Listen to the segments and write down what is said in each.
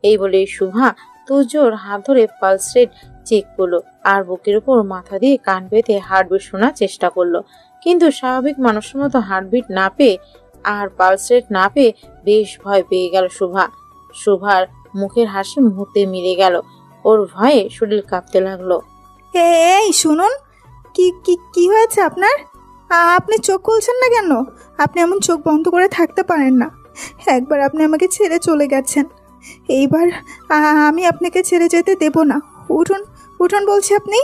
এই বলে শুভা তুর্যর হাত ধরে পালস রেট চেক করলো আর বুকের উপর মাথা দিয়ে কান পেতে হার্টবিট শোনার চেষ্টা করলো। কিন্তু স্বাভাবিক মানুষের মতো হার্টবিট না পেয়ে আর পালস রেট না পেয়ে বেশ ভয় পেয়ে গেল শুভা। শুভার মুখের হাসি মুহূর্তে মিলে গেল, ওর ভয়ে শরীর কাঁপতে লাগলো। এই শুনুন, কি কি কি হয়েছে আপনার? আপনি চোখ খুলছেন না কেন? আপনি এমন চোখ বন্ধ করে থাকতে পারেন না। একবার আপনি আমাকে ছেড়ে চলে গেছেন, এইবার আমি আপনাকে ছেড়ে যেতে দেব না। উঠুন উঠুন বলছি আপনি।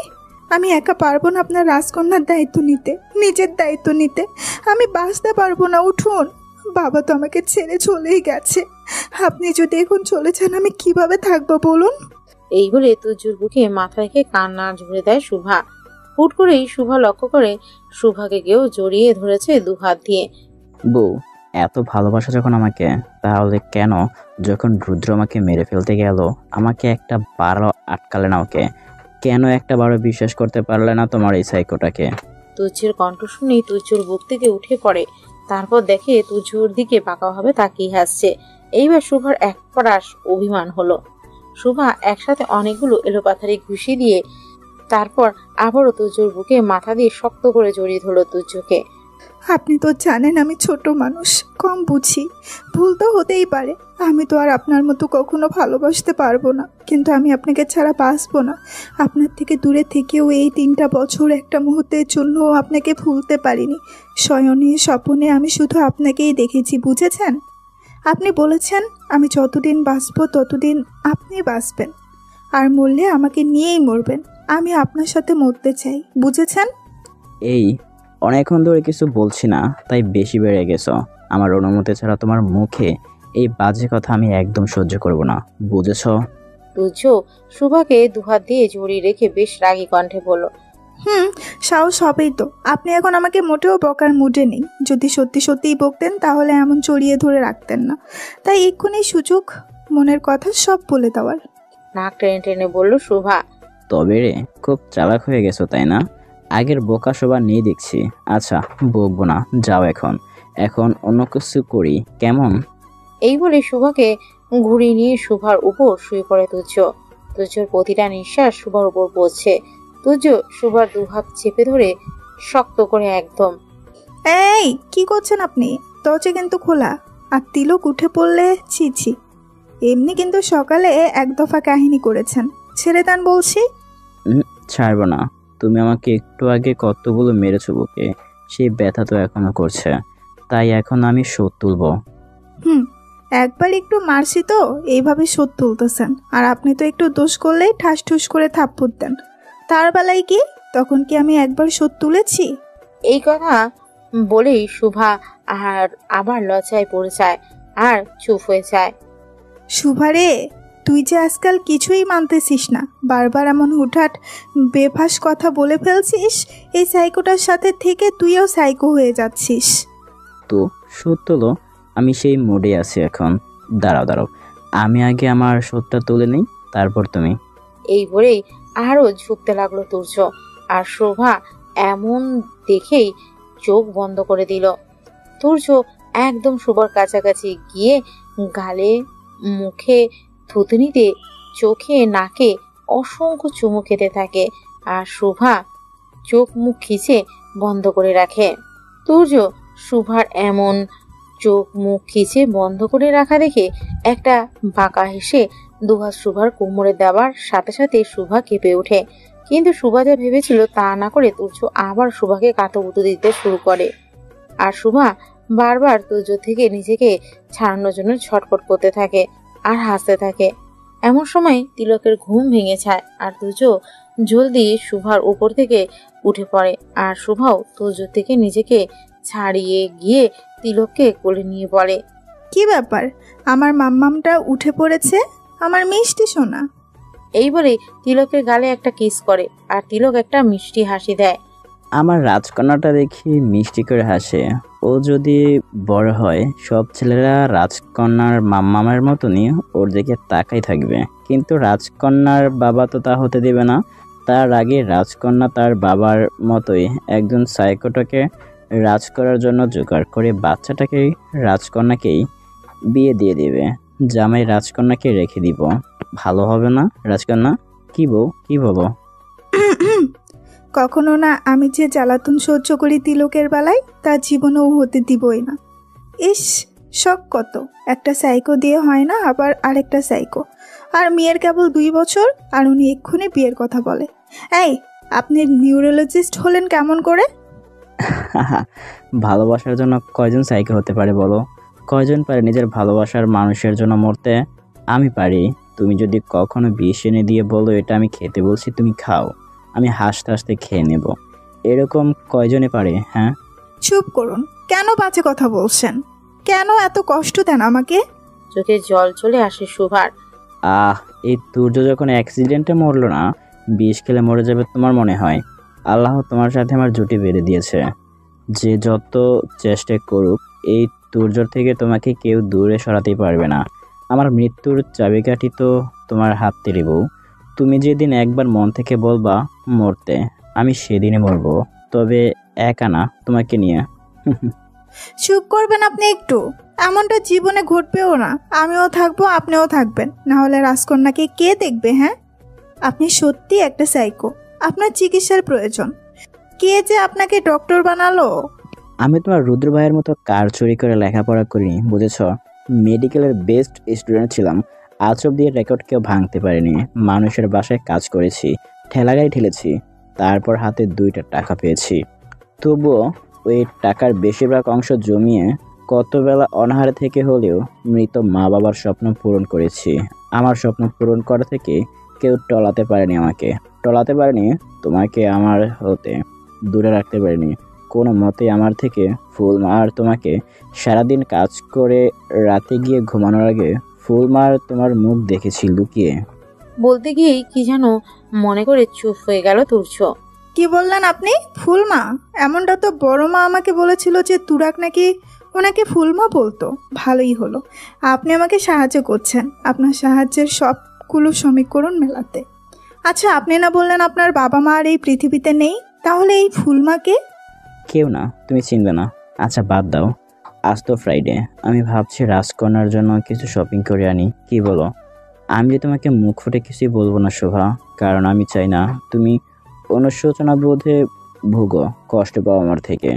আমি একা পারবো না আপনার রাজকন্যার দায়িত্ব নিতে, নিজের দায়িত্ব নিতে। আমি বাঁচতে পারবো না, উঠুন। বাবা তো আমাকে ছেড়ে চলেই গেছে, আপনি যদি এখন চলে যান আমি কিভাবে থাকবো বলুন? এই বলে তুর্যর বুকে মাথা রেখে কান্না ঝরে দেয় শুভা। হুট করেই শুভা লক্ষ্য করে শুভাকে কেউ জড়িয়ে ধরেছে দুহাত দিয়ে। বউ, এত ভালোবাসা যখন আমাকে, তাহলে কেন যখন রুদ্র আমাকে মেরে ফেলতে গেল আমাকে একটা বারও আটকালে না? ওকে কেন একটা বারও বিশ্বাস করতে পারলে না তোমার এই সাইকোটাকে? তুর্যের কণ্ঠ শুনেই তুর্যর বুক থেকে উঠে পড়ে। তারপর দেখে তুর্যর দিকে বাঁকাভাবে তাকিয়ে হাসছে। এইবার শুভার এক পরাশ অভিমান হলো। শুভা একসাথে অনেকগুলো এলোপাথারি ঘুষি দিয়ে তারপর আবারও তুর্যর বুকে মাথা দিয়ে শক্ত করে জড়িয়ে ধরল তুর্যকে। আপনি তো জানেন আমি ছোট মানুষ, কম বুঝি, ভুল তো হতেই পারে। আমি তো আর আপনার মতো কখনো ভালোবাসতে পারবো না, কিন্তু আমি আপনাকে ছাড়া বাঁচবো না। আপনার থেকে দূরে থেকেও এই 3টা বছর একটা মুহূর্তের জন্য আপনাকে ভুলতে পারিনি। শয়নে স্বপনে আমি শুধু আপনাকেই দেখেছি, বুঝেছেন? আপনি বলেছেন আমি যতদিন বাঁচবো ততদিন আপনি বাঁচবেন, আর মরলে আমাকে নিয়েই মরবেন। আমি আপনার সাথে মরতে চাই, বুঝেছেন? এই অনেকক্ষণ ধরে কিছু বলছি না, তাই বেশি বেড়ে গেছো। আমার অনুমতি ছাড়া তোমার মুখে এই বাজে কথা আমি একদম সহ্য করব না, বুঝেছ? তুর্য শুভাকে দুহাত দিয়ে জড়িয়ে রেখে বেশ রাগী কণ্ঠে বলল। সাহস হবেই তো। আপনি এখন আমাকে মোটেও বকার মুডে নেই। যদি সত্যি সত্যিই বকতেন তাহলে এমন জড়িয়ে ধরে রাখতেন না। তাই এক্ষুনি সুযোগ মনের কথা সব বলে দেওয়ার। নাক টেনে টেনে বলল শুভা। তবে রে, খুব চালাক হয়ে গেছো তাই না? আগের বোকা শোভা নেই দেখছি। আচ্ছা বকবো না, যাও এখন এখন অন্য কিছু করি, কেমন? এই বলে শুভাকে ঘুরিয়ে নিয়ে শুভার উপর শুয়ে পড়ে তুর্য। তুর্যর প্রতিটা নিঃশ্বাস শুভার উপর পড়ছে। তুর্য শুভার দুহাত চেপে ধরে শক্ত করে একদম। এই কি করছেন আপনি? দরজা কিন্তু খোলা। আর তিলক উঠে পড়লে ছি ছি। এমনি কিন্তু সকালে এক দফা কাহিনী করেছেন, ছেড়ে দেন বলছি। ছাড়বো না। তুমি আমাকে একটু আগে কতগুলো মেরেছো বুকে, সেই ব্যথা তো এখনো করছে, তাই এখন আমি শোধ তুলবো। একবার একটু মারছি তো এইভাবে শোধ তুলতেছেন। আর আপনি তো একটু দোষ করলেই ঠাস ঠুস করে থাপ্পড় দেন। তার বেলায় কি তখন কি আমি একবার শোধ তুলেছি? এই কথা বলেই শুভা আর আবার লজ্জায় পড়ে যায় আর চুপ হয়ে যায়। শুভারে, তুই যে আজকাল কিছুই মানতেছিস না, বারবার এমন হুটহাট বেফাস কথা বলে ফেলছিস। এই সাইকোটার সাথে থেকে তুইও সাইকো হয়ে যাচ্ছিস। তো শোধ তোলো, আমি সেই মোডে আছি এখন। দাঁড়াও দাঁড়াও, আমি আগে আমার শোধটা তুলে নিই, তারপর তুমি। এই বলেই আরো ঝুঁকতে লাগলো তুর্য। আর শোভা এমন দেখেই চোখ বন্ধ করে দিল। তুর্য একদম শুভার কাছাকাছি গিয়ে গালে মুখে থুতনিতে চোখে নাকে অসংখ্য চুমু খেতে থাকে। আর শোভা চোখ মুখ খিচে বন্ধ করে রাখে। তুর্য শুভার এমন চোখ মুখ খিচে বন্ধ করে রাখা দেখে একটা বাঁকা হেসে দুহাত শুভার কোমরে দেওয়ার সাথে সাথে শুভা কেঁপে ওঠে। কিন্তু শুভা যা ভেবেছিল তা না করে তুর্য আবার শুভাকে কাতকুতো দিতে শুরু করে। আর শুভা বারবার তুর্য থেকে নিজেকে ছাড়ানোর জন্য ছটফট করতে থাকে আর হাসতে থাকে। এমন সময় তিলকের ঘুম ভেঙে যায় আর তুর্য জলদি শুভার উপর থেকে উঠে পড়ে। আর শুভাও তুর্য থেকে নিজেকে ছাড়িয়ে গিয়ে তিলককে কোলে নিয়ে পড়ে। কি ব্যাপার, আমার মাম্মামটা উঠে পড়েছে, আমার মিষ্টি সোনা। এই বলে তিলকের গালে একটা কিস করে আর তিলক একটা মিষ্টি হাসি দেয়। আমার রাজকন্যাটা দেখি মিষ্টি করে হাসে। ও যদি বড় হয় সব ছেলেরা রাজকন্যার মাম্মামের মতনই ওর দিকে তাকাই থাকবে, কিন্তু রাজকন্যার বাবা তো তা হতে দেবে না। তার আগে রাজকন্যা তার বাবার মতোই একজন সাইকোটাকে রাজ করার জন্য জোগাড় করে বাচ্চাটাকে রাজকন্যাকেই বিয়ে দিয়ে দেবে। জামাই রাজকন্যাকে রেখে দিব। ভালো হবে না রাজকন্যা? কি বলো? কখনো না, আমি যে জ্বালাতন সহ্য করি তিলকের বেলায় তা জীবনেও হতে দিবই না। ইস, শখ কত! একটা সাইকো দিয়ে হয় না, আবার আরেকটা সাইকো। আর মেয়ের কেবল 2 বছর, আর উনি এক্ষুনি বিয়ের কথা বলে। এই, আপনি নিউরোলজিস্ট হলেন কেমন করে? ভালোবাসার জন্য কয়জন সাইকো হতে পারে বলো? কয়জন পারে নিজের ভালোবাসার মানুষের জন্য মরতে? আমি পারি। তুমি যদি কখনো বিষ এনে দিয়ে বলো এটা আমি খেতে বলছি, তুমি খাও, আমি হাসতে হাসতে খেয়ে নেব। এরকম কয়জনে পারে? হ্যাঁ, চুপ করুন। কেন বাজে কথা বলছেন? কেন এত কষ্ট দেন আমাকে? চোখে জল চলে আসে শুভার। এই তুর্য যখন অ্যাক্সিডেন্টে মরলো না, বিষ খেলে মরে যাবে তোমার মনে হয়? আল্লাহ তোমার সাথে আমার জুটি বেঁধে দিয়েছে। যে যত চেষ্টা করুক, এই তুর্যর থেকে তোমাকে কেউ দূরে সরাতেই পারবে না। আমার মৃত্যুর চাবিকাঠি তো তোমার হাত তেরি বউ। তুমি যেদিন একবার মন থেকে বলবা মরতে, আমি সেদিনে মরবো, তবে একা না, তোমাকে নিয়ে। চুপ করবেন আপনি একটু? এমনটা জীবনে ঘটবেও না। আমিও থাকবো, আপনিও থাকবেন, না হলে রাজকন্যাকে কে দেখবে? হ্যাঁ, আপনি সত্যি একটা সাইকো। আপনার চিকিৎসার প্রয়োজন। কে যে আপনাকে ডক্টর বানালো? আমি তোমার রুদ্র ভাইয়ের মতো কার চুরি করে লেখাপড়া করিনি, বুঝেছ? মেডিকেলের বেস্ট স্টুডেন্ট ছিলাম। আজ অব্দি রেকর্ড কেউ ভাঙতে পারেনি। মানুষের বাসায় কাজ করেছি, ঠেলাগাড়ি ঠেলেছি, তারপর হাতে 2টা টাকা পেয়েছি। তবুও ওই টাকার বেশিরভাগ অংশ জমিয়ে কত বেলা অনাহারে থেকে হলেও মৃত মা বাবার স্বপ্ন পূরণ করেছি। আমার স্বপ্ন পূরণ করা থেকে কেউ টলাতে পারেনি আমাকে। টলাতে পারেনি তোমাকে আমার হতে দূরে রাখতে পারেনি কোনো মতে আমার থেকে। ফুলমা আর তোমাকে সারাদিন কাজ করে রাতে গিয়ে ঘুমানোর আগে ফুলমা আর তোমার মুখ দেখেছি লুকিয়ে। বলতে গিয়েই কি যেন মনে করে চুপ হয়ে গেল তুর্য। কি বললেন আপনি? ফুলমা? এমনটা তো বড় মা আমাকে বলেছিল যে তুরাক নাকি ওনাকে ফুলমা বলতো। ভালোই হলো আপনি আমাকে সাহায্য করছেন, আপনার সাহায্যের সবগুলো সমীকরণ মেলাতে। আচ্ছা, আপনি না বললেন আপনার বাবা মা আর এই পৃথিবীতে নেই? তাহলে এই ফুলমাকে? কেউ না, তুমি চিনবে না। আচ্ছা বাদ দাও, আজ তো ফ্রাইডে। আমি ভাবছি রাজকন্যার জন্য কিছু শপিং করে আনি, কি বলো? আমি যে তোমাকে মুখ ফুটে কিছুই বলবো না শোভা, কারণ আমি চাই না তুমি অনুশোচনা বোধে ভুগো, কষ্ট পাও আমার থেকে।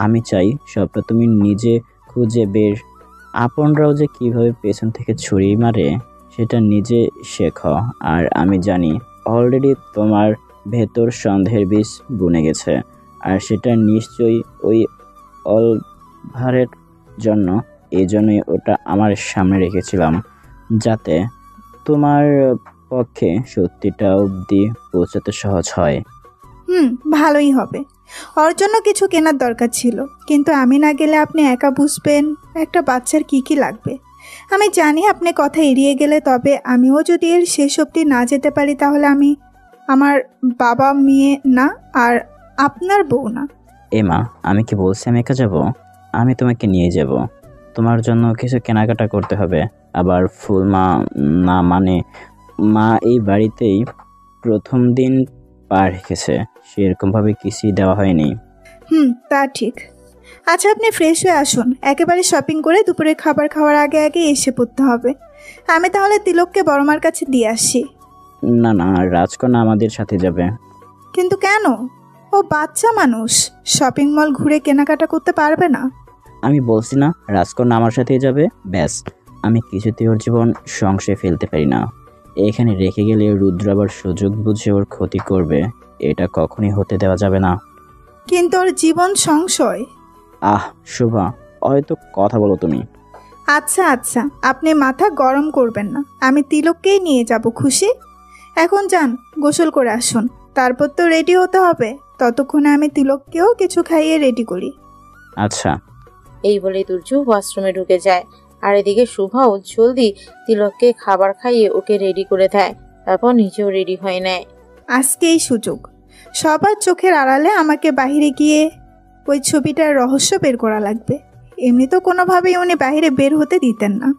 আমি চাই সবটা তুমি নিজে খুঁজে বের। আপনরাও যে কিভাবে পেছন থেকে ছুরি মারে সেটা নিজে শেখো। আর আমি জানি অলরেডি তোমার ভেতর সন্দেহের বীজ বুনে গেছে, আর সেটা নিশ্চয়ই ওই অলভারের জন্য। এই জন্যই ওটা আমার সামনে রেখেছিলাম, যাতে তোমার পক্ষে সত্যিটা অবধি পৌঁছাতে সহজ হয়। ভালোই হবে। ওর জন্য কিছু কেনার দরকার ছিল, কিন্তু আমি না গেলে আপনি একা বুঝবেন একটা বাচ্চার কি কি লাগবে। আমি জানি আপনি কথা এড়িয়ে গেলে, তবে আমিও যদি এর শেষ অবধি না যেতে পারি তাহলে আমি আমার বাবা মেয়ে না, আর আপনার বউ না। এমা, আমি কি বলছি আমি একা যাব? আমি তোমাকে নিয়ে যাব। তোমার জন্য কিছু কেনাকাটা করতে হবে। আবার ফুলমা না মানে মা এই বাড়িতেই প্রথম দিন পা রেখেছে, সেরকমভাবে কিছুই দেওয়া হয়নি। তা ঠিক। আচ্ছা, আপনি ফ্রেশ হয়ে আসুন, একেবারে শপিং করে দুপুরে খাবার খাওয়ার আগে আগে এসে পড়তে হবে। আমি তাহলে তিলককে বড়মার কাছে দিয়ে আসি। না না, রাজকন্যা আমাদের সাথে যাবে। কিন্তু কেন? ও বাচ্চা মানুষ, শপিং মল ঘুরে কেনাকাটা করতে পারবে না। আমি বলছি না রাজকন্যা আমার সাথেই যাবে, ব্যাস। আমি কিছুতেই ওর জীবন সংশয়ে ফেলতে পারি না। এখানে রেখে গেলে রুদ্র আবার সুযোগ বুঝে ওর ক্ষতি করবে, এটা কখনই হতে দেওয়া যাবে না। কিন্তু ওর জীবন সংশয়। শোভা, হয়তো কথা বলো তুমি। আচ্ছা আচ্ছা, আপনি মাথা গরম করবেন না, আমি তিলককেই নিয়ে যাব, খুশি? এখন যান, গোসল করে আসুন, তারপর তো রেডি হতে হবে। ততক্ষণে আমি তিলককেও কিছু খাইয়ে রেডি করি। আচ্ছা। এই বলে তুর্য ওয়াশরুমে ঢুকে যায়, আর এদিকে শুভাও জলদি তিলককে খাবার খাইয়ে ওকে রেডি করে দেয়, তারপর নিজেও রেডি হয়ে নেয়। আজকে এই সুযোগ, সবার চোখের আড়ালে আমাকে বাইরে গিয়ে ওই ছবিটার রহস্য বের করা লাগবে। এমনি তো কোনোভাবেই উনি বাইরে বের হতে দিতেন না।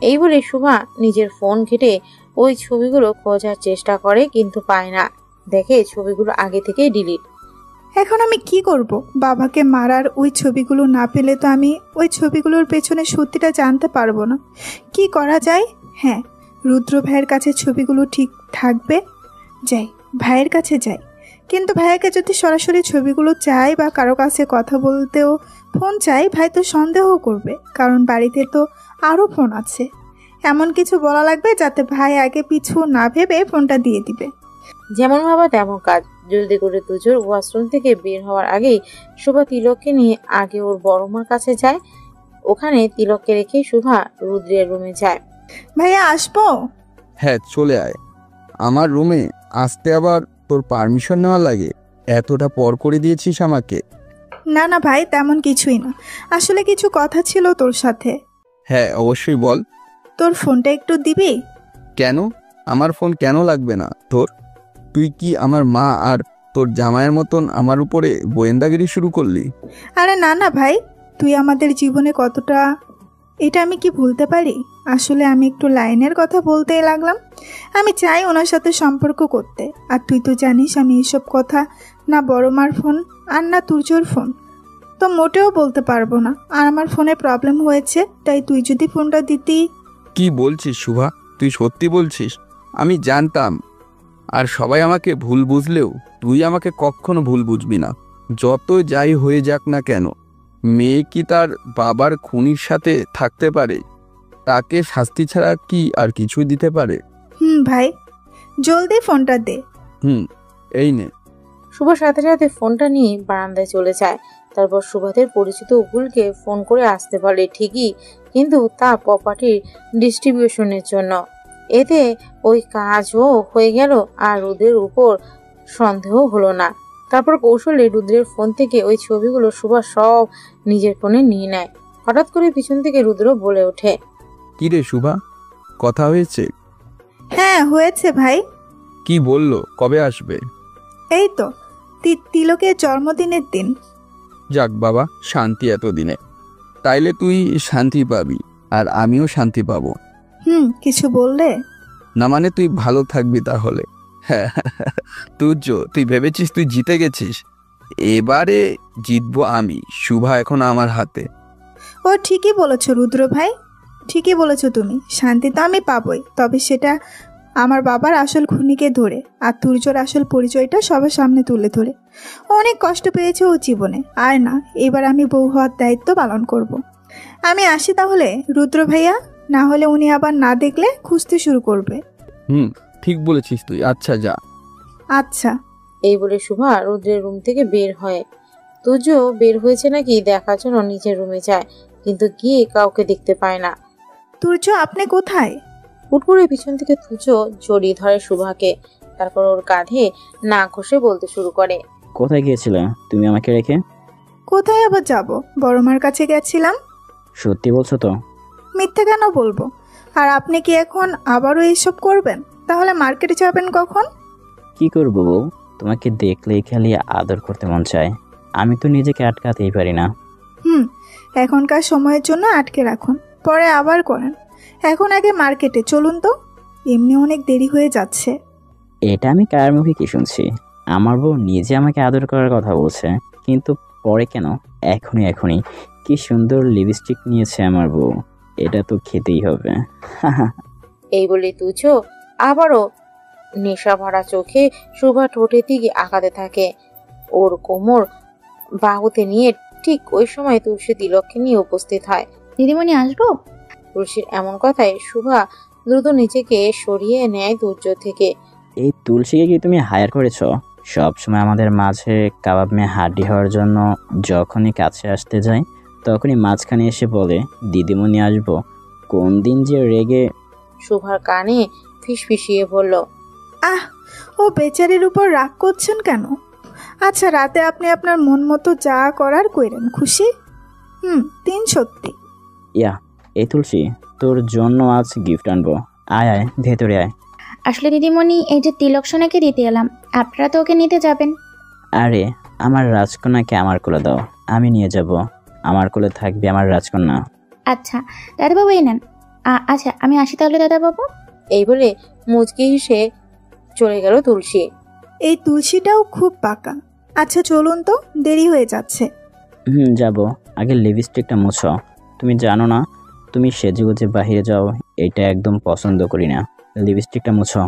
এই বলে শুভা নিজের ফোন ঘেটে ওই ছবিগুলো খোঁজার চেষ্টা করে, কিন্তু পায় না। দেখে ছবিগুলো আগে থেকেই ডিলিট। এখন আমি কি করব? বাবাকে মারার ওই ছবিগুলো না পেলে তো আমি ওই ছবিগুলোর পেছনে সত্যিটা জানতে পারবো না। কি করা যায়? হ্যাঁ, রুদ্র ভাইয়ের কাছে ছবিগুলো ঠিক থাকবে। যাই, ভাইয়ের কাছে যাই। কিন্তু ভাইয়াকে যদি সরাসরি ছবিগুলো চাই বা কারো কাছে কথা বলতেও ফোন চাই, ভাই তো সন্দেহ করবে, কারণ বাড়িতে তো আরও ফোন আছে। এমন কিছু বলা লাগবে যাতে ভাই আগে পিছু না ভেবে ফোনটা দিয়ে দিবে। যেমন ভাবা তেমন কাজ। জলদি করে তুজোর ওয়াশরুম থেকে বের হওয়ার আগেই শুভা তিলককে নিয়ে আগে ওর বড় মার কাছে যায়। ওখানে তিলককে রেখে শুভা রুদ্রের রুমে যায়। ভাইয়া আসবো? হ্যাঁ, চলে আয়। আমার রুমে আসতে আবার তোর পারমিশন নেওয়া লাগে? এতটা পর করে দিয়েছিস আমাকে। না না ভাই, তেমন কিছুই না। আসলে কিছু কথা ছিল তোর সাথে। হ্যাঁ, অবশ্যই বল। তোর ফোনটা একটু দিবি? কেন? আমার ফোন কেন লাগবে না তোর? তুই কি আমার মা আর তোর জামাইয়ের মতন আমার উপরে গোয়েন্দাগিরি শুরু করলি? আরে না না ভাই, তুই আমাদের জীবনে কতটা, এটা আমি কি ভুলতে পারি? আসলে আমি একটু লাইনের কথা বলতেই লাগলাম। আমি চাই ওনার সাথে সম্পর্ক করতে, আর তুই তো জানিস আমি এসব কথা না বড় মার ফোন আর না তুর্যর ফোন তো মোটেও বলতে পারবো না। আর আমার ফোনে প্রবলেম হয়েছে, তাই তুই যদি ফোনটা দিতি। কি বলছিস শুভা? তুই সত্যি বলছিস? আমি জানতাম, আর সবাই আমাকে ভুল বুঝলেও তুই আমাকে কখনো ভুল বুঝবি না। যত যাই হয়ে যাক না কেন, মেয়ে কি তার বাবার খুনির সাথে থাকতে পারে? তাকে শাস্তি ছাড়া কি আর কিছু দিতে পারে? ভাই, জলদি ফোনটা দে। এই নে। শুভা সাথে সাথে ফোনটা নিয়ে বারান্দায় চলে যায়। তারপর সুভাদের পরিচিত উকিলকে ফোন করে আসতে বলে ঠিকই, কিন্তু তা প্রপার্টির ডিস্ট্রিবিউশনের জন্য। এতে ওই কাজও হয়ে গেল আর রুদ্রের উপর সন্দেহ হলো না। তারপর কৌশলে রুদ্রের ফোন থেকে ওই ছবিগুলো সুভা সব নিজের ফোনে নিয়ে নেয়। হঠাৎ করে পিছন থেকে রুদ্র বলে ওঠে, কি রে শুভা, কথা হয়েছে? হ্যাঁ হয়েছে ভাই। কি বললো? কবে আসবে? এই তো তিলকের জন্মদিনের দিন। যাক বাবা, শান্তি এতদিনে। তাইলে তুই শান্তি পাবি আর আমিও শান্তি পাবো। কিছু বললে? না মানে তুই ভালো থাকবি তাহলে। হ্যাঁ, তুই ভেবেছিস তুই জিতে গেছিস? এবারে জিতবো আমি। শুভা এখন আমার হাতে। ও ঠিকই বলেছ রুদ্র ভাই, ঠিকই বলেছ তুমি। শান্তি তো আমি পাবই, তবে সেটা আমার বাবার আসল খুনিকে ধরে আর তুর্যর আসল পরিচয়টা সবার সামনে তুলে ধরে। অনেক কষ্ট পেয়েছে ও জীবনে, আর না, এবার আমি বউ হওয়ার দায়িত্ব পালন করব। আমি আসি তাহলে রুদ্র ভাইয়া, না হলে উনি আবার না দেখলে খুঁজতে শুরু করবে। ঠিক বলেছিস তুই। আচ্ছা যা। আচ্ছা। এই বলে শুভা রুদ্রের রুম থেকে বের হয়। তুর্য বের হয়েছে নাকি দেখার জন্য নিজের রুমে যায়, কিন্তু গিয়ে কাউকে দেখতে পায় না। তুর্য, আপনি কোথায়? হুট করে পিছন থেকে তুর্য জড়িয়ে ধরে শুভাকে। তারপর ওর কাঁধে না ঘষে বলতে শুরু করে, কোথায় গিয়েছিলে তুমি আমাকে রেখে? কোথায় আবার যাব? বড় মার কাছে গেছিলাম। সত্যি বলছো তো? মিথ্যে কেন বলবো? আর আপনি কি এখন আবারও এইসব করবেন? তাহলে মার্কেটে যাবেন কখন? কি করবো বউ, তোমাকে দেখলেই খালি আদর করতে মন চায়। আমি তো নিজেকে আটকাতেই পারি না। এখনকার সময়ের জন্য আটকে রাখুন, পরে আবার করেন। এখন আগে মার্কেটে চলুন তো, এমনি অনেক দেরি হয়ে যাচ্ছে। এটা আমি কার মুখে কি শুনছি? আমার বউ নিজে আমাকে আদর করার কথা বলছে, কিন্তু পরে কেন? এখনই কি সুন্দর লিপস্টিক নিয়েছে আমার বউ, এটা তো খেতেই হবে। এই বলে তুচ্ছ আবারও নেশা ভরা চোখে শুভা ঠোঁটের দিকে আঁকাতে থাকে। ওর কোমর বাহুতে নিয়ে ঠিক ওই সময় তুলসী তিলককে নিয়ে উপস্থিত হয়। দিদিমণি আসবো? তুলসীর এমন কথায় শুভা দ্রুত নিজেকে সরিয়ে নেয় তুর্য থেকে। এই তুলসীকে কি তুমি হায়ার করেছো? সব সময় আমাদের মাঝে কাবাব মেয়ে হাড্ডি হওয়ার জন্য যখনই কাছে আসতে যায় তখনই মাঝখানে এসে বলে দিদিমণি আসবো। কোন দিন যে রেগে। শুভার কানে ফিসফিসিয়ে বলল, ও বেচারির উপর রাগ করছেন কেন? আচ্ছা, রাতে আপনি আপনার মন মতো যা করার কইরেন, খুশি? তিন সত্যি। ইয়া, এই তুলসী, তোর জন্য আজ গিফট আনবো। আয় আয় ভেতরে আয়। আসলে দিদিমণি, এই যে তিলক সোনাকে দিতে এলাম, আপনারা তো ওকে নিতে যাবেন। আরে আমার রাজকন্যাকে আমার কোলে দাও, আমি নিয়ে যাব। আমার কোলে থাকবে আমার রাজকন্যা। আচ্ছা দাদাবাবু, এই নেন। আচ্ছা আমি আসি তাহলে দাদাবাবু। এই বলে মুচকি হেসে চলে গেল তুলসী। এই তুলসীটাও খুব পাকা, আচ্ছা চলুন তো, দেরি হয়ে যাচ্ছে। যাব। আগে লিপস্টিকটা মুছো। তুমি জানো না, তুমি সেজেগুজে বাহিরে যাও, এটা একদম পছন্দ করি না। লিপস্টিকটা মুছো।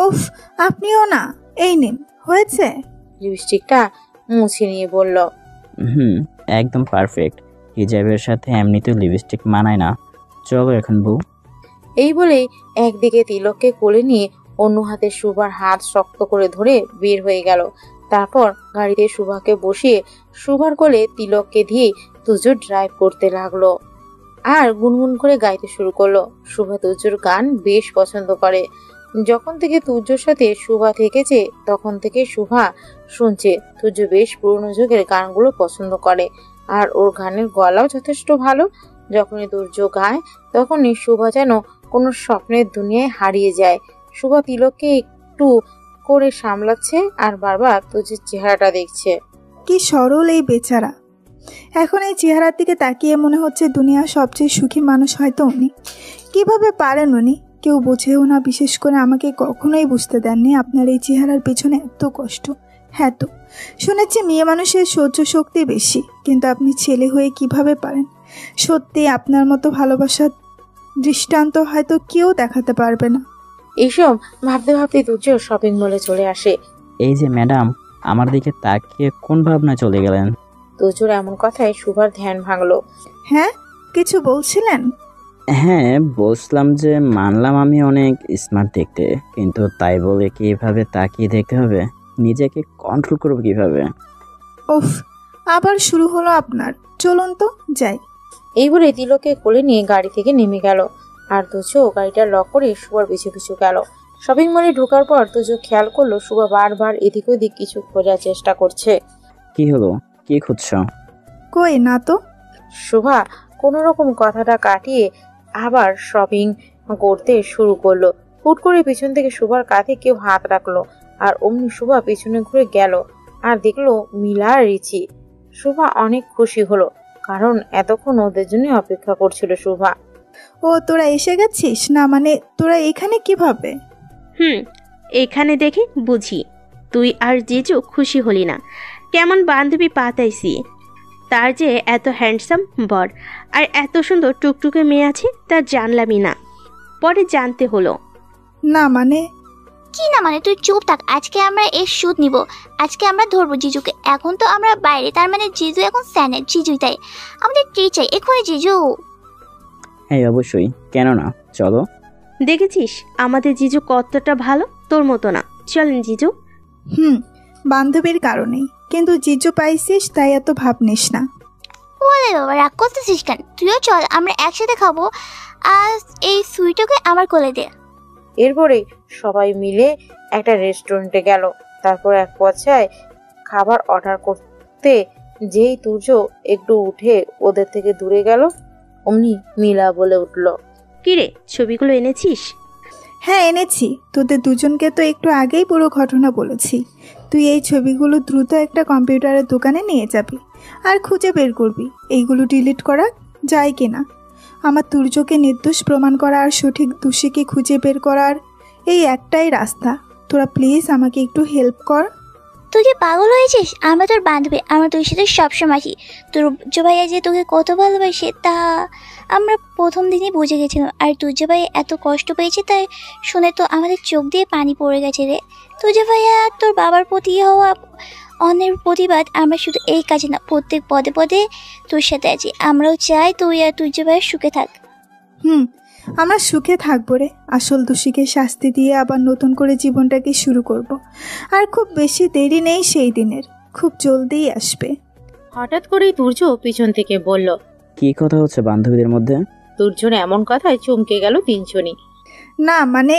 উফ, আপনিও না। এই নিন, হয়েছে? লিপস্টিকটা মুছে নিয়ে বলল, একদম পারফেক্ট। হিজাবের সাথে এমনিতেও লিপস্টিক মানায় না। চলো এখন বউ। এই বলেই একদিকে তিলককে কোলে নিয়ে অন্য হাতে শুভার হাত শক্ত করে ধরে বের হয়ে গেল। তারপর গাড়িতে শুভাকে বসিয়ে শুভার কোলে তিলককে দিয়ে তুজো ড্রাইভ করতে লাগলো আর গুনগুন করে গাইতে শুরু করলো। শুভা তুজোর গান বেশ পছন্দ করে। যখন থেকে তুজোর সাথে শুভা থেকেছে তখন থেকে শুভা শুনছে। তুজো বেশ পুরনো যুগের গানগুলো পছন্দ করে আর ওর গানের গলাও যথেষ্ট ভালো। যখনই তুর্য গায় তখনই শুভা যেন কোনো স্বপ্নের দুনিয়ায় হারিয়ে যায়। শুভা তিলককে একটু করে সামলাচ্ছে আর বারবার তুজোর চেহারাটা দেখছে। কি সরল এই বেচারা। এখন এই চেহারার দিকে তাকিয়ে মনে হচ্ছে দুনিয়ার সবচেয়ে সুখী মানুষ হয়তো উনি। কিভাবে পারেন উনি? কেউ বোঝেও না, বিশেষ করে আমাকে কখনোই বুঝতে দেননি আপনার এই চেহারার পেছনে এত কষ্ট। হ্যাঁ তো শুনেছি মেয়ে মানুষের সহ্য শক্তি বেশি, কিন্তু আপনি ছেলে হয়ে কিভাবে পারেন? সত্যি আপনার মতো ভালোবাসার দৃষ্টান্ত হয়তো কেউ দেখাতে পারবে না। এইসব ভাবতে ভাবতে তুর্য শপিং মলে চলে আসে। এই যে ম্যাডাম, আমার দিকে তাকিয়ে কোন ভাবনায় চলে গেলেন? তুর্যর এমন কথায় শুভার ধ্যান ভাঙলো। হ্যাঁ, কিছু বলছিলেন? হ্যাঁ, বলছিলাম যে মানলাম আমি অনেক স্মার্ট দেখতে, কিন্তু তাই বলে কি এভাবে তাকিয়ে দেখতে হবে? নিজেকে কন্ট্রোল করবো কিভাবে? উফ, আবার শুরু হলো আপনার। চলুন তো যাই। এই বলে তিলককে কোলে নিয়ে গাড়ি থেকে নেমে গেল আর তুর্য গাড়িটা লক করে শুভার পিছু পিছু গেল। শপিং মলে ঢোকার পর তুর্য খেয়াল করলো শুভা বারবার এদিক ওদিক কিছু খোঁজার চেষ্টা করছে। কি হলো? কি খুঁজছো? কই না তো। শুভা কোনো রকম কথাটা কাটিয়ে আবার শপিং করতে শুরু করলো। হুট করে পিছন থেকে শুভার কাঁধে কেউ হাত রাখলো আর অমনি শুভা পিছনে ঘুরে গেল আর দেখলো মিলা আর রিচি। শুভা অনেক খুশি হলো, কারণ এতক্ষণ ওদের জন্য অপেক্ষা করছিল শুভা। ও তোরা এসে গেছিস? না মানে তোরা এখানে কিভাবে? এখানে দেখে বুঝি তুই আর জিজু খুশি হলি না। কেমন বান্ধবী পাতাইছি, তার যে এত হ্যান্ডসাম বর আর এত সুন্দর টুকটুকে মেয়ে আছে তা জানলামই না, পরে জানতে হলো। না মানে কি না মানে? তুই চুপ থাক। আজকে আমরা এর সুদ নিব। আজকে আমরা ধরবো জিজুকে। এখন তো আমরা বাইরে, তার মানে জিজু এখন স্যানের জিজুই তাই। আমাদের ট্রি চাই এক্ষুনি জিজু। হ্যাঁ অবশ্যই, কেন না, চলো। দেখেছিস আমাদের জিজু কতটা ভালো, তোর মতো না। চলেন জিজু। বান্ধবীর কারণেই, কিন্তু জিজু পাইছিস তাই এত ভাব নিস না। ওরে বাবা, রাগ করতেছিস কেন? তুইও চল, আমরা একসাথে খাবো। আর এই সুইটকে আমার কোলে দে। এরপরে সবাই মিলে একটা রেস্টুরেন্টে গেল। তারপর এক পর্যায়ে খাবার অর্ডার করতে যেই তুর্য একটু উঠে ওদের থেকে দূরে গেল, অমনি মিলা বলে উঠল, কিরে ছবিগুলো এনেছিস? হ্যাঁ এনেছি। তোদের দুজনকে তো একটু আগেই পুরো ঘটনা বলেছি। তুই এই ছবিগুলো দ্রুত একটা কম্পিউটারের দোকানে নিয়ে যাবি আর খুঁজে বের করবি এইগুলো ডিলিট করা যায় কিনা। আমার তুর্যকে নির্দোষ প্রমাণ করা আর সঠিক দোষীকে খুঁজে বের করার এই একটাই রাস্তা। তোরা প্লিজ আমাকে একটু হেল্প কর। তুই কি পাগল হয়েছিস? আমরা তোর বান্ধবী, আমরা তোর সাথে সবসময় আছি। তোর ভাইয়া যে তোকে কত ভালোবাসে তা আমরা প্রথম দিনই বুঝে গেছিলাম। আর তুর্য ভাই এত কষ্ট পেয়েছে তাই শুনে তো আমাদের চোখ দিয়ে পানি পড়ে গেছে রে। তুর্য ভাইয়া তোর বাবার প্রতি হওয়া অন্যের প্রতিবাদ আমরা শুধু এই কাজে না, প্রত্যেক পদে পদে তোর সাথে আছি। আমরাও চাই তুই আর তুর্য ভাইয়া সুখে থাক। আমরা সুখে থাকবো রে। আসল দোষীকে শাস্তি দিয়ে আবার নতুন করে জীবনটাকে শুরু করব। আর খুব বেশি দেরি নেই সেই দিনের, খুব জলদিই আসবে। হঠাৎ করেই তুর্য পিছন থেকে বলল, কি কথা হচ্ছে বান্ধবীদের মধ্যে? তুর্যর এমন কথায় চমকে গেল তিনজনই। না মানে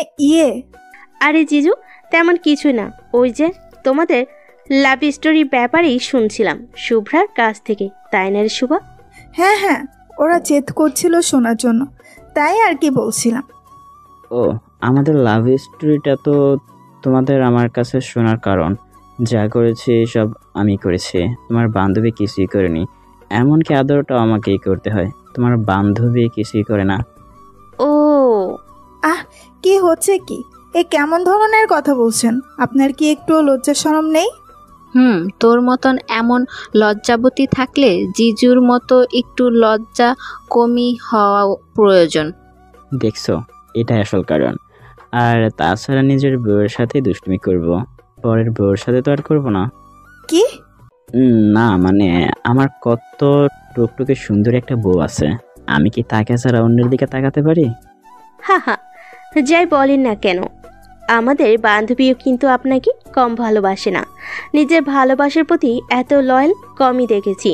আরে জিজু তেমন কিছু না, ওই যে তোমাদের লাভ স্টোরি ব্যাপারেই শুনছিলাম শুভ্রার কাছ থেকে, তাই না রে শুভা? হ্যাঁ, ওরা জেদ করছিল শোনার জন্য, তাই আর কি বলছিলাম। ও, আমাদের লাভ স্টোরিটা তো তোমাদের আমার কাছে শোনার কারণ। যা করেছি সব আমি করেছি, তোমার বান্ধবী কিছুই করেনি। এমনকি আদরটাও আমাকেই করতে হয়, তোমার বান্ধবী কিছুই করে না। ও কি হচ্ছে কি? এ কেমন ধরনের কথা বলছেন? আপনার কি একটু লজ্জা শরম নেই? তোর মতন এমন লজ্জাবতী থাকলে জিজুর মতো একটু লজ্জা কমই হওয়া প্রয়োজন। দেখছো, এটাই আসল কারণ। আর তাছাড়া নিজের বউয়ের সাথে দুষ্টুমি করব, পরের বউয়ের সাথে তো আর করবো না। কি? না মানে আমার কত টুকটুকে সুন্দর একটা বউ আছে, আমি কি তাকে ছাড়া অন্যের দিকে তাকাতে পারি? হা হা, যাই বলেন না কেন, আমাদের বান্ধবীও কিন্তু আপনাকে কম ভালোবাসে না। নিজের ভালোবাসার প্রতি এত লয়াল কমই দেখেছি।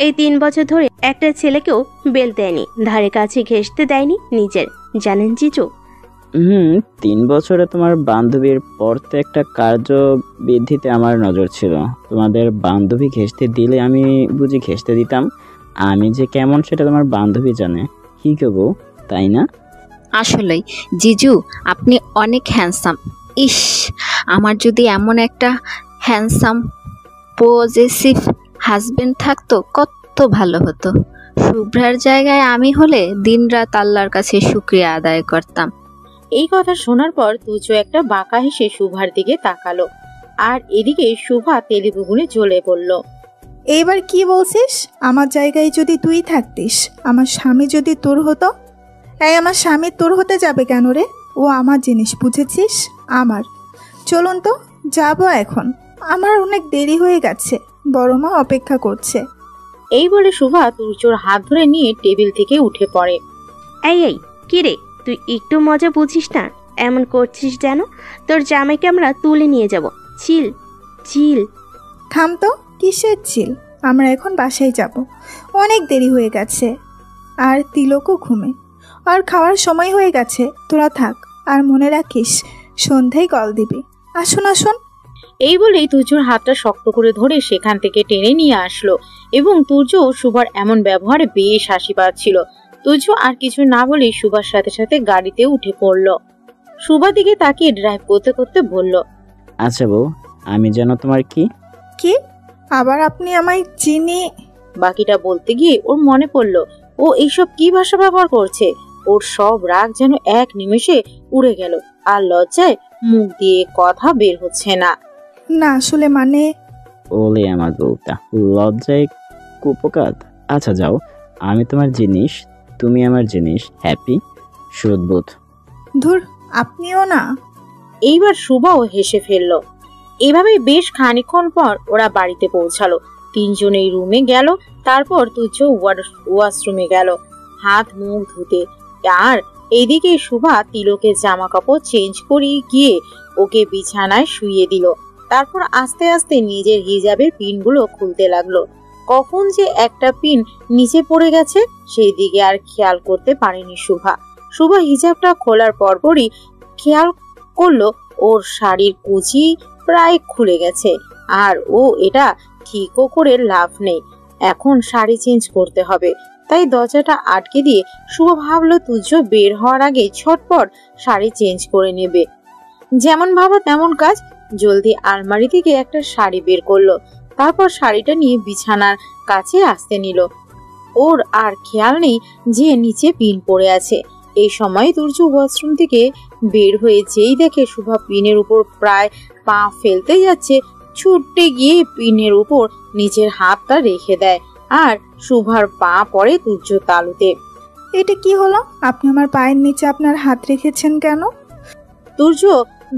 এই 3 বছর ধরে একটা ছেলেকেও বেল দেয়নি, ধারে কাছে ঘেঁষতে দেয়নি নিজের, জানেন জিজু? 3 বছরে তোমার বান্ধবীর পর তো একটা কার্য বৃদ্ধিতে আমার নজর ছিল। তোমাদের বান্ধবী ঘেঁষতে দিলে আমি বুঝি ঘেঁষতে দিতাম? আমি যে কেমন সেটা তোমার বান্ধবী জানে, কি করবো, তাই না? আসলেই জিজু আপনি অনেক হ্যান্ডসাম। ইস, আমার যদি এমন একটা হ্যান্ডসাম পজেসিভ হাজবেন্ড থাকতো কত ভালো হতো। শুভ্রার জায়গায় আমি হলে দিনরাত আল্লাহর কাছে শুকরিয়া আদায় করতাম। এই কথা শোনার পর তুজ একটা বাঁকা হেসে শুভার দিকে তাকালো, আর এদিকে শুভা তেলেবুগুনে জ্বলে পড়ল। এইবার কি বলছিস? আমার জায়গায় যদি তুই থাকতিস, আমার স্বামী যদি তোর হতো? আমার স্বামী তোর হতে যাবে কেন রে? ও আমার জিনিস, বুঝেছিস? আমার। চলুন তো, যাবো এখন, আমার অনেক দেরি হয়ে গেছে, বড় মা অপেক্ষা করছে। এই বলে শুভা তুর্যর হাত ধরে নিয়ে টেবিল থেকে উঠে পড়ে। এই কি রে, তুই একটু মজা বুঝিস না? এমন করছিস যেন তোর জামাইকে আমরা তুলে নিয়ে যাব। চিল চিল। থাম তো, কিসের চিল? আমরা এখন বাসায় যাব, অনেক দেরি হয়ে গেছে, আর তিলকও ঘুমে, আর খাওয়ার সময় হয়ে গেছে। তোরা থাক, আর মনে রাখিস সন্ধ্যায় কল দিবি। আসুন আসুন। এই বলেই তুর্যর হাতটা শক্ত করে ধরে সেখান থেকে টেনে নিয়ে আসলো, এবং তুর্য শুভার এমন ব্যবহারে বেশ হাসি পাচ্ছিল। তুর্য আর কিছু না বলেই শুভার সাথে সাথে গাড়িতে উঠে পড়ল। শুভা দিকে তাকিয়ে ড্রাইভ করতে করতে বলল, আচ্ছা বউ, আমি যেন তোমার কি? কি? আবার আপনি আমায় চিনি? বাকিটা বলতে গিয়ে ওর মনে পড়ল ও এইসব কি ভাষা ব্যবহার করছে। ওর সব রাগ যেন এক নিমেষে উড়ে গেল, আর লজ্জায় মুখ দিয়ে কথা বের হচ্ছে না। না আসলে মানে। ওলে আমার বউটা, লজ্জায় কুপকাত। আচ্ছা যাও, আমি তোমার জিনিস, তুমি আমার জিনিস। হ্যাপি সুদবোধ। ধুর, আপনিও না। এইবার শুভাও হেসে ফেলল। এভাবে বেশ খানিকক্ষণ পর ওরা বাড়িতে পৌঁছালো। তিনজনেই রুমে গেল, তারপর তুচ্ছ ওয়াশরুমে গেল হাত মুখ ধুতে। আর এদিকে শুভা তিলকের জামা কাপড় চেঞ্জ করে গিয়ে ওকে বিছানায় শুইয়ে দিল। তারপর আস্তে আস্তে নিজের হিজাবের পিনগুলো খুলতে লাগলো। কখন যে একটা পিন নিচে পড়ে গেছে সেই দিকে আর খেয়াল করতে পারেনি শুভা। শুভা হিজাবটা খোলার পরপরই খেয়াল করলো ওর শাড়ির কুচি প্রায় খুলে গেছে, আর ও এটা ঠিকও করে লাভ নেই, এখন শাড়ি চেঞ্জ করতে হবে। তাই দরজাটা আটকে দিয়ে শুভ ভাবলো তুজ্জ বের হওয়ার আগে ছটপট শাড়ি চেঞ্জ করে নেবে। যেমন ভাবা তেমন কাজ, জলদি আলমারি থেকে একটা শাড়ি বের করলো, তারপর শাড়িটা নিয়ে বিছানার কাছে আসতে নিল। ওর আর খেয়াল নেই যে নিচে পিন পড়ে আছে। এই সময় তুর্য ওয়াশরুম থেকে বের হয়ে যেই দেখে শুভা পিনের উপর প্রায় পা ফেলতে যাচ্ছে, ছুটে গিয়ে পিনের উপর নিচের হাতটা রেখে দেয়, আর শুভার পা পড়ে তুর্য তালুতে। এটা কি হলো? আপনি আমার পায়ের নিচে আপনার হাত রেখেছেন কেন? তুর্য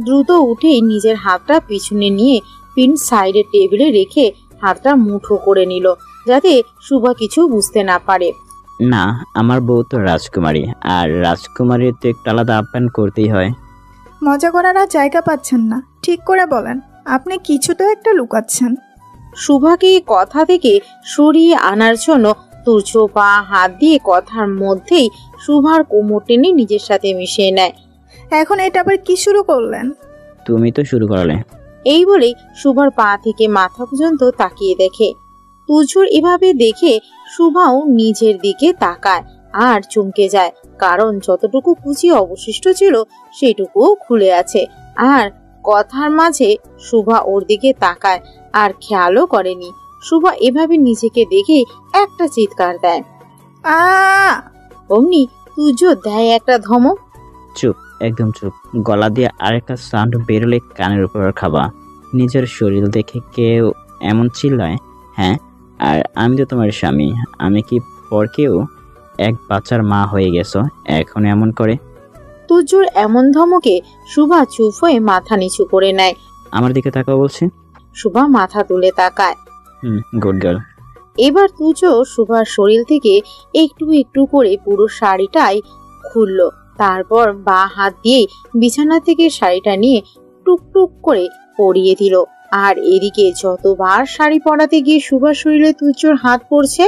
দ্রুত উঠেই নিজের হাতটা পিছনে নিয়ে পিন সাইডে টেবিলে রেখে হাতটা মুঠো করে নিল, যাতে শুভা কিছু বুঝতে না পারে। না, আমার বউ তো রাজকুমারী, আর রাজকুমারীর তো একটু আলাদা আপ্যায়ন করতেই হয়। মজা করার আর জায়গা পাচ্ছেন না, ঠিক করে বলেন, আপনি কিছু তো একটা লুকাচ্ছেন। শুভাকে কথা থেকে সরিয়ে আনার জন্য তুর্য পা হাত দিয়ে কথার মধ্যেই শুভার কোমর টেনে নিজের সাথে মিশিয়ে নেয়। এখন এটা আবার কি শুরু করলেন? তুমি তো শুরু করলে। এই বলেই শুভার পা থেকে মাথা পর্যন্ত তাকিয়ে দেখে। তুর্যর এভাবে দেখে শুভাও নিজের দিকে তাকায় আর চমকে যায়, কারণ যতটুকু কুচি অবশিষ্ট ছিল সেটুকুও খুলে আছে। আর কথার মাঝে শুভা ওর দিকে তাকায় আর খেয়ালও করেনি। শুভা এভাবে নিজেকে দেখে একটা চিৎকার দেয়। আ অমনি তুর্য দেয় একটা ধমক। চুপ, একদম চুপ। গলা দিয়ে আরেকটা সাউন্ড বেরোলে কানের উপর খাবা। নিজের শরীর দেখে কেউ এমন চিল্লায়? হ্যাঁ, আর আমি তো তোমার স্বামী। আমি কি পর কেউ? এক বাচ্চার মা হয়ে গেছো, এখন এমন করে? তুর্যর এমন ধমকে শুভা চুপ হয়ে মাথা নিচু করে নেয়। আমার দিকে তাকাও বলছি। শুভা মাথা তুলে তাকায়। Good girl. এবার তুর্য শুভার শরীর থেকে একটু একটু করে পুরো শাড়িটাই খুললো। তারপর বাঁ হাত দিয়ে বিছানা থেকে শাড়িটা নিয়ে টুকটুক করে পরিয়ে দিল। আর এদিকে যতবার শাড়ি পরাতে গিয়ে শুভার শরীরে তুর্যর হাত পড়ছে,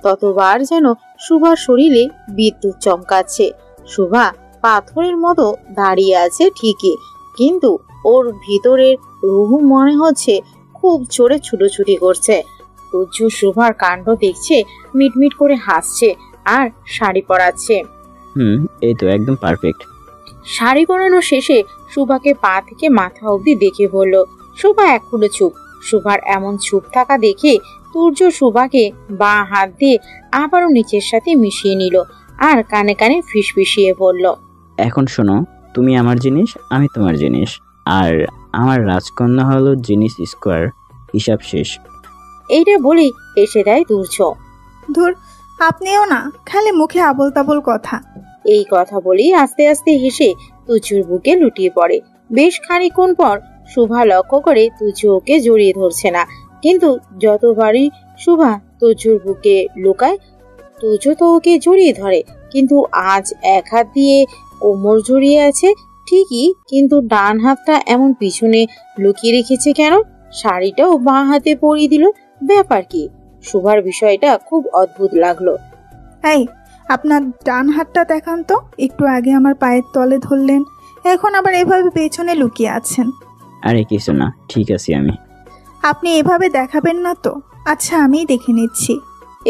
ততবার যেন শুভার শরীরে বিদ্যুৎ চমকাচ্ছে। শুভা পাথরের মতো দাঁড়িয়ে আছে ঠিকই, কিন্তু ওর ভিতরের রুহু মনে হচ্ছে খুব জোরে ছুটোছুটি করছে। তুর্য শুভার কাণ্ড দেখছে, মিটমিট করে হাসছে আর শাড়ি পরাচ্ছে। এই তো একদম পারফেক্ট। শাড়ি পরানো শেষে শুভাকে পা থেকে মাথা অবধি দেখে বলল। শুভা এখনো চুপ। শুভার এমন চুপ থাকা দেখে তুর্য শুভাকে বাঁ হাত দিয়ে আবারও নিচের সাথে মিশিয়ে নিল আর কানে কানে ফিসফিসিয়ে বলল, এখন শোনো, তুমি আমার জিনিস, আমি তোমার জিনিস, আর আমার রাজকন্যা হলো জিনিস স্কোয়ার। হিসাব শেষ। এইটা বলেই এসে দেয় তুর্য। ধুর, আপনিও না, খালি মুখে আবল তাবল কথা। এই কথা বলেই আস্তে আস্তে হেসে তুর্যর বুকে লুটিয়ে পড়ে। বেশ খানিকক্ষণ পর শুভা লক্ষ্য করে তুর্য ওকে জড়িয়ে ধরছে না, কিন্তু যতবারই শুভা তুর্যর বুকে লুকায়, তুর্য তো ওকে জড়িয়ে ধরে। কিন্তু আজ এক হাত দিয়ে কোমর জড়িয়ে আছে ঠিকই, কিন্তু ডান হাতটা এমন পিছনে লুকিয়ে রেখেছে কেন? শাড়িটাও বাঁ হাতে পরিয়ে দিল, ব্যাপার কি? শুভার বিষয়টা খুব অদ্ভুত লাগলো। এই, আপনার ডান হাতটা দেখান তো। একটু আগে আমার পায়ের তলে ধরলেন, এখন আবার এভাবে পেছনে লুকিয়ে আছেন। আরে কিছু না, ঠিক আছে আমি। আপনি এভাবে দেখাবেন না তো। আচ্ছা, আমিই দেখে নিচ্ছি।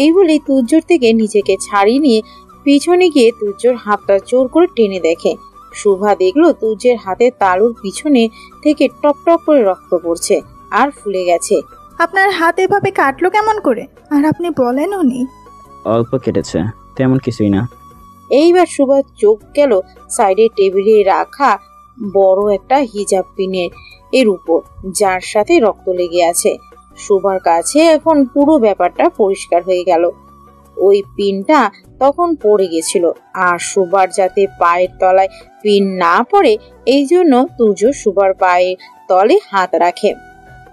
এই বলে তুর্যর থেকে নিজেকে ছাড়িয়ে নিয়ে পিছনে গিয়ে তুর্যর হাতটা জোর করে টেনে দেখে। শুভা দেখলো তুর্যের হাতের তালুর পিছনে থেকে টপ টপ করে রক্ত পড়ছে আর ফুলে গেছে। আপনার হাত এভাবে কাটলো কেমন করে? আর আপনি বলেনও নি। অল্প কেটেছে, তেমন কিছুই না। এইবার সুভার চোখ গেল সাইডে টেবিলে রাখা বড় একটা হিজাব পিনের এর উপর, যার সাথে রক্ত লেগে আছে। সুভার কাছে এখন পুরো ব্যাপারটা পরিষ্কার হয়ে গেল। ওই পিনটা তখন পড়ে গেছিল, আর সুভার যাতে পায়ের তলায় পিন না পড়ে এই জন্য তুর্য সুভার পায়ের তলে হাত রাখে।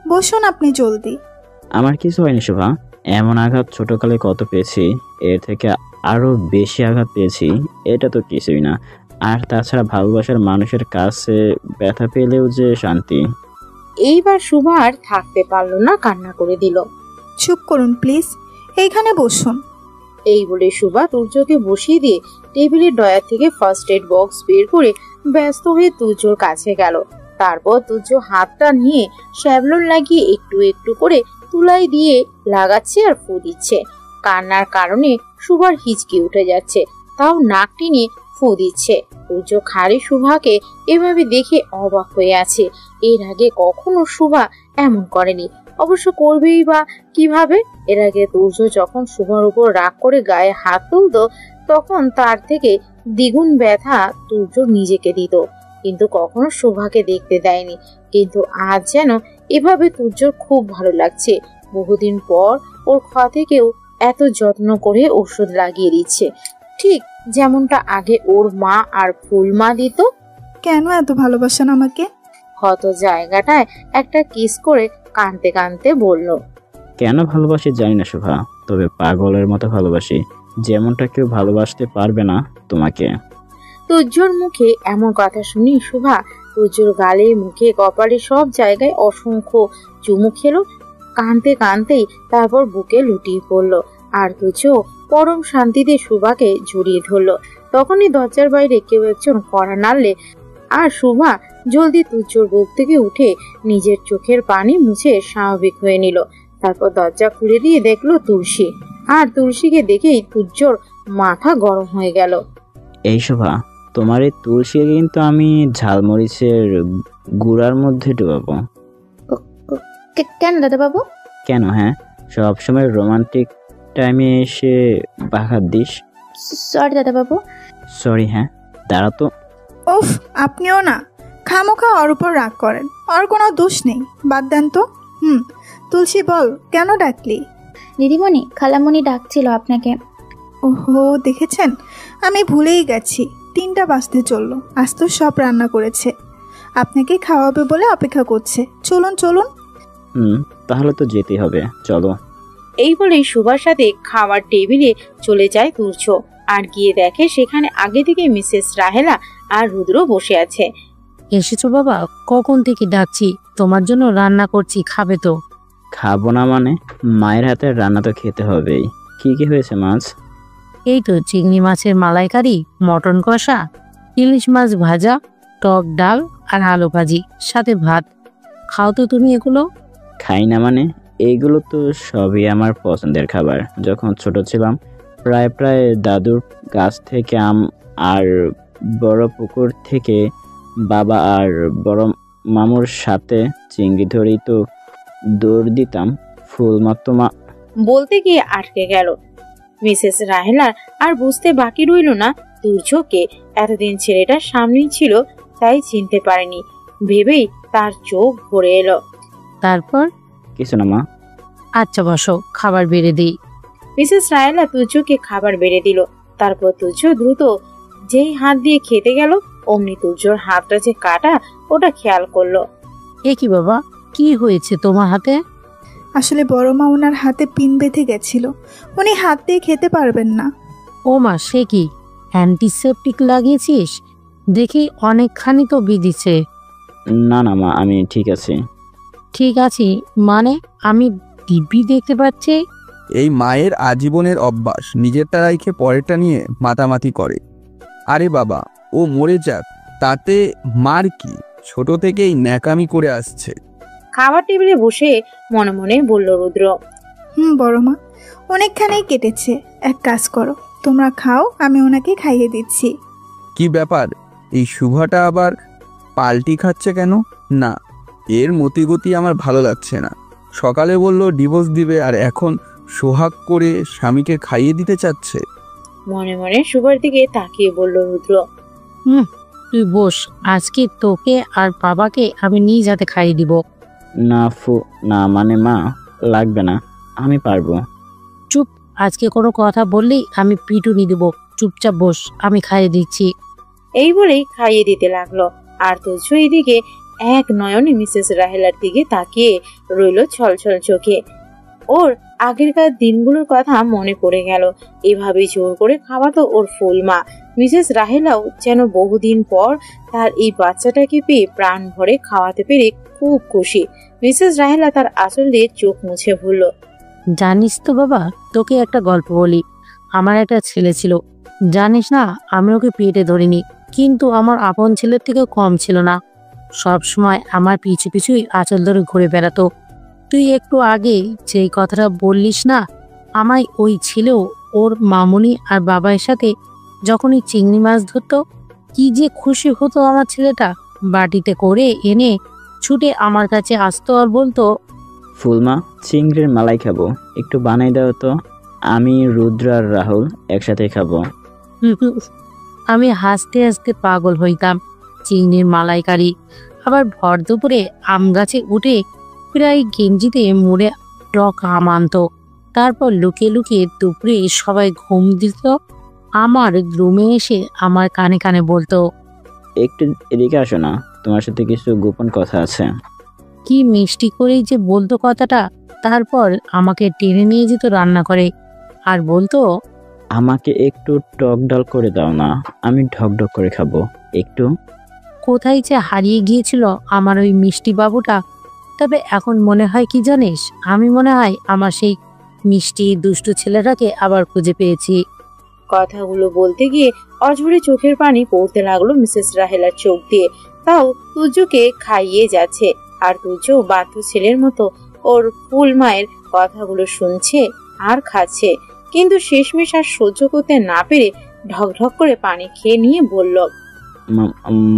বসুন আপনি জলদি। আমার কিছু হয়নি শোভা। এমন আঘাত ছোটকালে কত পেয়েছি, এর থেকে আরো বেশি আঘাত পেয়েছি, এটা তো কিছুই না। আর তাছাড়া ভালোবাসার মানুষের কাছে ব্যথা পেলেও যে শান্তি। এইবার সুভা আর থাকতে পারলো না, কান্না করে দিল। চুপ করুন প্লিজ, এইখানে বসুন। এই বলে সুভা তুর্যকে বসিয়ে দিয়ে টেবিলের ডয়ার থেকে ফার্স্ট এড বক্স বের করে ব্যস্ত হয়ে তুর্যর কাছে গেল। তারপর তুর্য হাতটা নিয়ে শ্যাবলন লাগিয়ে একটু একটু করে তুলাই দিয়ে লাগাচ্ছে আর ফু দিচ্ছে। কান্নার কারণে সুভার হিচকি উঠে যাচ্ছে, তাও নাক টেনে ফু দিচ্ছে। তুর্য খাড়ি সুভাকে এভাবে দেখে অবাক হয়ে আছে। এর আগে কখনো সুভা এমন করেনি, অবশ্য করবেই বা কিভাবে? এর আগে তুর্য যখন সুভার উপর রাগ করে গায়ে হাত তুলতো, তখন তার থেকে দ্বিগুণ ব্যথা তুর্য নিজেকে দিত, কিন্তু কখনো শোভাকে দেখতে দেয়নি। কিন্তু আজ যেন এভাবে তুর্যর খুব ভালো লাগছে। বহুদিন পর ওর থেকেও এত যত্ন করে ওষুধ লাগিয়ে দিচ্ছে, ঠিক যেমনটা আগে ওর মা আর ফুল মা দিত। কেন এত ভালোবাসেন আমাকে? ক্ষত জায়গাটায় একটা কিস করে কাঁদতে কাঁদতে বলল, কেন ভালোবাসি জানি না শোভা, তবে পাগলের মতো ভালোবাসি, যেমনটা কেউ ভালোবাসতে পারবে না তোমাকে। তুর্যর মুখে এমন কথা শুনি শুভা তুর্যর গালে, মুখে, কপালে সব জায়গায় অসংখ্য চুমু খেলো। কাঁদতে কাঁদতেই তারপর বুকে লুটিয়ে পড়লো, আর তুর্য পরম শান্তিতে শুভাকে জড়িয়ে ধরলো। তখনই দরজার বাইরে কেউ একজন কড়া নাড়লে, আর শুভা জলদি তুর্যর বুক থেকে উঠে নিজের চোখের পানি মুছে স্বাভাবিক হয়ে নিল। তারপর দরজা খুলে দিয়ে দেখলো তুলসী, আর তুলসীকে দেখেই তুর্যর মাথা গরম হয়ে গেল। এই শোভা, তোমার এই তুলসী কিন্তু আমি ঝালমরিচের গুঁড়ার মধ্যে ডুবাবো। কেন দাদা বাবু? কেন? হ্যাঁ, সবসময় রোমান্টিক টাইমে এসে বাঘাত দিস। সরি দাদা বাবু। সরি? হ্যাঁ, দাঁড়া তো। উফ, আপনিও না, খামোখা ওর উপর রাগ করেন, ওর কোনো দোষ নেই, বাদ দেন তো। তুলসী বল, কেন ডাকলি? দিদিমণি, খালামণি ডাকছিল আপনাকে। ওহো, দেখেছেন, আমি ভুলেই গেছি, 3টা বাজতে চললো, আজ তো সব রান্না করেছে, আপনাকে খাওয়াবে বলে অপেক্ষা করছে। চলুন চলুন। তাহলে তো যেতেই হবে, চলো। এই বলেই সুভার সাথে খাওয়ার টেবিলে চলে যায় তুর্য, আর গিয়ে দেখে সেখানে আগে থেকে মিসেস রাহেলা আর রুদ্র বসে আছে। এসেছো বাবা? কখন থেকে ডাকছি, তোমার জন্য রান্না করছি, খাবে তো? খাবো না মানে? মায়ের হাতের রান্না তো খেতে হবেই। কি কি হয়েছে মাছ? এই তো চিংড়ি মাছের মালাইকারি, মটন কষা, ইলিশ মাছ ভাজা, টক ডাল আর আলু ভাজি, সাথে ভাত। খাও তো তুমি এগুলো। খাই না মানে? এইগুলো তো সবই আমার পছন্দের খাবার। যখন ছোট ছিলাম প্রায় প্রায় দাদুর গাছ থেকে আম আর বড় পুকুর থেকে বাবা আর বড় মামুর সাথে চিংড়ি ধরেই তো দৌড় দিতাম। ফুল মতো মা বলতে গিয়ে আটকে গেল। মিসেস রাহেলার আর বুঝতে বাকি রইল না তুর্যকে এতদিন ছেলেটা সামনেই ছিল, তাই চিনতে পারেনি ভেবেই তার চোখ ভরে এলো। তারপর? কিছু না মা। আচ্ছা বসো, খাবার বেড়ে দিই। মিসেস রাহেলা তুর্যকে খাবার বেড়ে দিল। তারপর তুর্য দ্রুত যেই হাত দিয়ে খেতে গেল, অমনি তুর্যর হাতটা যে কাটা ওটা খেয়াল করলো। এ কি বাবা, কি হয়েছে তোমার হাতে? আসলে বড় মা ওনার হাতে পিন বেঁধে গেছিল, উনি হাত দিয়ে খেতে পারবেন না। ও মা, সে কি? অ্যান্টিসেপটিক লাগিয়েছিস? দেখি অনেকখানি তো বিধিছে। না না মা, আমি ঠিক আছি। ঠিক আছি মানে? আমি দিব্যি দেখতে পাচ্ছি। এই মায়ের আজীবনের অভ্যাস, নিজেরটা রাইখে পরেরটা নিয়ে মাতামাতি করে। আরে বাবা, ও মরে যাক, তাতে মার কি? ছোট থেকেই ন্যাকামি করে আসছে। খাবার টেবিলে বসে মনে মনে বলল রুদ্র। বড় মা, অনেকখানেই কেটেছে, এক কাজ করো, তোমরা খাও, আমি ওনাকে খাইয়ে দিচ্ছি। কি ব্যাপার, এই শুভাটা আবার পাল্টি খাচ্ছে কেন? না, এর মতিগতি আমার ভালো লাগছে না। সকালে বলল ডিভোর্স দিবে, আর এখন সোহাগ করে স্বামীকে খাইয়ে দিতে চাচ্ছে। মনে মনে সুভার দিকে তাকিয়ে বলল রুদ্র। তুই বস, আজকে তোকে আর বাবাকে আমি নিজ হাতে খাইয়ে দিব। না মানে মা, লাগবে না, আমি পারবো। চুপ, আজকে কোনো কথা বললেই আমি পিটুনি দিব। চুপচাপ বস, আমি খাইয়ে দিচ্ছি। এই বলেই খাইয়ে দিতে লাগলো। আর তুর্য এইদিকে এক নয়নে মিসেস রাহেলার দিকে তাকিয়ে রইল ছলছল চোখে। ওর আগেরকার দিনগুলোর কথা মনে পড়ে গেল। এভাবেই জোর করে খাওয়াতো ওর ফুল মা। মিসেস রাহেলাও যেন বহুদিন পর তার এই বাচ্চাটাকে পেয়ে প্রাণ ভরে খাওয়াতে পেরে খুব খুশি। মিসেস রাহেলা তার আঁচল দিয়ে চোখ মুছে ভুলল। জানিস তো বাবা, তোকে একটা গল্প বলি। আমার একটা ছেলে ছিল, জানিস না, আমি ওকে পেটে ধরিনি, কিন্তু আমার আপন ছেলের থেকে কম ছিল না। সব সময় আমার পিছু পিছুই আঁচল ধরে ঘুরে বেড়াতো। তুই একটু আগে যেই কথাটা বললিস না, আমায় ওই ছিল ওর মামুনি আর বাবার সাথে যখনই চিংড়ি মাছ ধরতো, কি যে খুশি হতো আমার ছেলেটা। বাটিতে করে এনে ছুটে আমার কাছে আসতো আর বলতো, ফুলমা, চিংড়ির মালাই খাবো, একটু বানাই দাও তো, আমি রুদ্র আর রাহুল একসাথে খাবো। আমি হাসতে হাসতে পাগল হইতাম। চিংড়ির মালাইকারি, আবার ভর দুপুরে আম গাছে উঠে প্রায় গেঞ্জিতে মুড়ে টক আম আনতো। তারপর লুকিয়ে লুকিয়ে দুপুরে সবাই ঘুম দিত, আমার রুমে এসে আমার কানে কানে বলতো, একটু এদিকে আসো না, তোমার সাথে কিছু গোপন কথা আছে। কি মিষ্টি করেই যে বলতো কথাটা। তারপর আমাকে টেনে নিয়ে যেত রান্না করে আর বলতো, আমাকে একটু টক ডাল করে দাও না, আমি ঢকঢক করে খাবো একটু। কোথায় যে হারিয়ে গিয়েছিল আমার ওই মিষ্টি বাবুটা। তবে এখন মনে হয় কি জানিস, আমি মনে হয় আমার সেই মিষ্টি দুষ্টু ছেলেটাকে আবার খুঁজে পেয়েছি। কথাগুলো বলতে গিয়ে অঝরে চোখের পানি পড়তে লাগলো মিসেস রাহেলার চোখ দিয়ে। তাও তুর্যকে খাইয়ে যাচ্ছে, আর তুর্য বাধ্য ছেলের মতো ওর ফুল মায়ের কথাগুলো শুনছে আর খাচ্ছে। কিন্তু শেষমেশ আর সহ্য করতে না পেরে ঢকঢক করে পানি খেয়ে নিয়ে বলল,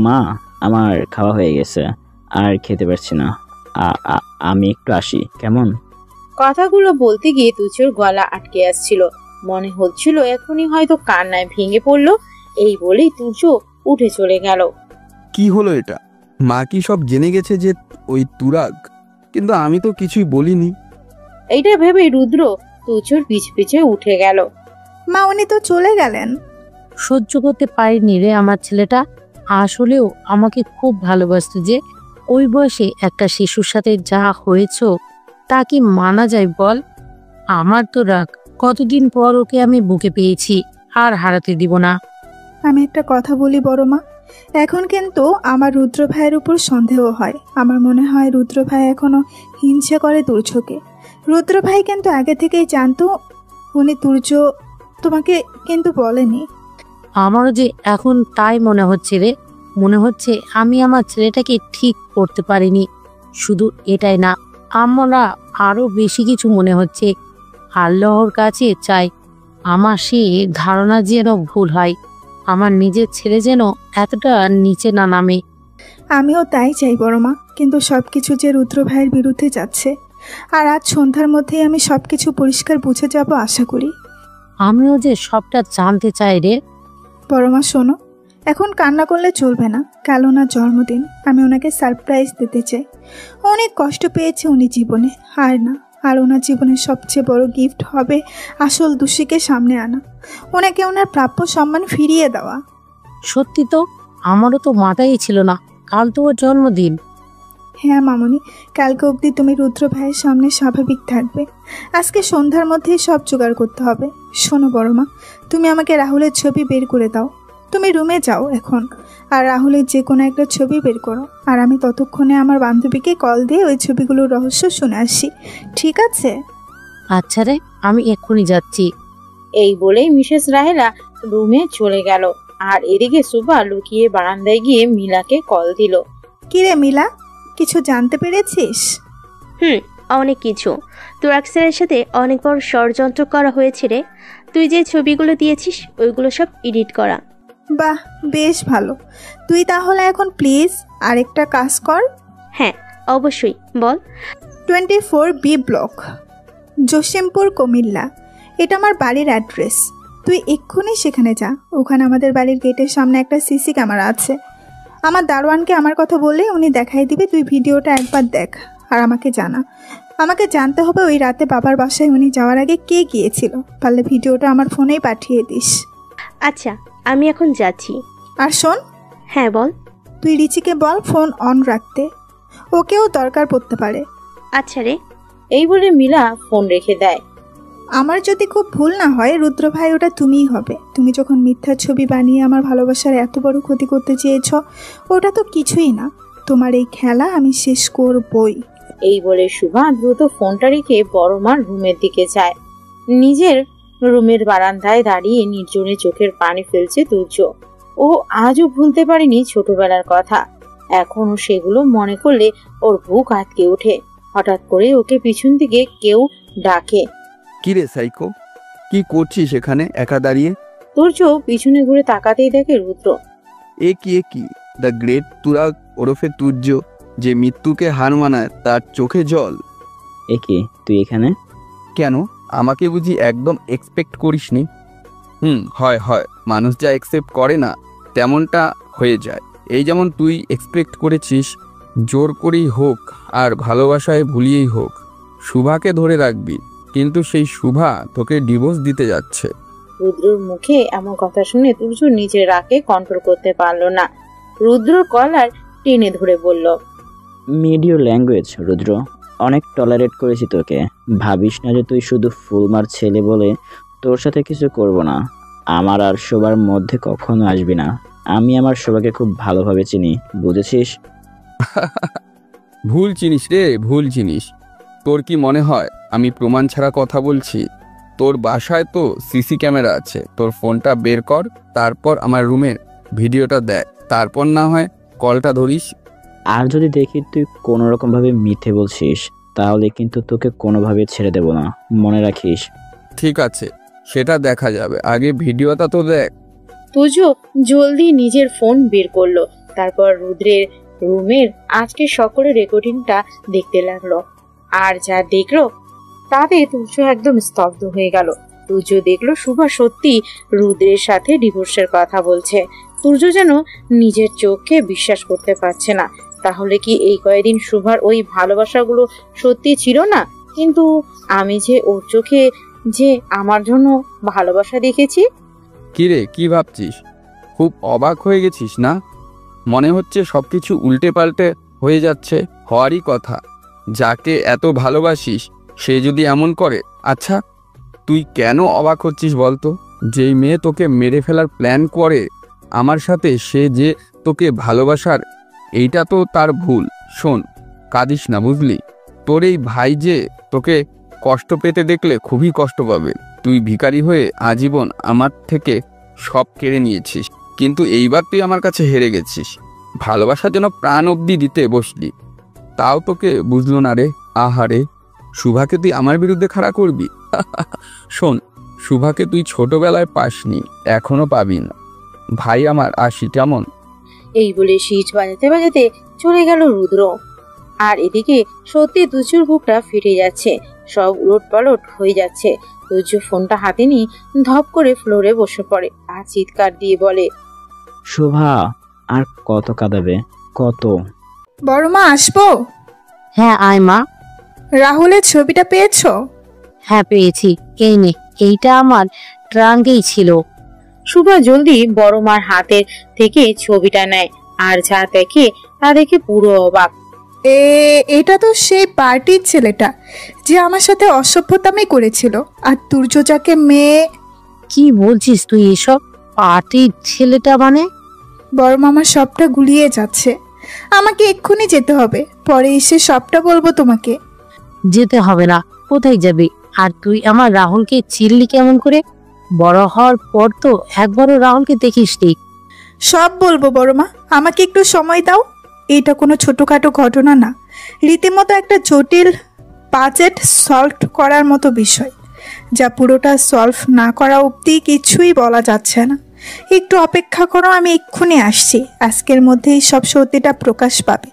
মা, আমার খাওয়া হয়ে গেছে, আর খেতে পারছি না, আমি একটু আসি কেমন? কথাগুলো বলতে গিয়ে তুর্যর গলা আটকে আসছিল, মনে হচ্ছিল এখনই হয়তো কান্নায় ভেঙে পড়লো। এই বলেই তুর্য উঠে চলে গেল। কি হলো এটা? মা কি সব জেনে গেছে যে ওই তুরাগ? কিন্তু আমি তো কিছুই বলিনি। এইটা ভেবে রুদ্র তুর্যর পিছে উঠে গেল। মা উনি তো চলে গেলেন। সহ্য করতে পারিনি রে আমার ছেলেটা। আসলেও আমাকে খুব ভালোবাসতো যে। ওই বয়সে একটা শিশুর সাথে যা হয়েছ তা কি মানা যায় বল? আমার তো রাগ, কতদিন পর ওকে আমি বুকে পেয়েছি, আর হারাতে দিব না। আমি একটা কথা বলি বড় মা, এখন কিন্তু আমার রুদ্র ভাইয়ের উপর সন্দেহ হয়। আমার মনে হয় রুদ্র ভাই এখনো হিংসা করে তুর্যকে। রুদ্র ভাই কিন্তু আগে থেকেই জানতো উনি তুর্য তোমাকে কিন্তু বলেনি। আমারও যে এখন তাই মনে হচ্ছে রে। মনে হচ্ছে আমি আমার ছেলেটাকে ঠিক করতে পারিনি। শুধু এটাই না, আমরা আরো বেশি কিছু মনে হচ্ছে। আল্লাহর কাছে চাই আমার সে ধারণা যেন ভুল হয়, আমার নিজের ছেলে যেন এতটা নিচে না নামে। আমিও তাই চাই বড় মা, কিন্তু সব কিছু যে রুদ্র ভাইয়ের বিরুদ্ধে যাচ্ছে। আর আজ সন্ধ্যার মধ্যেই আমি সব কিছু পরিষ্কার বুঝে যাব আশা করি। আমিও যে সবটা জানতে চাই রে। বড় মা শোনো, এখন কান্না করলে চলবে না। কাল ওনার জন্মদিন, আমি ওনাকে সারপ্রাইজ দিতে চাই। অনেক কষ্ট পেয়েছে উনি জীবনে, আর ওনার জীবনের সবচেয়ে বড় গিফট হবে আসল দোষীকে সামনে আনা, ওনাকে ওনার প্রাপ্য সম্মান ফিরিয়ে দেওয়া। সত্যি তো, আমারও তো মাথায় ছিল না কাল তো ওর জন্মদিন। হ্যাঁ মামনি, কালকে অবধি তুমি রুদ্র ভাইয়ের সামনে স্বাভাবিক থাকবে। আজকে সন্ধ্যার মধ্যেই সব জোগাড় করতে হবে। শোনো বড় মা, তুমি আমাকে রাহুলের ছবি বের করে দাও। তুমি রুমে যাও এখন, আর রাহুলের যে কোনো একটা ছবি বের করো। আর আমি ততক্ষণে আমার বান্ধবীকে কল দিয়ে ওই ছবিগুলোর রহস্য শুনে আসি, ঠিক আছে? আচ্ছা রে, আমি এক্ষুনি যাচ্ছি। এই বলেই মিসেস রাহেলা রুমে চলে গেল। আর এদিকে সুভা লুকিয়ে বারান্দায় গিয়ে মিলাকে কল দিল। কিরে মিলা, কিছু জানতে পেরেছিস? অনেক কিছু। তুরাগ স্যারের সাথে অনেক বড় ষড়যন্ত্র করা হয়েছে রে। তুই যে ছবিগুলো দিয়েছিস ওইগুলো সব এডিট করা। বাহ, বেশ ভালো। তুই তাহলে এখন প্লিজ আরেকটা কাজ কর। হ্যাঁ অবশ্যই, বল। 24B block, জসিমপুর, Comilla. এটা আমার বাড়ির অ্যাড্রেস। তুই এক্ষুনি সেখানে যা। ওখানে আমাদের বাড়ির গেটের সামনে একটা সিসি ক্যামেরা আছে। আমার দারোয়ানকে আমার কথা বললে উনি দেখাই দিবে। তুই ভিডিওটা একবার দেখ আর আমাকে জানা। আমাকে জানতে হবে ওই রাতে বাবার বাসায় উনি যাওয়ার আগে কে গিয়েছিল। পারলে ভিডিওটা আমার ফোনেই পাঠিয়ে দিস। আচ্ছা, আমি এখন যাচ্ছি। আর শোন। হ্যাঁ বল। তুই রিচিকে বল ফোন অন রাখতে, ওকেও দরকার পড়তে পারে। আচ্ছা রে। এই বলে মিলা ফোন রেখে দেয়। আমার যদি খুব ভুল না হয় রুদ্র ভাই, ওটা তুমিই হবে। তুমি যখন মিথ্যা ছবি বানিয়ে আমার ভালোবাসার এত বড় ক্ষতি করতে চেয়েছ, ওটা তো কিছুই না। তোমার এই খেলা আমি শেষ করবই। এই বলে সুভা দ্রুত ফোনটা রেখে বড় মার রুমের দিকে যায়। নিজের রুমের বারান্দায় দাঁড়িয়ে নির্জনে চোখের পানি ফেলছে তুর্য। ও আজও ভুলতে পারেনি ছোটবেলার কথা। এখনো সেগুলো মনে করলে ওর বুক আটকে ওঠে। হঠাৎ করে ওকে পিছন থেকে কেউ ডাকে। কিরে সাইকো, কি করছিস এখানে একা দাঁড়িয়ে? তুর্য পিছনে ঘুরে তাকাতেই দেখে রুদ্র। এ কি দ্য গ্রেট তুরাগ ওরফে তুর্য, যে মৃত্যুকে হার মানায়, তার চোখে জল। এ কি, তুই এখানে? কেন, আমাকে বুঝি একদম এক্সপেক্ট করিসনি? হয় মানুষ যা এক্সেপ্ট করে না তেমনটা হয়ে যায়। এই যেমন তুই এক্সপেক্ট করেছিস, জোর করেই হোক আর ভালোবাসায় ভুলিয়েই হোক শুভাকে ধরে রাখবি, কিন্তু সেই শুভা তোকে ডিভোর্স দিতে যাচ্ছে। রুদ্রর মুখে এমন কথা শুনে তুর্য নিজের রাগে কন্ট্রোল করতে পারল না। রুদ্রর কলার টেনে ধরে বলল, মিডিও ল্যাঙ্গুয়েজ রুদ্র, অনেক টলারেট করেছি তোকে। ভাবিস না যে তুই শুধু ফুলমার ছেলে বলে তোর সাথে কিছু করব না। আমার আর শোবার মধ্যে কখনো আসবি না। আমি আমার শোভাকে খুব ভালোভাবে চিনি, বুঝেছিস? ভুল চিনিস রে, ভুল চিনিস। তোর কি মনে হয় আমি প্রমাণ ছাড়া কথা বলছি? তোর বাসায় তো সিসি ক্যামেরা আছে। তোর ফোনটা বের কর, তারপর আমার রুমের ভিডিওটা দেখ, তারপর না হয় কলটা ধরিস। আর যদি দেখি তুই কোনো রকমভাবে মিথ্যে বলছিস, তাহলে কিন্তু তোকে কোনোভাবে ছেড়ে দেব না, মনে রাখিস। ঠিক আছে, সেটা দেখা যাবে, আগে ভিডিওটা তো দেখ। তুর্য জলদি নিজের ফোন বের করলো। তারপর রুদ্রের রুমের আজকে সকলের রেকর্ডিংটা দেখতে লাগলো। আর যা দেখলো তাতে তুর্য একদম স্তব্ধ হয়ে গেল। তুর্য দেখলো শুভা সত্যি রুদ্রের সাথে ডিভোর্সের কথা বলছে। তুর্য যেন নিজের চোখকে বিশ্বাস করতে পারছে না। তাহলে কি এই কয়েকদিন শুভার ওই ভালোবাসাগুলো সত্যি ছিল না? কিন্তু আমি যে ওর চোখে যে আমার জন্য ভালোবাসা দেখেছি। কিরে, কি ভাবছিস? খুব অবাক হয়ে গেছিস না? মনে হচ্ছে সবকিছু উল্টে পাল্টে হয়ে যাচ্ছে। হওয়ারই কথা, যাকে এত ভালোবাসিস সে যদি এমন করে। আচ্ছা, তুই কেন অবাক হচ্ছিস বলতো? যেই মেয়ে তোকে মেরে ফেলার প্ল্যান করে আমার সাথে, সে যে তোকে ভালোবাসার, এইটা তো তার ভুল। শোন, কাঁদিস না, বুঝলি? তোর এই ভাই যে তোকে কষ্ট পেতে দেখলে খুবই কষ্ট পাবে। তুই ভিখারি হয়ে আজীবন আমার থেকে সব কেড়ে নিয়েছিস, কিন্তু এইবার তুই আমার কাছে হেরে গেছিস। ভালোবাসার জন্য প্রাণ অবধি দিতে বসলি, তাও তোকে বুঝলো না রে। আহারে, শুভাকে তুই আমার বিরুদ্ধে খাড়া করবি? শোন, শুভাকে তুই ছোটবেলায় পাসনি, এখনো পাবি না। ভাই আমার, আসি কেমন? এই বলে শীষ বাজাতে বাজাতে চলে গেল রুদ্র। আর এদিকে সত্যি তুজোর বুকটা ফেটে যাচ্ছে, সব উলটপালট হয়ে যাচ্ছে। তুজ ফোনটা হাতে নিয়ে ধপ করে ফ্লোরে বসে পড়ে আর চিৎকার দিয়ে বলে, শোভা, আর কত কাঁদাবে? কত? বড় মা, আসবো? হ্যাঁ আয় মা। রাহুলের ছবিটা পেয়েছো? হ্যাঁ পেয়েছি, এই নে, এইটা আমার ট্রাঙ্কেই ছিল। শুভা জলদি বড় মার হাতের থেকে ছবিটা নেয় আর যা দেখে তা দেখে পুরো অবাক। এটা তো সেই পার্টির ছেলেটা যে আমার সাথে অসভ্যতামি করেছিল, আর তুর্য যাকে মেয়ে। কি বলছিস তুই এসব? পার্টির ছেলেটা মানে? বড় মামার সবটা গুলিয়ে যাচ্ছে, আমাকে এক্ষুনি যেতে হবে, পরে এসে সবটা বলবো তোমাকে। যেতে হবে না, কোথায় যাবি? আর তুই আমার রাহুলকে চিনলি কেমন করে? বড় হওয়ার পর তো একবারও রাহুলকে দেখিসনি। সব বলবো বড় মা, আমাকে একটু সময় দাও। এটা কোনো ছোটোখাটো ঘটনা না, রীতিমতো একটা জটিল বাজেট সলভ করার মতো বিষয়, যা পুরোটা সলভ না করা অবধি কিছুই বলা যাচ্ছে না। একটু অপেক্ষা করো, আমি এক্ষুনি আসছি। আজকের মধ্যেই সব সত্যিটা প্রকাশ পাবে।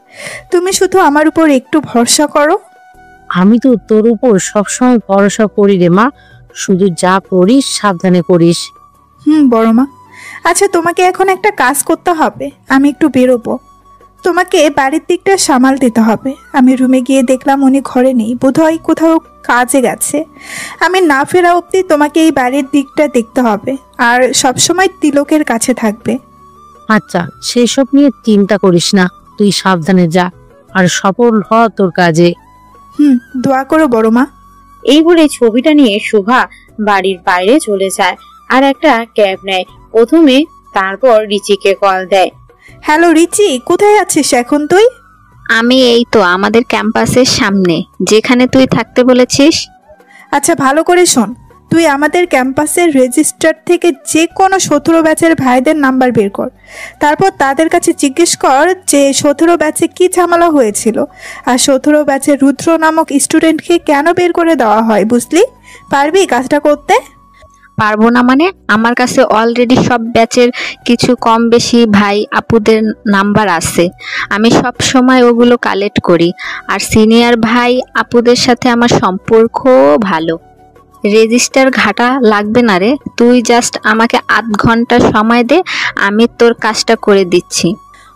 তুমি শুধু আমার উপর একটু ভরসা করো। আমি তো তোর উপর সবসময় ভরসা করি রে মা, শুধু যা করিস সাবধানে করিস। বড় মা। আচ্ছা, তোমাকে এখন একটা কাজ করতে হবে, আমি একটু বেরোবো। তোমাকে বাড়ির দিকটা সামাল দিতে হবে। আমি রুমে গিয়ে দেখলাম উনি ঘরে নেই, বোধহয় কোথাও কাজে গেছে। আমি না ফেরা অবধি তোমাকে এই বাড়ির দিকটা দেখতে হবে, আর সবসময় তিলকের কাছে থাকবে। আচ্ছা, সেসব নিয়ে চিন্তা করিস না, তুই সাবধানে যা আর সফল হ তোর কাজে। দোয়া করো বড় মা। এই বলে ছবিটা নিয়ে শুভা বাড়ির বাইরে চলে যায় আর একটা ক্যাব নেয় প্রথমে, তারপর রিচিকে কল দেয়। হ্যালো রিচি, কোথায় আছিস এখন তুই? আমি এই তো আমাদের ক্যাম্পাসের সামনে, যেখানে তুই থাকতে বলেছিস। আচ্ছা, ভালো করে শোন, তুই আমাদের ক্যাম্পাসের রেজিস্টার থেকে যে কোনো 17 ব্যাচের ভাইদের নাম্বার বের কর। তারপর তাদের কাছে জিজ্ঞেস কর যে 17 ব্যাচে কি ঝামেলা হয়েছিল, আর 17 ব্যাচের রুদ্র নামক স্টুডেন্টকে কেন বের করে দেওয়া হয়। বুঝলি? পারবি কাজটা করতে? পারবো না মানে? আমার কাছে অলরেডি সব ব্যাচের কিছু কম বেশি ভাই আপুদের নাম্বার আছে, আমি সব সময় ওগুলো কালেক্ট করি। আর সিনিয়র ভাই আপুদের সাথে আমার সম্পর্ক ভালো। রেজিস্টার ঘাটা লাগবে না রে, তুই জাস্ট আমাকে আধ ঘন্টা সময় দে, আমি তোর কাজটা করে দিচ্ছি।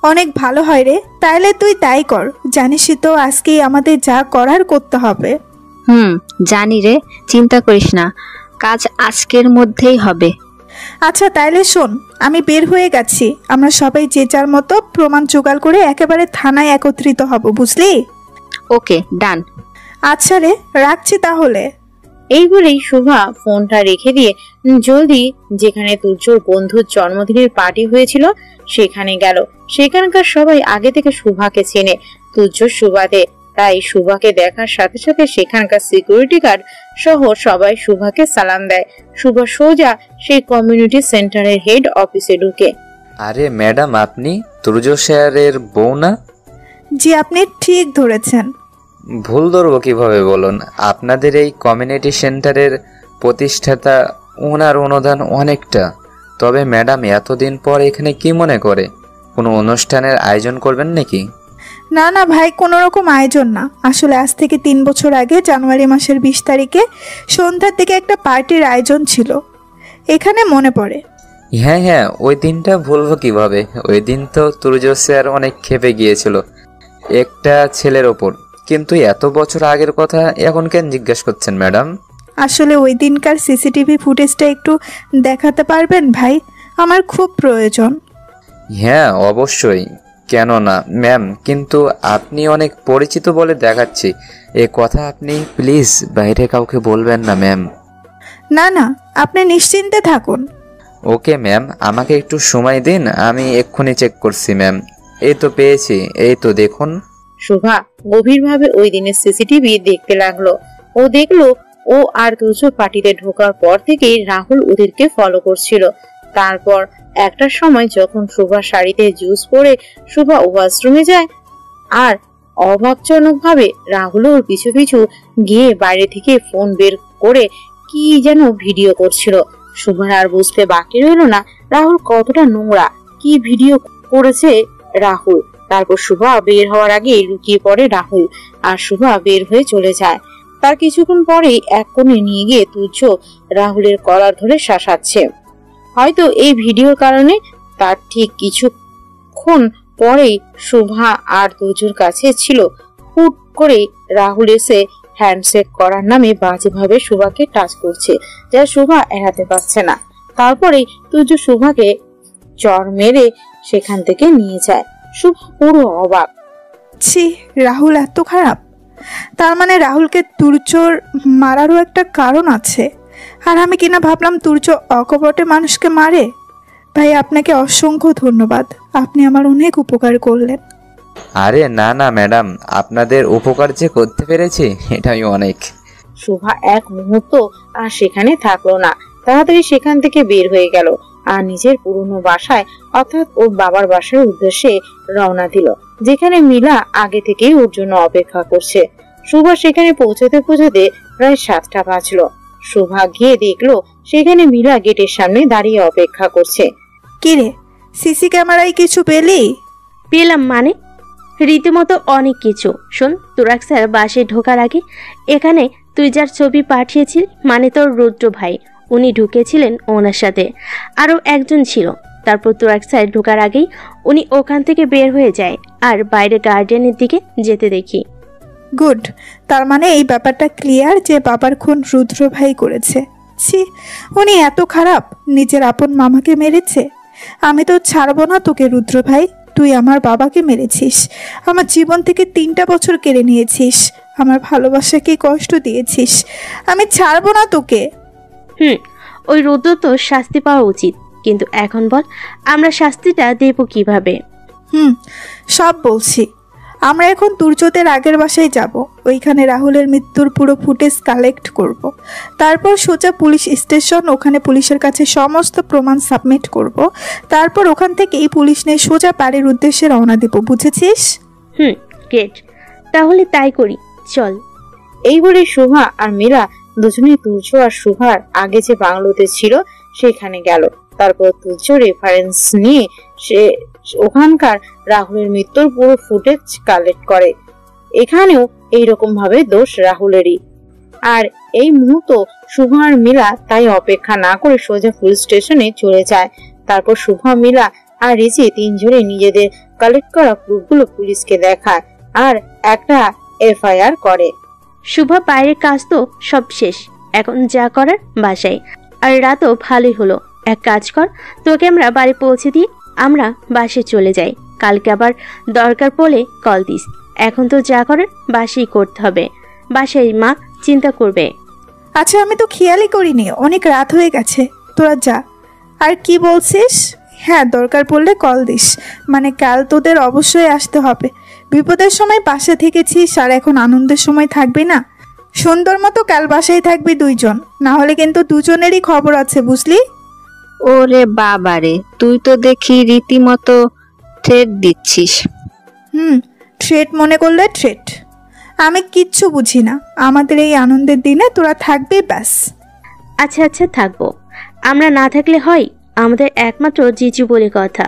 অনেক ভালো হয় রে, তাহলে তুই তাই কর। জানিসই তো আজকেই আমাদের যা করার করতে হবে। জানি রে, চিন্তা করিস না, কাজ আজকের মধ্যেই হবে। আচ্ছা তাইলে শোন, আমি বের হয়ে গেছি। আমরা সবাই যে যার মতো প্রমাণ জোগাড় করে একেবারে থানায় একত্রিত হব, বুঝলি? ওকে, ডান। আচ্ছা রে, রাখছি তাহলে। এই বলেই শুভা ফোনটা রেখে দিয়ে জলদি যেখানে তুর্যর বন্ধুর জন্মদিনের পার্টি হয়েছিল সেখানে গেল। সেখানকার সবাই আগে থেকে শুভাকে চেনে তুর্য সুবাদে, তাই শুভাকে দেখার সাথে সাথে সেখানকার সিকিউরিটি গার্ড সহ সবাই শুভাকে সালাম দেয়। শুভা সোজা সেই কমিউনিটি সেন্টারের হেড অফিসে ঢুকে। আরে ম্যাডাম, আপনি তুর্য স্যারের বউ না? জি, আপনি ঠিক ধরেছেন। ভুল ধরবো কিভাবে বলুন? আপনাদের এই কমিউনিটি সেন্টারের প্রতিষ্ঠাতা, ওনার অনুদান অনেকটা। তবে ম্যাডাম, এতদিন পর এখানে কি মনে করে কোনো অনুষ্ঠানের আয়োজন করবেন নাকি? না না ভাই, কোনো রকম আয়োজন না। আসলে আজ থেকে 3 বছর আগে জানুয়ারি মাসের 20 তারিখে সন্ধ্যার দিকে একটা পার্টির আয়োজন ছিল, এখানে মনে পড়ে। হ্যাঁ, ওই দিনটা ভুলবো কিভাবে? ওই দিন তো তুর্য স্যার অনেক ক্ষেপে গিয়েছিল। একটা ছেলের ওপর। কিন্তু এত বছর আগের কথা এখন কেন জিজ্ঞেস করছেন ম্যাডাম? আসলে ওই দিনকার সিসিটিভি ফুটেজটা একটু দেখাতে পারবেন ভাই? আমার খুব প্রয়োজন। হ্যাঁ অবশ্যই, কেন না ম্যাম, কিন্তু আপনি অনেক পরিচিত বলে দেখাচ্ছি, এ কথা আপনি প্লিজ বাইরে কাউকে বলবেন না ম্যাম। না না, আপনি নিশ্চিন্তে থাকুন। ওকে ম্যাম, আমাকে একটু সময় দিন, আমি এক্ষুনি চেক করছি ম্যাম। এই তো পেয়েছি, এই তো দেখুন। শোভা গভীরভাবে ওই দিনের সিসিটিভি দেখতে লাগলো। ও দেখলো ও আর তুর্য পার্টিতে ঢোকার পর থেকেই রাহুল ওদেরকে ফলো করছিল। তারপর একটার সময় যখন শোভা শাড়িতে জুস পরে শোভা ওয়াশরুমে যায়, আর অবাকজনক ভাবে রাহুল ওর পিছু পিছু গিয়ে বাইরে থেকে ফোন বের করে কি যেন ভিডিও করছিল। শোভার আর বুঝতে বাকি রইল না রাহুল কতটা নোংরা, কি ভিডিও করেছে রাহুল। তারপর শোভা বের হওয়ার আগে লুকিয়ে পড়ে রাহুল, আর শোভা বের হয়ে চলে যায়। তার কিছুক্ষণ পরেই এক কোণে নিয়ে গিয়ে তুর্য রাহুলের কলার ধরে শাসাচ্ছে। হয়তো এই ভিডিওর কারণে তার ঠিক কিছুক্ষণ পরেই শোভা আর তুর্যর কাছে ছিল। হুট করে রাহুল এসে হ্যান্ডশেক করার নামে বাজেভাবে শোভাকে টাচ করছে, যা শোভা এড়াতে পারছে না। তারপরেই তুর্য শোভাকে চড় মেরে সেখান থেকে নিয়ে যায়। শোভা পুরো অবাক। ছি, রাহুল এত খারাপ? তার মানে রাহুলকে তুর্যর মারারও একটা কারণ আছে, আর আমি কিনা ভাবলাম তুর্য অকপটে মানুষকে মারে। ভাই আপনাকে অসংখ্য ধন্যবাদ, আপনি আমার অনেক উপকার করলেন। আরে না না ম্যাডাম, আপনাদের উপকার যে করতে পেরেছি এটাই অনেক। শোভা এক মুহূর্ত আর সেখানে থাকলো না, তাড়াতাড়ি সেখান থেকে বের হয়ে গেল আর নিজের পুরনো বাসায় অর্থাৎ ওর বাবার বাসার উদ্দেশ্যে রওনা দিল, যেখানে মিলা আগে থেকেই ওর জন্য অপেক্ষা করছে। শোভা সেখানে পৌঁছতে পৌঁছতে প্রায় 7টা বাজলো। শোভা গিয়ে দেখলো সেখানে মিলা গেটের সামনে দাঁড়িয়ে অপেক্ষা করছে। কিরে, সিসি ক্যামেরায় কিছু পেলি? পেলাম মানে? রীতিমতো অনেক কিছু। শোন, তুরাক স্যার বাসে ঢোকার আগে এখানে তুই যার ছবি পাঠিয়েছিলি, মানে তোর রুদ্র ভাই, উনি ঢুকেছিলেন ওনার সাথে, আরও একজন ছিল। তারপর তুরাক স্যার ঢোকার আগেই উনি ওখান থেকে বের হয়ে যায় আর বাইরে গার্ডেনের দিকে যেতে দেখি। গুড, তার মানে এই ব্যাপারটা ক্লিয়ার যে বাবার খুন রুদ্র ভাই করেছে। ছি, উনি এত খারাপ, নিজের আপন মামাকে মেরেছে। আমি তো ছাড়বো না তোকে রুদ্র ভাই, তুই আমার বাবাকে মেরেছিস, আমার জীবন থেকে 3টা বছর কেড়ে নিয়েছিস, আমার ভালোবাসাকে কষ্ট দিয়েছিস, আমি ছাড়বো না তোকে। ওই রুদ্র তো শাস্তি পাওয়া উচিত, কিন্তু এখন বল আমরা শাস্তিটা দেব কিভাবে? সব বলছি। আমরা এখন তুর্যদের আগের বাসায় যাব, ওইখানে রাহুলের মৃত্যুর পুরো ফুটেজ কালেক্ট করব। তারপর সোজা পুলিশ স্টেশন, ওখানে পুলিশের কাছে সমস্ত প্রমাণ সাবমিট করব। তারপর ওখান থেকে এই পুলিশ নিয়ে সোজা বাড়ির উদ্দেশ্যে রওনা দেব, বুঝেছিস? গ্রেট, তাহলে তাই করি, চল। এই বলে শোভা আর মীরা দুজনেই তুর্য আর শোভার আগে যে বাংলোতে ছিল সেখানে গেল। তারপর তুর্য রেফারেন্স নিয়ে সে ওখানকার রাহুলের মৃত্যুর পুরো ফুটেজ কালেক্ট করে। এখানেও এইরকম ভাবে দোষ রাহুলেরই। আর এই মুহূর্ত শুভা আর মীরা তাই অপেক্ষা না করে সোজা পুলিশ স্টেশনে চলে যায়। তারপর শুভা, মীরা আর রিচি তিনজনে নিজেদের কালেক্ট করা প্রুফগুলো পুলিশকে দেখায় আর একটা এফআইআর করে। শুভা, বাইরের কাজ তো সব শেষ, এখন যা করার বাসায়। আর রাতও ভালোই হলো, এক কাজ কর, তোকে আমরা বাড়ি পৌঁছে দিই, আমরা বাসে চলে যাই। কালকে আবার দরকার পড়লে কল দিস। এখন তো যা করার বাসেই করতে হবে, বাসায় মা চিন্তা করবে। আচ্ছা, আমি তো খেয়ালই করিনি, অনেক রাত হয়ে গেছে, তোরা যা। আর কি বলছিস? হ্যাঁ, দরকার পড়লে কল দিস, মানে কাল তোদের অবশ্যই আসতে হবে। বিপদের সময় পাশে থেকেছিস, আর এখন আনন্দের সময় থাকবি না? সুন্দর মতো কাল বাসায় থাকবি দুইজন, না হলে কিন্তু দুজনেরই খবর আছে, বুঝলি? ওরে বাবারে, তুই তো দেখি রীতিমতো থ্রেট দিচ্ছিস। থ্রেট মনে করলে থ্রেট। আমি কিচ্ছু বুঝি না, আমাদের এই আনন্দের দিনে তোরা থাকবি ব্যাস। আচ্ছা আচ্ছা, থাকবো। আমরা না থাকলে হয়? আমাদের একমাত্র জিজু বলে কথা,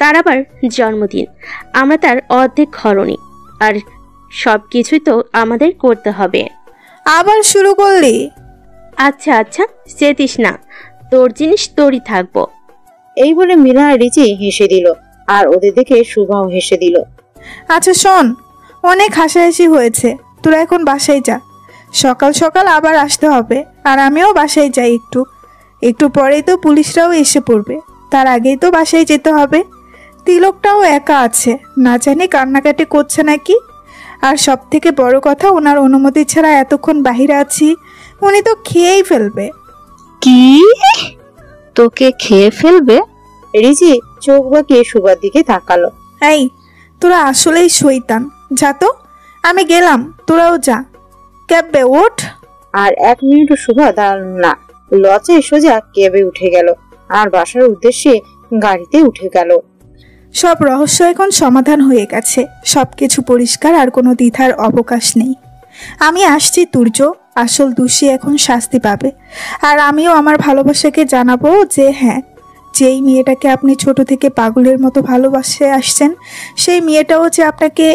তার আবার জন্মদিন, আমরা তার অর্ধেক খরণী, আর সব কিছুই তো আমাদের করতে হবে। আবার শুরু করলি? আচ্ছা আচ্ছা, চেতিস না, তোর জিনিস তোরই থাকবো। এই বলে মীরা আর রিচি হেসে দিল, আর ওদের দেখে শুভাও হেসে দিল। আচ্ছা শোন, অনেক হাসাহাসি হয়েছে, তোরা এখন বাসায় যা। সকাল সকাল আবার আসতে হবে, আর আমিও বাসায় যাই। একটু পরেই তো পুলিশরাও এসে পড়বে, তার আগেই তো বাসায় যেতে হবে। তিলকটাও একা আছে, না জানি কান্নাকাটি করছে নাকি। আর সব থেকে বড় কথা, ওনার অনুমতি ছাড়া এতক্ষণ বাহিরে আছি, উনি তো খেয়েই ফেলবে। কি? তোকে খেয়ে ফেলবে? রিজি চোখ বাঁকিয়ে শুভার দিকে তাকালো। এই, তোরা আসলেই শয়তান। যা তো, আমি গেলাম, তোরাও যা। ক্যাবে ওঠ। আর 1 মিনিটও শুভা দাঁড়ালো না, লজ্জায় সোজা ক্যাবে উঠে গেল আর বাসার উদ্দেশ্যে গাড়িতে উঠে গেল। সব রহস্য এখন সমাধান হয়ে গেছে, সবকিছু পরিষ্কার, আর কোনো দ্বিধার অবকাশ নেই। আমি আসছি তুর্য, আসল দোষী এখন শাস্তি পাবে। আর আমিও আমার ভালোবাসাকে জানাবো যে হ্যাঁ, যেই মেয়েটাকে আপনি ছোট থেকে পাগলের মতো ভালোবাসে আসছেন, সেই মেয়েটাও যে আপনাকে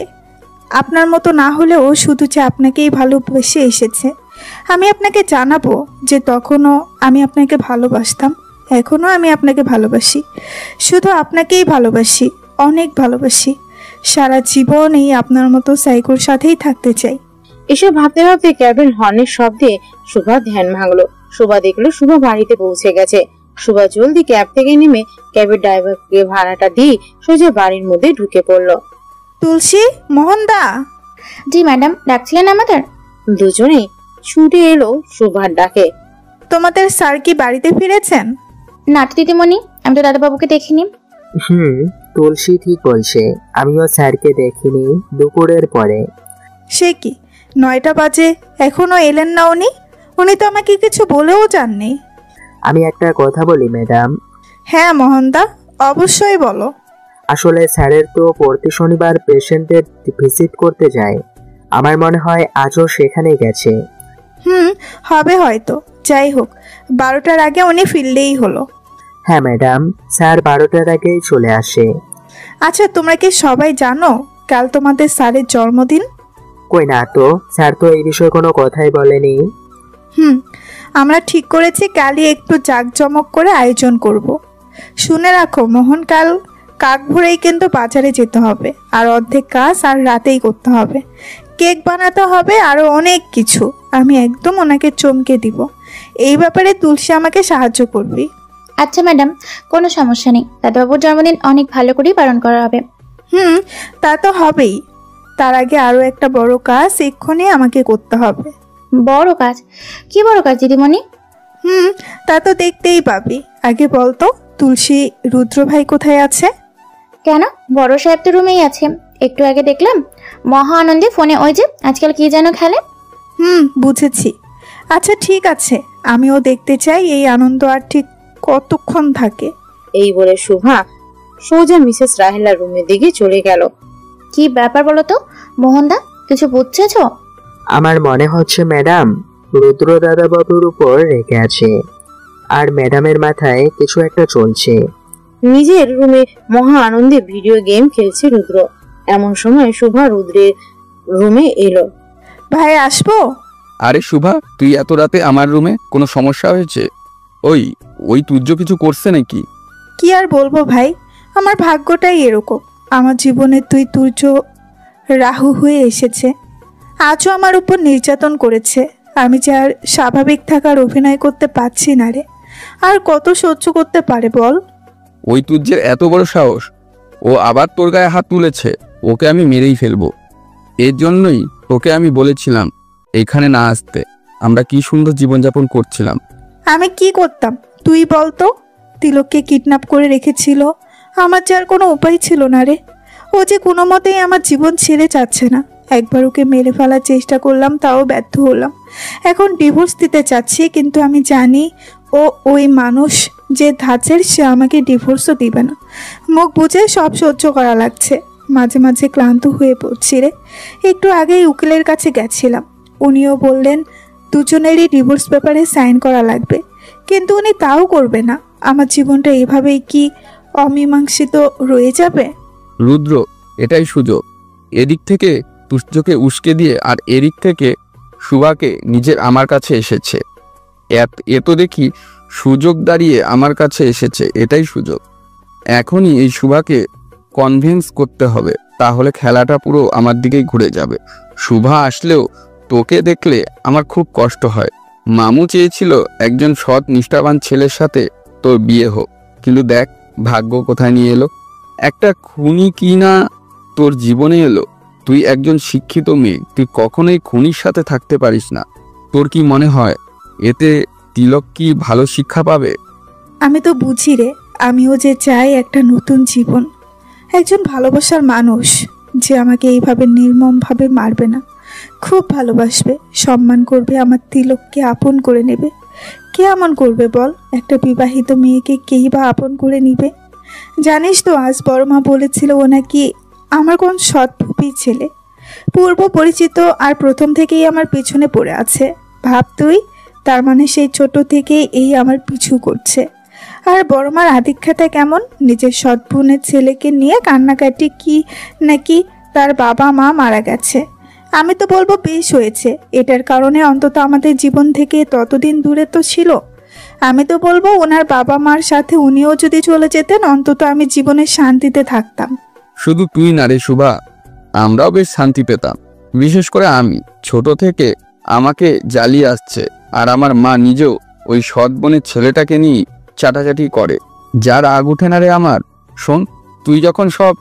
আপনার মতো না হলেও শুধু যে আপনাকেই ভালোবেসে এসেছে। আমি আপনাকে জানাবো যে তখনও আমি আপনাকে ভালোবাসতাম, এখনও আমি আপনাকে ভালোবাসি, শুধু আপনাকেই ভালোবাসি, অনেক ভালোবাসি। সারা জীবন এই আপনার মতো সাইকোর সাথেই থাকতে চাই। এসব ভাবতে ভাবতে ক্যাবের হর্নের শব্দে শুভা ধ্যান ভাঙলো। শুভা দেখলো শুভা বাড়িতে পৌঁছে গেছে। শুভা জলদি ক্যাব থেকে নেমে ক্যাবের ড্রাইভারকে ভাড়াটা দিয়ে সোজা বাড়ির মধ্যে ঢুকে পড়লো। তুলসী, মোহনদা। জি ম্যাডাম, ডাকছিলেন আমাদের? দুজনেই ছুটে এলো শুভার ডাকে। তোমাদের স্যার কি বাড়িতে ফিরেছেন? না তো দিদিমণি, আমি তো দাদাবাবুকে দেখিনি। তুলসী ঠিক বলছে, আমিও স্যারকে দেখিনি দুপুরের পরে। সে কি, 9টা বাজে, এখনো এলেন না উনি? উনি তো আমাকে কিছু বলেও যাননি। আমি একটা কথা বলি ম্যাডাম। হ্যাঁ মোহনদা, অবশ্যই বলো। আসলে স্যারের তো প্রতি শনিবার পেশেন্টের ভিজিট করতে যায়, আমার মনে হয় আজও সেখানে গেছে। হবে হয়তো। যাই হোক, 12টার আগে উনি ফিরলেই হলো। হ্যাঁ ম্যাডাম, স্যার 12টার আগেই চলে আসে। আচ্ছা, তোমরা কি সবাই জানো কাল তোমাদের স্যারের জন্মদিন? কই না তো, স্যার তো এই বিষয়ে কোনো কথাই বলেনি। আমরা ঠিক করেছি কালই একটু জাঁকজমক করে আয়োজন করব। শুনে রাখো মোহন, কাল কাক ভোরেই কিন্তু বাজারে যেতে হবে, আর অর্ধেক কাজ আর রাতেই করতে হবে। কেক বানাতে হবে, আরো অনেক কিছু। আমি একদম ওনাকে চমকে দিব। এই ব্যাপারে তুলসী আমাকে সাহায্য করবি। আচ্ছা ম্যাডাম, কোনো সমস্যা নেই। দাদাবাবুর জন্মদিন অনেক ভালো করেই পালন করা হবে। তা তো হবেই। তার আগে আরো একটা বড় কাজ এক্ষুনি আমাকে করতে হবে। বড় কাজ? কি বড় কাজ দিদিমণি? তা তো দেখতেই পাবি। আগে বলতো, তুলসী রুদ্র ভাই কোথায় আছে? কেন, বড় সাহেব তো রুমেই আছে। একটু আগে দেখলাম মহা আনন্দে ফোনে ওই যে আজকাল কি যেন খেলে। বুঝেছি। আচ্ছা ঠিক আছে, আমিও দেখতে চাই এই আনন্দ আর ঠিক কতক্ষণ থাকে। এই বলে শুভা সোজা মিসেস রাহেলার রুমের দিকে চলে গেল। কি ব্যাপার বলো তো মোহনদা, কিছু বুঝছেছো? আমার মনে হচ্ছে ম্যাডাম রুদ্র দাদাবাবুর উপর রেখে আছে, আর ম্যাডামের মাথায় কিছু একটা চলছে। নিজের রুমে মহা আনন্দে ভিডিও গেম খেলছে রুদ্র। এমন সময় শুভা রুদ্রের রুমে এলো। ভাই আসবো? আরে শুভা, তুই এত রাতে আমার রুমে, কোনো সমস্যা হয়েছে? ওই তুর্য কিছু করছে নাকি? কি আর বলবো ভাই, আমার ভাগ্যটাই এরকম। আমার জীবনে তুই তুর্য রাহু হয়ে এসেছে। আজও আমার উপর নির্যাতন করেছে। আমি যে আর স্বাভাবিক থাকার অভিনয় করতে পারছি না রে। আর কত সহ্য করতে পারে বল? ওই তুর্যের এত বড় সাহস, ও আবার তোর গায়ে হাত তুলেছে। ওকে আমি মেরেই ফেলবো। এর জন্যই তোকে আমি বলেছিলাম এখানে না আসতে। আমরা কি সুন্দর জীবনযাপন করছিলাম। আমি কি করতাম তুই বলতো? তিলককে কিডন্যাপ করে রেখেছিল, আমার যে আর কোনো উপায় ছিল না রে। ও যে কোনো মতেই আমার জীবন ছেড়ে যাচ্ছে না। একবার ওকে মেরে ফেলার চেষ্টা করলাম, তাও ব্যর্থ হলাম। এখন ডিভোর্স দিতে চাচ্ছি, কিন্তু আমি জানি ও ওই মানুষ যে ধাঁচের, সে আমাকে ডিভোর্সও দিবে না। মুখ বুঝে সব সহ্য করা লাগছে। মাঝে মাঝে ক্লান্ত হয়ে পড়ছি রে। একটু আগেই উকিলের কাছে গেছিলাম, উনিও বললেন দুজনেরই ডিভোর্স পেপারে সাইন করা লাগবে, কিন্তু উনি তাও করবে না। আমার জীবনটা এভাবেই কি অমীমাংসিত রয়ে যাবে? রুদ্র, এটাই সুযোগ। এদিক থেকে তুর্যকে উস্কে দিয়ে, আর এদিক থেকে শুভাকে নিজের আমার কাছে এসেছে। এত দেখি সুযোগ দাঁড়িয়ে আমার কাছে এসেছে, এটাই সুযোগ। এখনই এই শুভাকে কনভিন্স করতে হবে। তাহলে খেলাটা পুরো আমার দিকেই ঘুরে যাবে। শুভা আসলেও তোকে দেখলে আমার খুব কষ্ট হয়। মামু চেয়েছিল একজন সৎ নিষ্ঠাবান ছেলের সাথে তোর বিয়ে হোক, কিন্তু দেখ ভাগ্য কোথায় নিয়ে এলো। একটা খুনি কি না তোর জীবনে এলো। তুই একজন শিক্ষিত মেয়ে, তুই কখনোই খুনির সাথে থাকতে পারিস না। তোর কি মনে হয় এতে তিলক কি ভালো শিক্ষা পাবে? আমি তো বুঝি রে, আমিও যে চাই একটা নতুন জীবন, একজন ভালোবাসার মানুষ যে আমাকে এইভাবে নির্মমভাবে মারবে না, খুব ভালোবাসবে, সম্মান করবে, আমার তিলককে আপন করে নেবে। কে এমন করবে বল? একটা বিবাহিত মেয়েকে কেই বা আপন করে নিবে? জানিস তো, আজ বড় মা বলেছিল ও নাকি আমার কোন সৎ ফুপির ছেলে, পূর্ব পরিচিত, আর প্রথম থেকেই আমার পিছনে পড়ে আছে। ভাব তুই, তার মানে সেই ছোট থেকেই এই আমার পিছু করছে। আর বড় মার আধিক্যতা কেমন, নিজের সৎ বোনের ছেলেকে নিয়ে কান্নাকাটি, কি নাকি তার বাবা মা মারা গেছে। আমি তো বলবো বেশ হয়েছে, এটার কারণে অন্তত আমাদের জীবন থেকে ততদিন দূরে তো ছিল। আমি তো বলবো ওনার বাবা মার সাথে উনিও যদি চলে যেতেন, অন্তত আমি জীবনের শান্তিতে থাকতাম। শুধু তুই না রে শুভা, আমরাও বেশ শান্তি পেতাম। বিশেষ করে আমি, ছোট থেকে আমাকে জ্বালিয়ে আসছে, আর আমার মা নিজেও ওই সৎ বোনের ছেলেটাকে নিয়ে চাটাচাটি করে। যার আগ উঠে না রে আমার। শোন, তুই যখন সব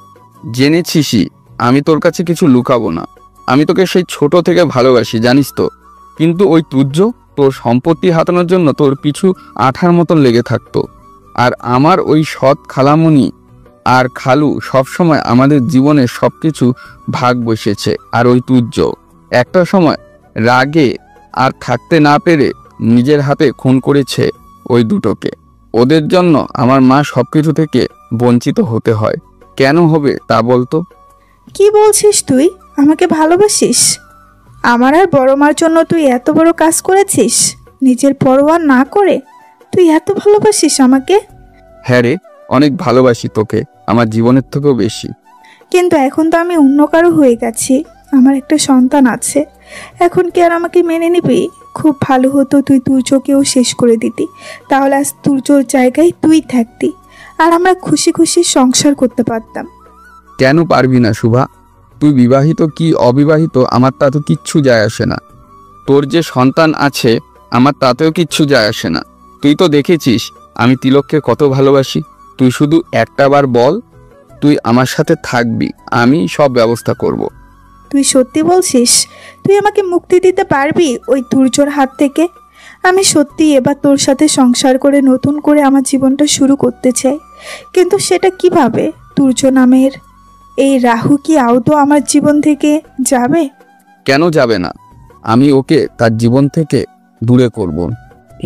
জেনেছিসই, আমি তোর কাছে কিছু লুকাবো না। আমি তোকে সেই ছোট থেকে ভালোবাসি, জানিস তো। কিন্তু ওই তুর্য তোর সম্পত্তি হাতানোর জন্য তোর পিছু আঠার মতন লেগে থাকতো। আর আমার ওই সৎ খালামণি আর খালু সবসময় আমাদের জীবনের সবকিছু ভাগ বসেছে। আর ওই তুর্য একটা সময় রাগে আর থাকতে না পেরে নিজের হাতে খুন করেছে ওই দুটোকে। ওদের জন্য আমার মা সবকিছু থেকে বঞ্চিত হতে হয়। কেন হবে তা বলতো? কি বলছিস তুই? আমাকে ভালোবাসিস? আমার আর বড় মার জন্য তুই এত বড় কাজ করেছিস? নিজের পরোয়া না করে তুই এত ভালোবাসিস আমাকে? হ্যাঁ রে, অনেক ভালোবাসি তোকে, আমার জীবনের থেকেও বেশি। কিন্তু এখন তো আমি অন্য কারো হয়ে গেছি, আমার একটা সন্তান আছে। এখন কি আর আমাকে মেনে নিবি? খুব ভালো হতো তুই তুর্যকেও শেষ করে দিতি, তাহলে আজ তুর্যর জায়গায় তুই থাকতি, আর আমরা খুশি খুশি সংসার করতে পারতাম। কেন পারবি না শুভা? তুই বিবাহিত কি অবিবাহিত আমার তাতে কিচ্ছু যায় আসে না। তোর যে সন্তান আছে আমার তাতেও কিচ্ছু যায় আসে না। তুই তো দেখেছিস আমি তিলককে কত ভালোবাসি। তুই শুধু একটা বার বল তুই আমার সাথে থাকবি, আমি সব ব্যবস্থা করব। তুই সত্যি বলছিস? তুই আমাকে মুক্তি দিতে পারবি ওই তুর্যর হাত থেকে? আমি সত্যি এবার তোর সাথে সংসার করে নতুন করে আমার জীবনটা শুরু করতে চাই, কিন্তু সেটা কিভাবে? তুর্য নামের এই রাহু কি আদৌ আমার জীবন থেকে যাবে? কেন যাবে না? আমি ওকে তার জীবন থেকে দূরে করব।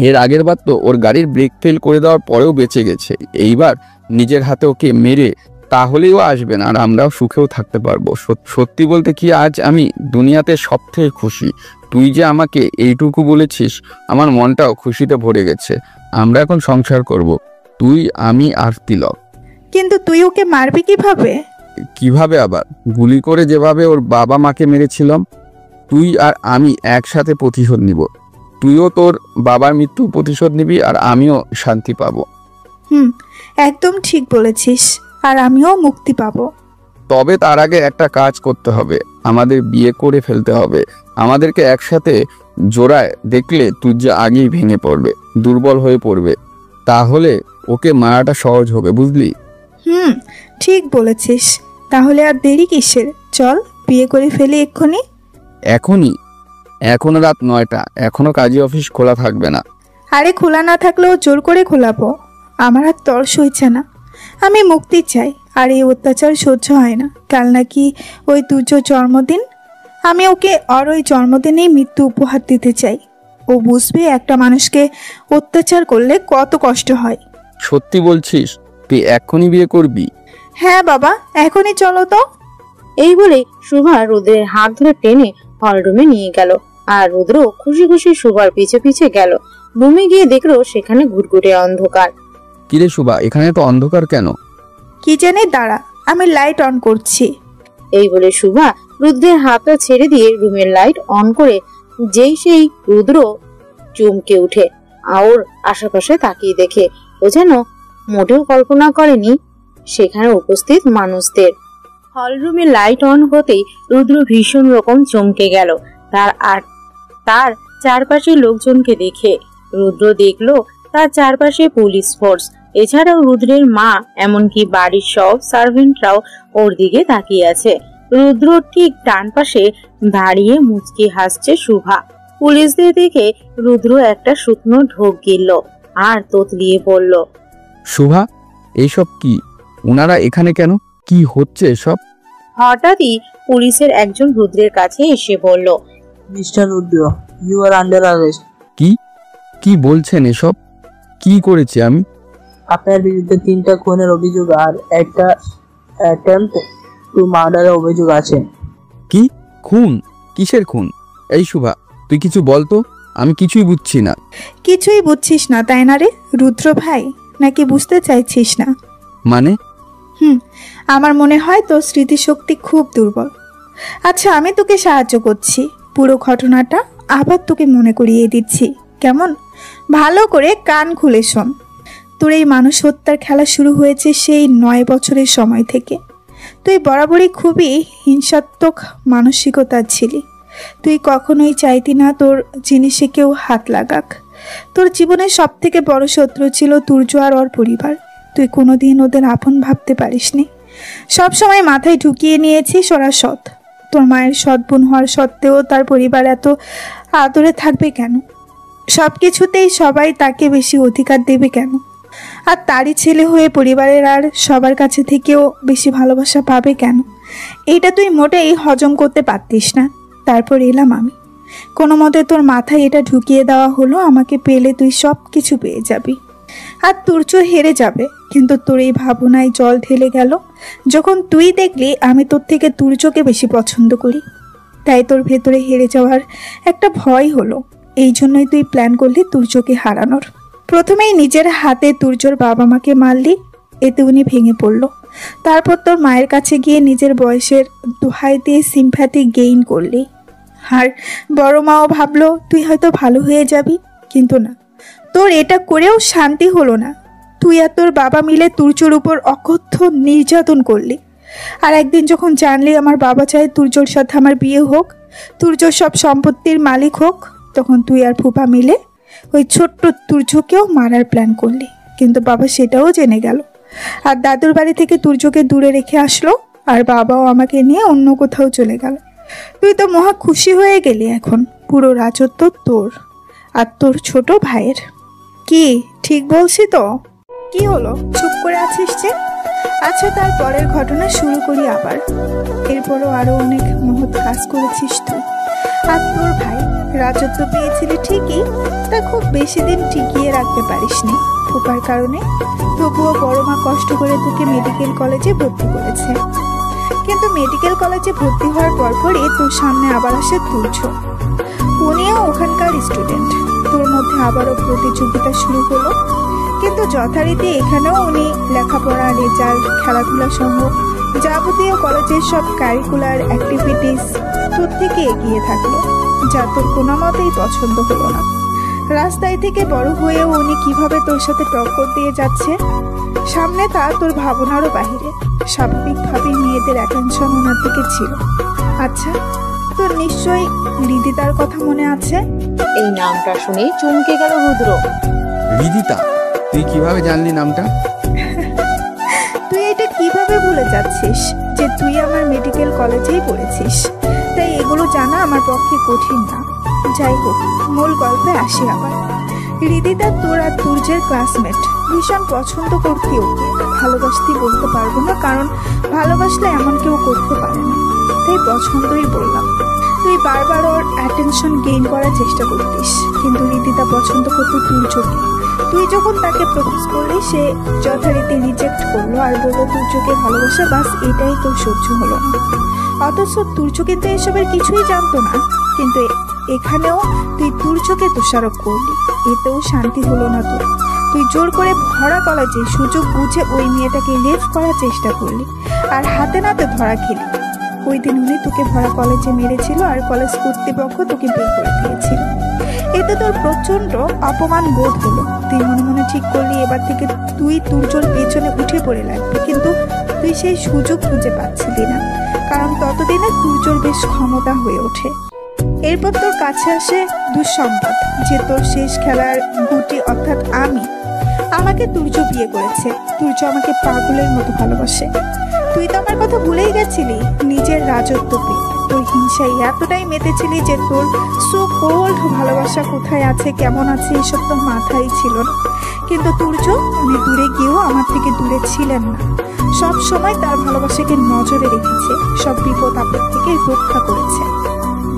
এর আগের বার তো ওর গাড়ির ব্রেক ফেল করে দেওয়ার পরেও বেঁচে গেছে। এইবার নিজের হাতে ওকে মেরে তাহলেই ও আসবে না, আর আমরাও সুখেও থাকতে পারবো। সত্যি বলতে কি, আজ আমি দুনিয়াতে সবথেকে খুশি। তুই যে আমাকে এইটুকু বলেছিস, আমার মনটাও খুশিতে ভরে গেছে। আমরা এখন সংসার করব, তুই, আমি আর তিলক। কিন্তু তুই ওকে মারবি কিভাবে? কিভাবে আবার? গুলি করে, যেভাবে ওর বাবা মাকে মেরেছিলাম। তুই আর আমি একসাথে প্রতিশোধ নিব। তুইও তোর বাবার মৃত্যু প্রতিশোধ নিবি, আর আমিও শান্তি পাবো। একদম ঠিক বলেছিস, আর আমিও মুক্তি পাবো। তবে তার আগে একটা কাজ করতে হবে, আমাদের বিয়ে করে ফেলতে হবে। আমাদেরকে একসাথে জোড়ায় দেখলে তুই যে আগেই ভেঙে পড়বে, দুর্বল হয়ে পড়বে। তাহলে ওকে মারাটা সহজ হবে, বুঝলি? ঠিক বলেছিস। তাহলে আর দেরি কিসের? চল বিয়ে করে ফেলি এক্ষুনি। এখনই? এখনো রাত 9টা, এখনো কাজী অফিস খোলা থাকবে না। আরে খোলা না থাকলেও জোর করে খোলাবো। আমার আর তর সইছে না, আমি মুক্তি চাই, আর এই অত্যাচার সহ্য হয় না। কাল নাকি ওই তুর্যর জন্মদিন, আমি ওকে ওর ওই জন্মদিনেই মৃত্যু উপহার দিতে চাই। ও বুঝবে একটা মানুষকে অত্যাচার করলে কত কষ্ট হয়। সত্যি বলছিস? তুই এখনই বিয়ে করবি? হ্যাঁ বাবা, এখনই চলো তো। এই বলে শুভা রুদ্রের হাত ধরে টেনে হল রুমে নিয়ে গেল, আর রুদ্র খুশি খুশি শুভার পিছে পিছে গেল। রুমে গিয়ে দেখলো সেখানে ঘুটঘুটে অন্ধকার। কিরে শুভা, এখানে তো অন্ধকার কেন? কি জানি, দাঁড়া আমি লাইট অন করছি। এই বলে শুভা রুদ্রের হাতটা ছেড়ে দিয়ে রুমের লাইট অন করে, যেই সেই রুদ্র চমকে উঠে ওর আশেপাশে তাকিয়ে দেখে ও যেন মোটেও কল্পনা করেনি সেখানে উপস্থিত মানুষদের। হলরুমে লাইট অন হতেই রুদ্র ভীষণ রকম চমকে গেল। তার চারপাশে লোকজনকে দেখে রুদ্র দেখলো তার চারপাশে পুলিশ ফোর্স, এছাড়াও রুদ্রের মা, এমনকি বাড়ির সব সার্ভেন্টরাও ওর দিকে তাকিয়ে আছে। রুদ্র ঠিক ডান পাশে দাঁড়িয়ে মুচকি হাসছে শুভা। পুলিশদের দেখে রুদ্র একটা শুকনো ঢোক গিলল আর তোতলিয়ে বলল, শুভা, এইসব কি? ওনারা এখানে কেন? কি হচ্ছে সব? হঠাৎই পুলিশের একজন রুদ্রের কাছে এসে বলল, mister Rudra, you are under arrest. কি কি বলছেন এসব? কি করেছি আমি? আপনার বিরুদ্ধে 3টা খুনের অভিযোগ আর একটা অ্যাটেম্পট টু মার্ডারের অভিযোগ আছে। কি খুন? কিসের খুন? এই শুভা, তুই কিছু বলতো, আমি কিছুই বুঝছি না। কিছুই বুঝছিস না তাই না রে রুদ্র ভাই? নাকি বুঝতে চাইছিস না? মানে? আমার মনে হয় তোর স্মৃতিশক্তি খুব দুর্বল। আচ্ছা, আমি তোকে সাহায্য করছি, পুরো ঘটনাটা আবার তোকে মনে করিয়ে দিচ্ছি, কেমন? ভালো করে কান খুলে শোন। তোর এই মানুষ হত্যার খেলা শুরু হয়েছে সেই 9 বছরের সময় থেকে। তুই বরাবরই খুবই হিংসাত্মক মানসিকতার ছিলি। তুই কখনোই চাইতি না তোর জিনিসে কেউ হাত লাগাক। তোর জীবনের সব থেকে বড় শত্রু ছিল তুর্য আর ওর পরিবার। তুই কোনোদিন ওদের আপন ভাবতে পারিসনি। সবসময় মাথায় ঢুকিয়ে নিয়েছিস ওরা সৎ। তোর মায়ের সৎ বোন হওয়ার সত্ত্বেও তার পরিবার এত আদরে থাকবে কেন? সব কিছুতেই সবাই তাকে বেশি অধিকার দেবে কেন? আর তারই ছেলে হয়ে পরিবারের আর সবার কাছে থেকেও বেশি ভালোবাসা পাবে কেন? এইটা তুই মোটেই হজম করতে পারতিস না। তারপর এলাম আমি, কোনো মতে তোর মাথায় এটা ঢুকিয়ে দেওয়া হলো আমাকে পেলে তুই সব কিছু পেয়ে যাবি আর তুর্য হেরে যাবে। কিন্তু তোর এই ভাবনায় জল ঢেলে গেল যখন তুই দেখলি আমি তোর থেকে তুর্যকে বেশি পছন্দ করি। তাই তোর ভেতরে হেরে যাওয়ার একটা ভয় হলো। এই জন্যই তুই প্ল্যান করলি তুর্যকে হারানোর। প্রথমেই নিজের হাতে তুর্যর বাবা মাকে মারলি, এতে উনি ভেঙে পড়ল। তারপর তোর মায়ের কাছে গিয়ে নিজের বয়সের দোহাই দিয়ে সিম্প্যাথি গেইন করলি। আর বড় মাও ভাবলো তুই হয়তো ভালো হয়ে যাবি, কিন্তু না, তোর এটা করেও শান্তি হলো না। তুই আর তোর বাবা মিলে তুর্যর উপর অকথ্য নির্যাতন করলি। আর একদিন যখন জানলি আমার বাবা চায় তুর্যর সাথে আমার বিয়ে হোক, তুর্যর সব সম্পত্তির মালিক হোক, তখন তুই আর ফুপা মিলে ওই ছোট্ট তুর্যকেও মারার প্ল্যান করলি। কিন্তু বাবা সেটাও জেনে গেল আর দাদুর বাড়ি থেকে তুর্যকে দূরে রেখে আসলো। আর বাবাও আমাকে নিয়ে অন্য কোথাও চলে গেল। তুই তো মহা খুশি হয়ে গেলি। এখন পুরো রাজত্ব তোর আর তোর ছোট ভাইয়ের। কি ঠিক বলছি তো? কি হলো, চুপ করে আছিস যে? আচ্ছা, তারপরের ঘটনা শুরু করি আবার। এরপরও আরো অনেক মহৎ কাজ করেছিস তুই আর তোর ভাই। রাজত্ব পেয়েছিলি ঠিকই, তা খুব বেশি দিন টিকিয়ে রাখতে পারিসনি ফুপার কারণে। তবুও বড় মা কষ্ট করে তোকে মেডিকেল কলেজে ভর্তি করেছে। কিন্তু মেডিকেল কলেজে ভর্তি হওয়ার পরপরই তোর সামনে আবার আসে তুর্য। উনিও ওখানকার স্টুডেন্ট। তোর মধ্যে আবারও প্রতিযোগিতা শুরু হলো। কিন্তু যথারীতি এখানেও উনি লেখাপড়া, রেজাল্ট, খেলাধুলা সহ যাবতীয় কলেজের সব কারিকুলার অ্যাক্টিভিটিস তোর থেকে এগিয়ে থাকলো, যা তোর কোনো মতেই পছন্দ হলো না। রাস্তায় থেকে বড় হয়েও উনি কিভাবে তোর সাথে টক্কর দিয়ে যাচ্ছে, সামনে তা তোর ভাবনারও বাহিরে। স্বাভাবিকভাবেই মেয়েদের অ্যাটেনশন ওনার দিকে ছিল। আচ্ছা, তোর নিশ্চয়ই রিদিতার কথা মনে আছে? এই নামটা শুনে চমকে গেল রুদ্র। রিদিতা? তুই কিভাবে জানলি নামটা? তুই এটা কিভাবে ভুলে যাচ্ছিস যে তুই আমার মেডিকেল কলেজেই পড়েছিস? তাই এগুলো জানা আমার পক্ষে কঠিন না। যাই হোক, মূল গল্পে আসি আবার। রিদিতা তোর আর তুর্যের ক্লাসমেট। ভীষণ পছন্দ করতি ওকে, ভালোবাসতি বলতে পারবো না, কারণ ভালোবাসলে এমন কেউ করতে পারে না, তাই পছন্দই বললাম। তুই বারবার ওর অ্যাটেনশন গেইন করার চেষ্টা করতিস, কিন্তু রিদিতা পছন্দ করতো তুর্যকে। তুই যখন তাকে প্রপোজ করলি, সে যথারীতি রিজেক্ট করলো আর বললো তুর্যকে ভালোবাসা, বাস এটাই তোর সহ্য হলো না। অথচ তুর্য কিন্তু এসবের কিছুই জানতো না। কিন্তু এখানেও তুই তুর্যকে দোষারোপ করলি, এতেও শান্তি হলো না তোর। তুই জোর করে ভরা কলেজে সুযোগ বুঝে ওই মেয়েটাকে রেপ করার চেষ্টা করলি আর হাতে নাতে ধরা খেলি। ওই দিন উনি তোকে ভরা কলেজে মেরেছিল আর কলেজ কর্তৃপক্ষ তোকে বের করে দিয়েছিল। এতে তোর প্রচন্ড অপমান বোধ হলো। তুই মনে মনে ঠিক করলি এবার থেকে তুই তুর্যর পেছনে উঠে পড়ে লাগবে, কিন্তু তুই সেই সুযোগ খুঁজে পাচ্ছিলি না, কারণ ততদিনে তুর্যর বেশ ক্ষমতা হয়ে ওঠে। এরপর তোর কাছে আসে দুঃসংবাদ যে তোর শেষ খেলার গুটি অর্থাৎ আমাকে তুর্য বিয়ে করেছে। তুর্য আমাকে পাগলের মতো ভালোবাসে। তুই তো আমার কথা ভুলেই গেছিলি নিজের রাজত্ব পেয়ে। তোর হিংসায় এতটাই মেতেছিলি যে তোর সো কোল্ড ভালোবাসা কোথায় আছে, কেমন আছে, এসব তো মাথায় ছিল না। কিন্তু তুর্য অনেক দূরে গিয়েও আমার থেকে দূরে ছিলেন না। সব সময় তার ভালোবাসাকে নজরে রেখেছে, সব বিপদ আপদ থেকে রক্ষা করেছে।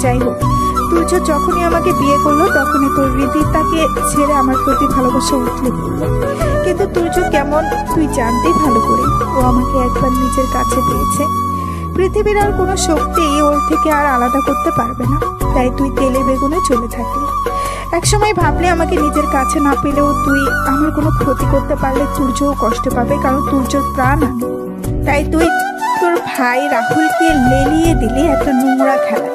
যাই হোক, তুর্য যখনই আমাকে বিয়ে করলো তখনই তোর হৃদিতাকে ছেড়ে আমার প্রতি ভালোবাসা উঠলে পড়লো। কিন্তু তুর্য কেমন তুই জানতেই ভালো করে, ও আমাকে একবার নিজের কাছে পেয়েছে। পৃথিবীর আর কোনো শক্তি ওর থেকে আর আলাদা করতে পারবে না। তাই তুই তেলে বেগুনে চলে থাকলি। একসময় ভাবলে আমাকে নিজের কাছে না পেলেও তুই আমার কোনো ক্ষতি করতে পারলে তুর্যও কষ্ট পাবে, কারণ তুর্যর প্রাণ আমি। তাই তুই তোর ভাই রাহুলকে লেলিয়ে দিলি একটা নোংরা খেলা।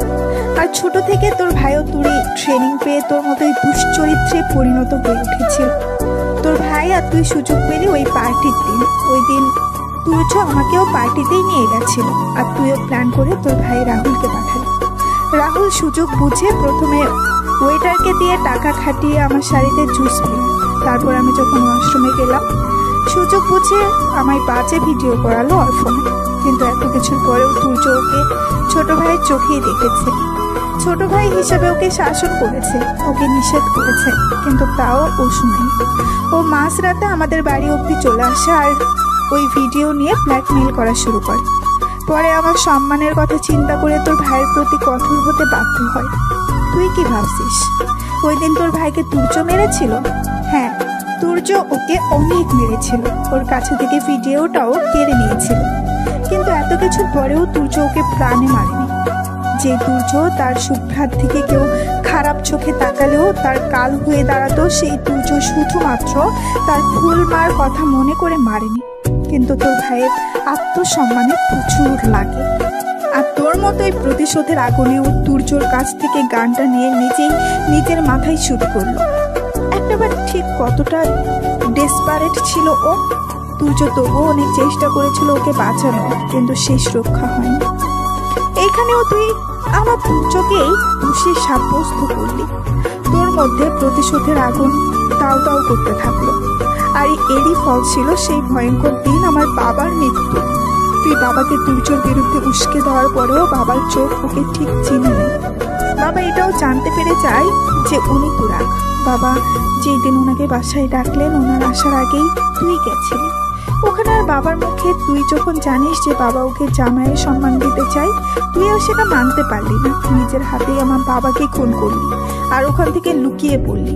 আর ছোট থেকে তোর ভাইও তুই ট্রেনিং পেয়ে তোর মতোই দুশ্চরিত্রে পরিণত হয়ে উঠেছিল। তোর ভাই আর তুই সুযোগ পেলি ওই পার্টির দিন। ওই দিন তুর্য আমাকেও পার্টিতেই নিয়ে গেছিল, আর তুইও প্ল্যান করে তোর ভাই রাহুলকে পাঠালি। রাহুল সুযোগ বুঝে প্রথমে ওয়েটারকে দিয়ে টাকা খাটিয়ে আমার শাড়িতে জুস পেল। তারপর আমি যখন ওয়াশরুমে গেলাম, সুযোগ বুঝে আমায় বাজে ভিডিও করালো ওর ফোনে। কিন্তু এত কিছুর পরেও তুর্য ওকে ছোট ভাইয়ের চোখেই দেখেছে। ছোট ভাই হিসাবে ওকে শাসন করেছে, ওকে নিষেধ করেছে, কিন্তু তাও ও শুনেনি। ও মাঝরাতে আমাদের বাড়ি অবধি চলে আসে আর ওই ভিডিও নিয়ে ব্ল্যাকমেইল করা শুরু করে। পরে আমার সম্মানের কথা চিন্তা করে তোর ভাইয়ের প্রতি কঠোর হতে বাধ্য হয়। তুই কি ভাবছিস ওই দিন তোর ভাইকে তুর্য মেরেছিল? হ্যাঁ, তুর্য ওকে অনেক মেরেছিল, ওর কাছে থেকে ভিডিওটাও কেড়ে নিয়েছিল। কিন্তু এত কিছুর পরেও তুর্য ওকে প্রাণে মারেনি। যে তুর্য তার সুঘ্রাত থেকে কেউ খারাপ চোখে তাকালেও তার কাল হয়ে দাঁড়াতো, সেই তুর্য শুধুমাত্র তার ফুল মার কথা মনে করে মারেনি। কিন্তু তোর ভাইয়ের আত্মসম্মানে প্রচুর লাগে। আর তোর মতোই প্রতিশোধের আগুনে ও তুর্যর কাছ থেকে গানটা নিয়ে নিজের মাথায় শুট করলো। একটাবার ঠিক কতটা ডেসপারেট ছিল ও। তুর্য তবুও অনেক চেষ্টা করেছিল ওকে বাঁচানোর, কিন্তু শেষ রক্ষা হয়নি। এইখানেও তুই আমার তুর্যকেই দোষী সাব্যস্ত করলি। তোর মধ্যে প্রতিশোধের আগুন তাও তাও করতে থাকলো। আর এরই ফল ছিল সেই ভয়ঙ্কর দিন আমার বাবার মৃত্যু। তুই বাবাকে তুর্যর বিরুদ্ধে উস্কে দেওয়ার পরেও বাবার চোখ ওকে ঠিক চিনে নেই। বাবা এটাও জানতে পেরে যায় যে উনি তুরাগ। বাবা যেই দিন ওনাকে বাসায় ডাকলেন, ওনার আসার আগেই তুই গেছিলি ওখানে। আর বাবার মুখে তুই যখন জানিস যে বাবা ওকে জামাইয়ের সম্মান দিতে চাই, তুই আর সেটা মানতে পারলি না। নিজের হাতেই আমার বাবাকে খুন করলি আর ওখান থেকে লুকিয়ে পড়লি।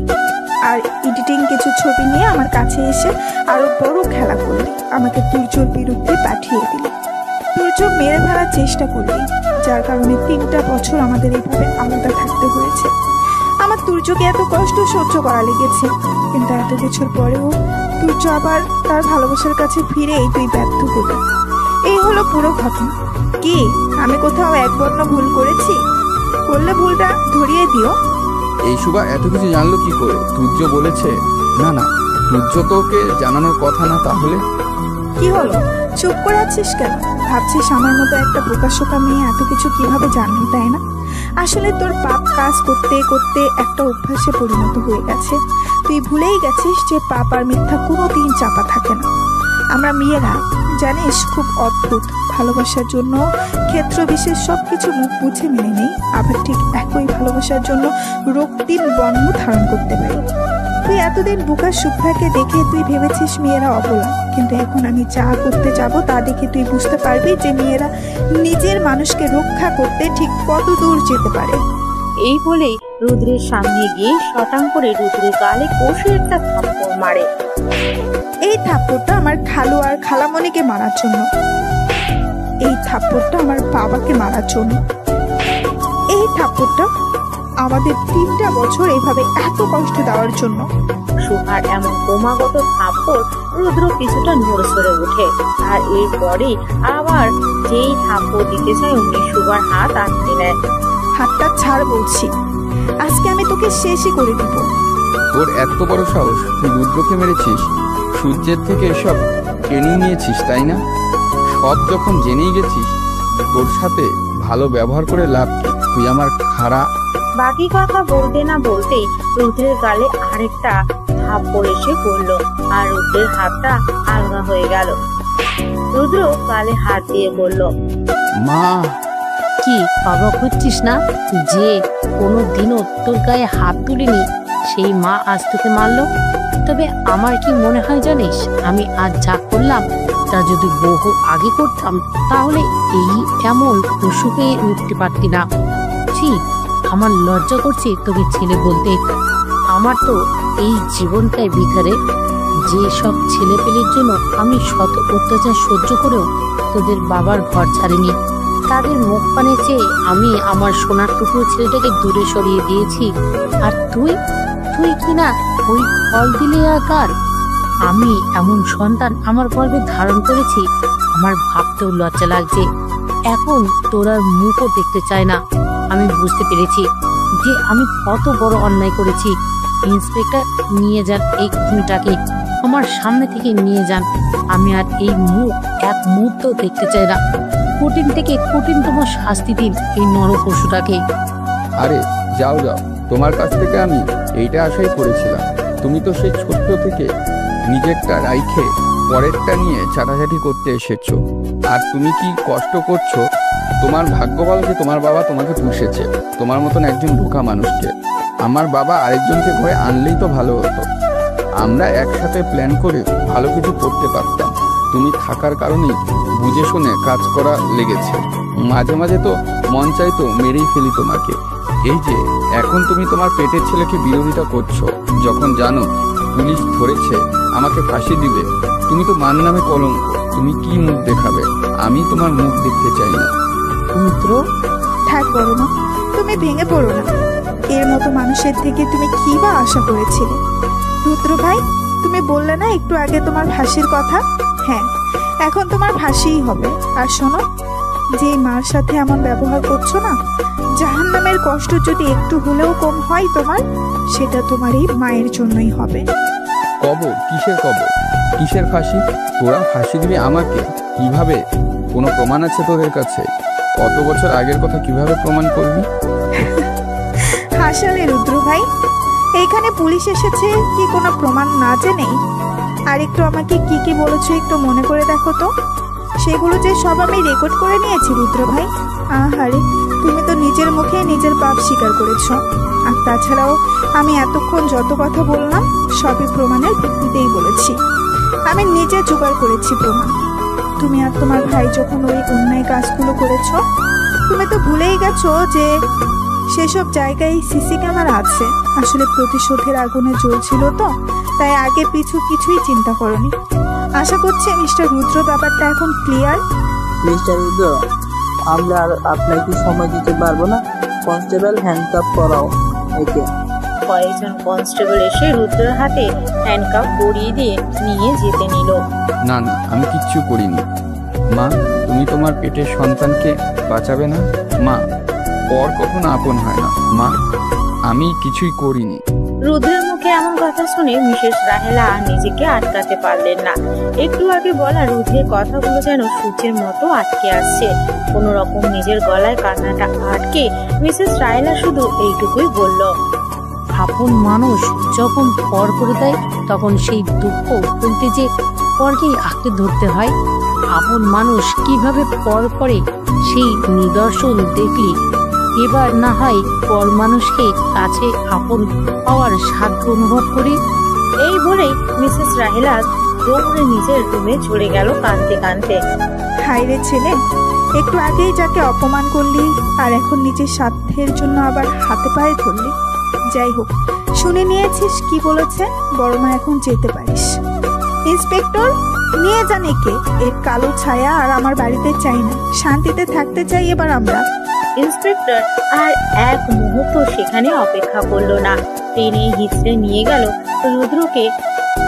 আর এডিটিং কিছু ছবি নিয়ে আমার কাছে এসে আরো বড় খেলা করলি, আমাকে তুর্যর বিরুদ্ধে পাঠিয়ে দিলি। তুর্য মেরে ফেলার চেষ্টা করলি, যার কারণে 3টা বছর আমাদের এইভাবে আলাদা থাকতে হয়েছে। আমার তুর্যকে এত কষ্ট সহ্য করা লেগেছে, কিন্তু এত কিছুর পরেও তুর্য আবার তার ভালোবাসার কাছে ফিরে তুই ব্যর্থ হলি। এই হলো পুরো ঘটনা। কি আমি কোথাও এক বর্ণ ভুল করেছি? করলে ভুলটা ধরিয়ে দিও। এই শুভা এত কিছু জানলো কি করে? তুর্য বলেছে? না না, তুর্য তো ওকে জানানোর কথা না। তাহলে কি হলো, চুপ করে আছিস কেন? ভাবছিস আমার মতো একটা বোকাশোকা মেয়ে এত কিছু কিভাবে জানলো, তাই না? আসলে তোর পাপ কাজ করতে করতে একটা অভ্যাসে পরিণত হয়ে গেছে। তুই ভুলেই গেছিস যে পাপ আর মিথ্যা কোনোদিন চাপা থাকে না। আমরা মেয়েরা জানিস খুব অদ্ভুত, ভালোবাসার জন্য ক্ষেত্র বিশেষ সবকিছু মুখ বুঝে মেনে নেই, আবার ঠিক একই ভালোবাসার জন্য রক্তিম বর্ণ ধারণ করতে পারি। তুই এতদিন বুকার শুভ্রাকে দেখে তুই ভেবেছিস মেয়েরা অবলা, কিন্তু এখন আমি যা করতে যাব তা দেখে তুই বুঝতে পারবি যে মেয়েরা নিজের মানুষকে রক্ষা করতে ঠিক কত দূর যেতে পারে। এই বলেই রুদ্রের সামনে গিয়ে শটাং করে রুদ্রের গালে কষে একটা থাপ্পড় মারে। এই থাপ্পড়টা আমার খালু আর খালামণিকে মারার জন্য, এই থাপ্পড়টা আমার বাবাকে মারার জন্য, এই থাপ্পড়টা আমাদের 3টা বছর এইভাবে এত কষ্ট দেওয়ার জন্য। সুহার এমন ক্রমাগত থাপ্পড় রুদ্র কিছুটা নড়ে ওঠে, আর এরপরে আবার যেই থাপ্পড় দিতে চায় অমনি সুহার হাত আটকে নেয়। হাতটা ছাড় বলছি, আজকে আমি তোকে শেষই করে দিব। তোর এত বড় সাহস, তুই রুদ্রকে মেরেছিস? সূর্যের থেকে এসব ট্রেনিং নিয়েছিস তাই না? সব যখন জেনেই গেছিস, তোর সাথে ভালো ব্যবহার করে লাভ কি? তুই আমার খাড়া। বাকি কথা বলতে না বলতেই রুদ্রের গালে আরেকটা থাপ্পড় এসে পড়লো আর রুদ্রের হাতটা আলগা হয়ে গেল। রুদ্র গালে হাত দিয়ে বলল, মা। কি অবাক হচ্ছিস না যে কোনো দিনও তোর গায়ে হাত তুলিনি, সেই মা আজ তোকে মারলো? তবে আমার কি মনে হয় জানিস, আমি আজ যা করলাম তা যদি বহু আগে করতাম তাহলে এই এমন অসুখে উঠতে পারতি না। ঠিক, আমার লজ্জা করছে তোকে ছেলে বলতে। আমার তো এই জীবনটাই ভিতরে, যে সব ছেলে পেলের জন্য আমি শত অত্যাচার সহ্য করেও তোদের বাবার ঘর ছাড়িনি। তাদের মুখ পানে চেয়ে আমি আমার সোনার টুকরো ছেলেটাকে দূরে সরিয়ে দিয়েছি, আর তুই কি না ওই ফল দিলে আকার। আমি এমন সন্তান আমার গর্ভে ধারণ করেছি, আমার ভাবতেও লজ্জা লাগছে। এখন তোর আর মুখও দেখতে চায় না। আমি বুঝতে পেরেছি যে আমি কত বড় অন্যায় করেছি। ইন্সপেক্টর, নিয়ে যান এই খুনিটাকে, আমার সামনে থেকে নিয়ে যান। আমি আর এই মুখ এক মুহূর্ত দেখতে চাই না। কঠিন থেকে কঠিনতম শাস্তি দিন এই নর পশুটাকে। আরে যাও যাও, তোমার কাছ থেকে আমি এইটা আশাই করেছিলাম। তুমি তো সেই ছোট্ট থেকে নিজেরটা রাইখে পরেরটা নিয়ে চাটাচাটি করতে এসেছো। আর তুমি কি কষ্ট করছো, তোমার ভাগ্য ভালো যে তোমার বাবা তোমাকে পুষেছে, তোমার মতন একজন বোকা মানুষকে। আমার বাবা আরেকজনকে ঘরে আনলেই তো ভালো হতো, আমরা একসাথে প্ল্যান করে ভালো কিছু করতে পারতাম। তুমি থাকার কারণেই বুঝে শুনে কাজ করা লেগেছে। মাঝে মাঝে তো মন চাইতো মেরেই ফেলি তোমাকে। এই যে এখন তুমি তোমার পেটের ছেলেকে বিরোধিতা করছো, যখন জানো পুলিশ ধরেছে আমাকে ফাঁসি দিবে। তুমি তো মান নামে কলঙ্ক, তুমি কি মুখ দেখাবে? আমি তোমার মুখ দেখতে চাই না। রুদ্র, থাক বড় মা, তুমি ভেঙে পড়ো না। এর মতো মানুষের থেকে তুমি কি বা আশা করেছিলে? রুদ্র ভাই, তুমি বললে না একটু আগে তোমার ফাঁসির কথা? হ্যাঁ, এখন তোমার ফাঁসিই হবে। আর শোনো, যে মার সাথে এমন ব্যবহার করছো না, জাহান্নামের কষ্ট যদি একটু হলেও কম হয় তোমার, সেটা তোমার এই মায়ের জন্যই হবে। কবর? কিসের কবর? কিসের ফাঁসি? তোরা ফাঁসি দিবি আমাকে? কিভাবে? কোনো প্রমাণ আছে তোদের কাছে? কত বছর আগের কথা কিভাবে প্রমাণ করবি? হাসালে রুদ্র ভাই, এইখানে পুলিশ এসেছে কি কোনো প্রমাণ না জেনেই? আর একটু আমাকে কি কি বলেছো একটু মনে করে দেখো তো। সেগুলো যে সব আমি রেকর্ড করে নিয়েছি রুদ্র ভাই। আহারে, তুমি তো নিজের মুখে নিজের পাপ স্বীকার করেছো। আর তাছাড়াও আমি এতক্ষণ যত কথা বললাম সবই প্রমাণের ভিত্তিতেই বলেছি। আমি নিজে জোগাড় করেছি প্রমাণ। তুমি আর তোমার ভাই যখন ওই অন্যায় কাজগুলো করেছো, তুমি তো ভুলেই গেছো যে সেসব জায়গায় সিসি ক্যামেরা আছে। আসলে প্রতিশোধের আগুনে জ্বলছিল তো, তাই আগে পিছু কিছুই চিন্তা করনি। আশা করছি মিস্টার রুদ্র ব্যাপারটা এখন ক্লিয়ার। মিস্টার রুদ্র, আমরা আর আপনাকে সময় দিতে পারবো না। কনস্টেবল, হ্যান্ডকাপ করাও একে। কয়েকজন কনস্টেবল এসে রুদ্রের হাতে হ্যান্ডকাপ পরিয়ে দিয়ে নিয়ে যেতে নিল। না না, আমি কিচ্ছু করিনি। মা, তুমি তোমার পেটের সন্তানকে বাঁচাবে না? মা, পর কখনো আপন হয় না। মা, আমি কিছুই করিনি। রুদ্রের মুখে এমন কথা শুনে মিসেস রাহেলা আর নিজেকে আটকাতে পারলেন না। একটু আগে বলা রুদ্রের কথাগুলো যেন সূর্যের মতো আটকে আসছে। কোনো রকম নিজের গলায় কান্নাটা আটকে মিসেস রাহেলা শুধু এইটুকুই বলল, আপন মানুষ যখন পর করে দেয় তখন সেই দুঃখ বলতে যে পরকেই আঁকড়ে ধরতে হয়। আপন মানুষ কিভাবে পর করে সেই নিদর্শন দেখলি। এবার না হয় পর মানুষকে কাছে আপন পাওয়ার সাধ্য অনুভব করি। এই বলেই মিসেস রাহেলা দৌড়ে নিজের রুমে চলে গেল কাঁদতে কাঁদতে। হায় রে ছেলে, একটু আগেই যাকে অপমান করলি আর এখন নিজের স্বার্থের জন্য আবার হাতে পায়ে ধরলি। যাই হোক, শুনে নিয়েছিস কি বলেছে? বড় মা, এখন যেতে পারিস। ইন্সপেক্টর, নিয়ে যান একে। এর কালো ছায়া আর আমার বাড়িতে চাই না। শান্তিতে থাকতে চাই এবার আমরা। ইন্সপেক্টর আর এক মুহূর্ত সেখানে অপেক্ষা করলো না। টেনে হিচড়ে নিয়ে গেল রুদ্রকে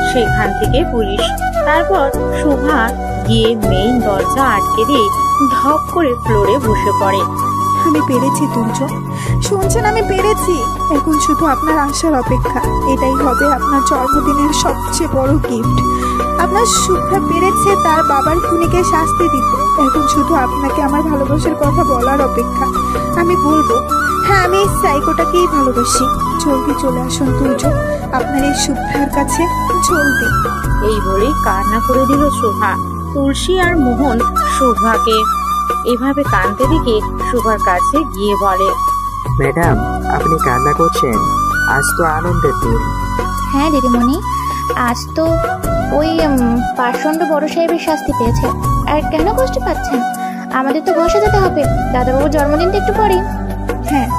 সেখান থেকে পুলিশ। তারপর শোভা গিয়ে মেইন দরজা আটকে দিয়ে ধপ করে ফ্লোরে বসে পড়ে। আমি পেরেছি তুর্য, শুনছেন? আমি পেরেছি। এখন শুধু আপনার আসার অপেক্ষা। এটাই হবে আপনার জন্মদিনের সবচেয়ে বড় গিফট। আপনার শুভ্রা পেরেছে তার বাবার খুনিকে শাস্তি দিতে। এখন শুধু আপনাকে আমার ভালোবাসার কথা বলার অপেক্ষা। আমি বলবো, হ্যাঁ আমি এই সাইকোটাকেই ভালোবাসি। জলদি চলে আসুন তুর্য আপনার এই শুভ্রার কাছে, জলদি। এই বলেই কান্না করে দিল শোভা। তুলসী আর মোহন শোভাকে এভাবে কাঁদতে দেখে শোভার কাছে গিয়ে বলে, ম্যাডাম আপনি কান্না করছেন? আজ তো আনন্দের দিন। হ্যাঁ দিদিমণি, আজ তো ওই পাষণ্ড বড় সাহেবের শাস্তি পেয়েছে। আর কেন কষ্ট পাচ্ছেন? আমাদের তো বসে যেতে হবে, দাদাবাবুর জন্মদিন তো একটু পরেই। হ্যাঁ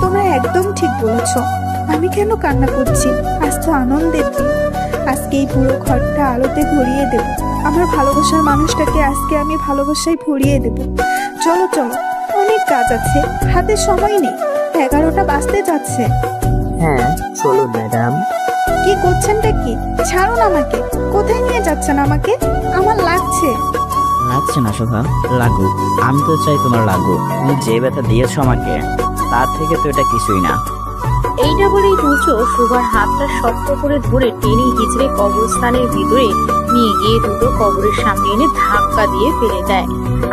তোমরা একদম ঠিক বলেছ। আমি কেন কান্না করছি? আজ তো আনন্দের দিন। আজকে এই পুরো ঘরটা আলোতে ভরিয়ে দেব। আমার ভালোবাসার মানুষটাকে আজকে আমি ভালোবাসায় ভরিয়ে দেব। চলো চলো, অনেক কাজ আছে, হাতে সময় নেই। 11টা বাজতে যাচ্ছে। হ্যাঁ চলুন ম্যাডাম। কি করছেনটা কি? ছাড়ুন আমাকে। কোথায় নিয়ে যাচ্ছেন আমাকে? আমার লাগছে। লাগছে না শোভা, লাগুক। আমি তো চাই তোমার লাগুক। তুমি যে ব্যথা দিয়েছো আমাকে, তার থেকে তো এটা কিছুই না। এইটা বলেই তুলছ শোভার হাতটা শক্ত করে ধরে টেনে হিচড়ে কবরস্থানের ভিতরে নিয়ে গিয়ে দুটো কবরের সামনে এনে ধাক্কা দিয়ে ফেলে দেয়।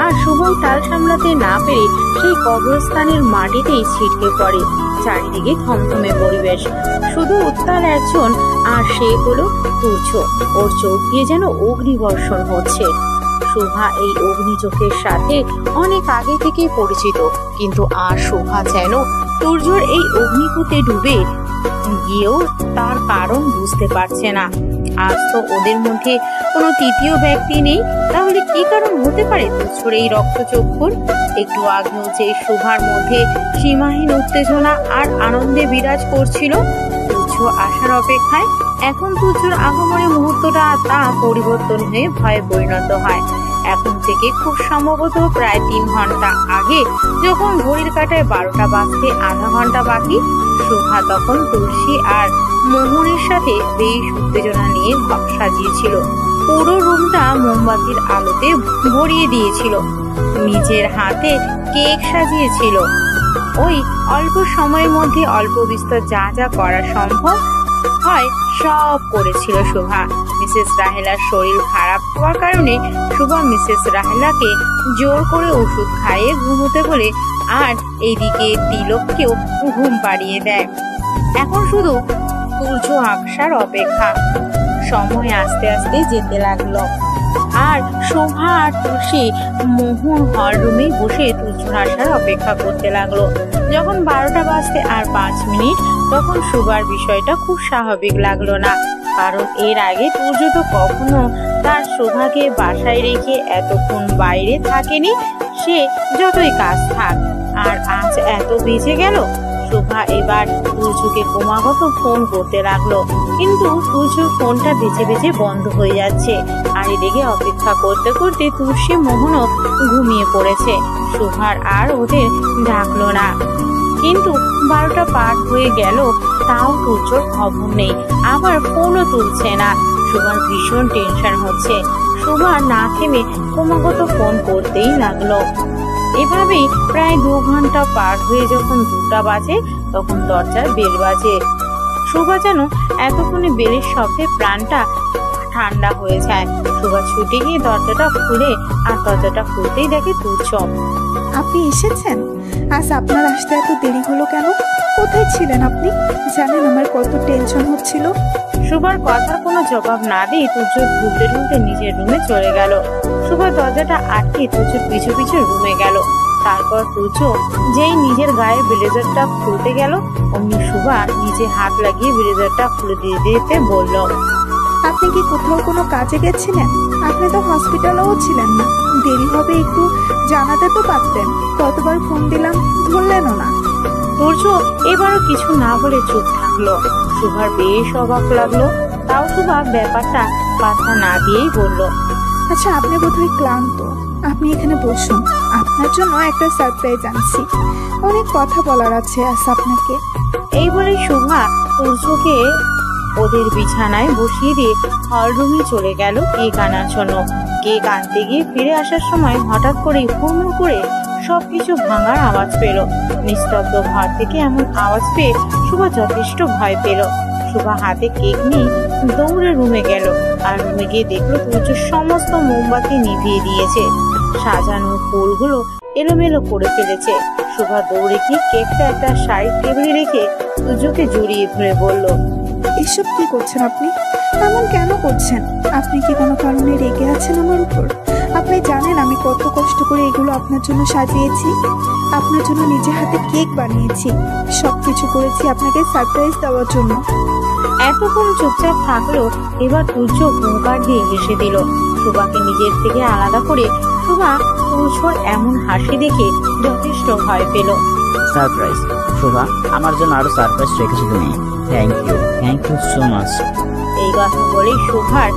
আর শোভাও তাল সামলাতে না পেরে সেই কবরস্থানের মাটিতেই ছিটকে পড়ে। চারিদিকে থমথমে পরিবেশ, শুধু উত্তাল একজন, আর সে হলো তুলছ। ওর চোখ দিয়ে যেন অগ্নিবর্ষণ হচ্ছে। শোভা এই অগ্নি চোখের সাথে অনেক আগে থেকেই পরিচিত, কিন্তু আর শোভা যেন তুর্যর এই অগ্নিকুতে ডুবে গিয়েও তার কারণ বুঝতে পারছে না। আজ তো ওদের মধ্যে কোনো তৃতীয় ব্যক্তি নেই, তাহলে কি কারণ হতে পারে তুর্যর এই রক্তচক্ষুর? একটু আগেও যে শোভার মধ্যে সীমাহীন উত্তেজনা আর আনন্দে বিরাজ করছিল, তুর্য আসার অপেক্ষায়, এখন তুর্যর আগমনের মুহূর্তটা তা পরিবর্তন হয়ে ভয়ে পরিণত হয়। এখন থেকে খুব সম্ভবত প্রায় 3 ঘন্টা আগে, যখন ঘড়ির কাঁটায় 12টা বাজতে আধা ঘন্টা বাকি, শোভা তখন তুলসী আর মোহনের সাথে বেশ উত্তেজনা নিয়ে ঘর সাজিয়েছিল। পুরো রুমটা মোমবাতির আলোতে ভরিয়ে দিয়েছিল। নিজের হাতে কেক সাজিয়েছিল। ওই অল্প সময়ের মধ্যে অল্প বিস্তর যা যা করা সম্ভব হয় সব করেছিল শোভা। মিসেস রাহেলার শরীর খারাপ হওয়ার কারণে শোভা মিসেস রাহেলাকে জোর করে ওষুধ খাইয়ে ঘুমোতে বলে, আর এইদিকে তিলককেও ঘুম পাড়িয়ে দেয়। এখন শুধু তুর্য আসার অপেক্ষা। সময় আস্তে আস্তে যেতে লাগলো, আর শোভা আর তুলসী মোহন হল রুমে বসে তুর্যর আসার অপেক্ষা করতে লাগলো। যখন 12টা বাজতে আর 5 মিনিট, তখন শোভার বিষয়টা খুব স্বাভাবিক লাগলো না, কারণ এর আগে তুর্য তো কখনো তার শোভাকে বাসায় রেখে এতক্ষণ বাইরে থাকেনি, সে যতই কাজ থাক। আর আজ এত বেজে গেল। শোভা এবার তুর্যকে ক্রমাগত ফোন করতে লাগলো, কিন্তু তুর্যর ফোনটা বেঁচে বেঁচে বন্ধ হয়ে যাচ্ছে। আর এদিকে অপেক্ষা করতে করতে তুলসী মোহনও ঘুমিয়ে পড়েছে। শোভার আর ওদের ডাকলো না। কিন্তু 12টা পার হয়ে গেল, তাও তুর্যর খবর নেই, আবার ফোনও তুলছে না। শোভার ভীষণ টেনশন হচ্ছে। শোভা না থেমে ক্রমাগত ফোন করতেই লাগলো। এভাবেই প্রায় 2 ঘন্টা পার হয়ে যখন 2টা বাজে, তখন দরজার বেল বাজে। শোভা যেন এতক্ষণে বেলের শব্দে প্রাণটা ঠান্ডা হয়ে যায়। শোভা ছুটে গিয়ে দরজাটা খুলে, আর দরজাটা খুলতেই দেখে তুর্য। আপনি এসেছেন? আজ আপনার আসতে এত দেরি হলো কেন? কোথায় ছিলেন আপনি? জানেন আমার কত টেনশন হচ্ছিল। শোভার কথার কোনো জবাব না দিয়ে তুর্য ঢুলতে ঢুলতে নিজের রুমে চলে গেল। শোভা দরজাটা আটকে তুর্য পিছু পিছু রুমে গেল। তারপর তুর্য যেই নিজের গায়ে ব্লেজারটা খুলতে গেল, অমনি শোভা নিজে হাত লাগিয়ে ব্লেজারটা খুলে দিয়ে দিতে বলল, আপনি কি কোথাও কোনো কাজে গেছিলেন? আপনি তো হসপিটালেও ছিলেন না। দেরি হবে একটু জানাতে তো পারতেন। কতবার ফোন দিলাম, ধরলেনও না। তুর্য এবারও কিছু না বলে চুপ থাকলো। শোভার বেশ অবাক লাগলো, তাও শোভা ব্যাপারটা পাত্তা না দিয়েই বলল, আচ্ছা আপনি বোধহয় ক্লান্ত, আপনি এখানে বসুন। আপনার জন্য একটা সারপ্রাইজ আনছি। অনেক কথা বলার আছে আজ আপনাকে। এই বলে শোভা তুর্যকে ওদের বিছানায় বসিয়ে দিয়ে হল রুমে চলে গেল কেক আনার জন্য। কেক আনতে গিয়ে ফিরে আসার সময় হঠাৎ করে হুড়মুড় করে সবকিছু ভাঙার আওয়াজ পেল। নিস্তব্ধ ঘর থেকে এমন আওয়াজ পেয়ে শোভা যথেষ্ট ভয় পেল। শুভা হাতে কেক নিয়ে দৌড়ে রুমে গেল আর রুমে গিয়ে দেখলো তুর্য সমস্ত মোমবাতি নিভিয়ে দিয়েছে, সাজানো ফুলগুলো এলোমেলো করে ফেলেছে। শুভা দৌড়ে গিয়ে কেকটা একটা সাইড টেবিলে রেখে তুর্যকে জড়িয়ে ধরে বলল, এসব কি করছেন আপনি? এমন কেন করছেন? আপনি কি কোনো কারণে রেগে আছেন আমার উপর? আপনি জানেন আমি কত কষ্ট করে এগুলো আপনার জন্য সাজিয়েছি, আপনার জন্য নিজে হাতে কেক বানিয়েছি, সবকিছু করেছি আপনাকে সারপ্রাইজ দেওয়ার জন্য। এতক্ষণ চুপচাপ থাকলো, এবার তুর্য হুঙ্কার দিয়ে হেসে দিল। শুভাকে নিজের থেকে আলাদা করে শুভা তুর্যর এমন হাসি দেখে যথেষ্ট ভয় পেল। সারপ্রাইজ? শুভা, আমার জন্য আরো সারপ্রাইজ রেখেছো তুমি। Thank you so much. এই কথা বলে শুভার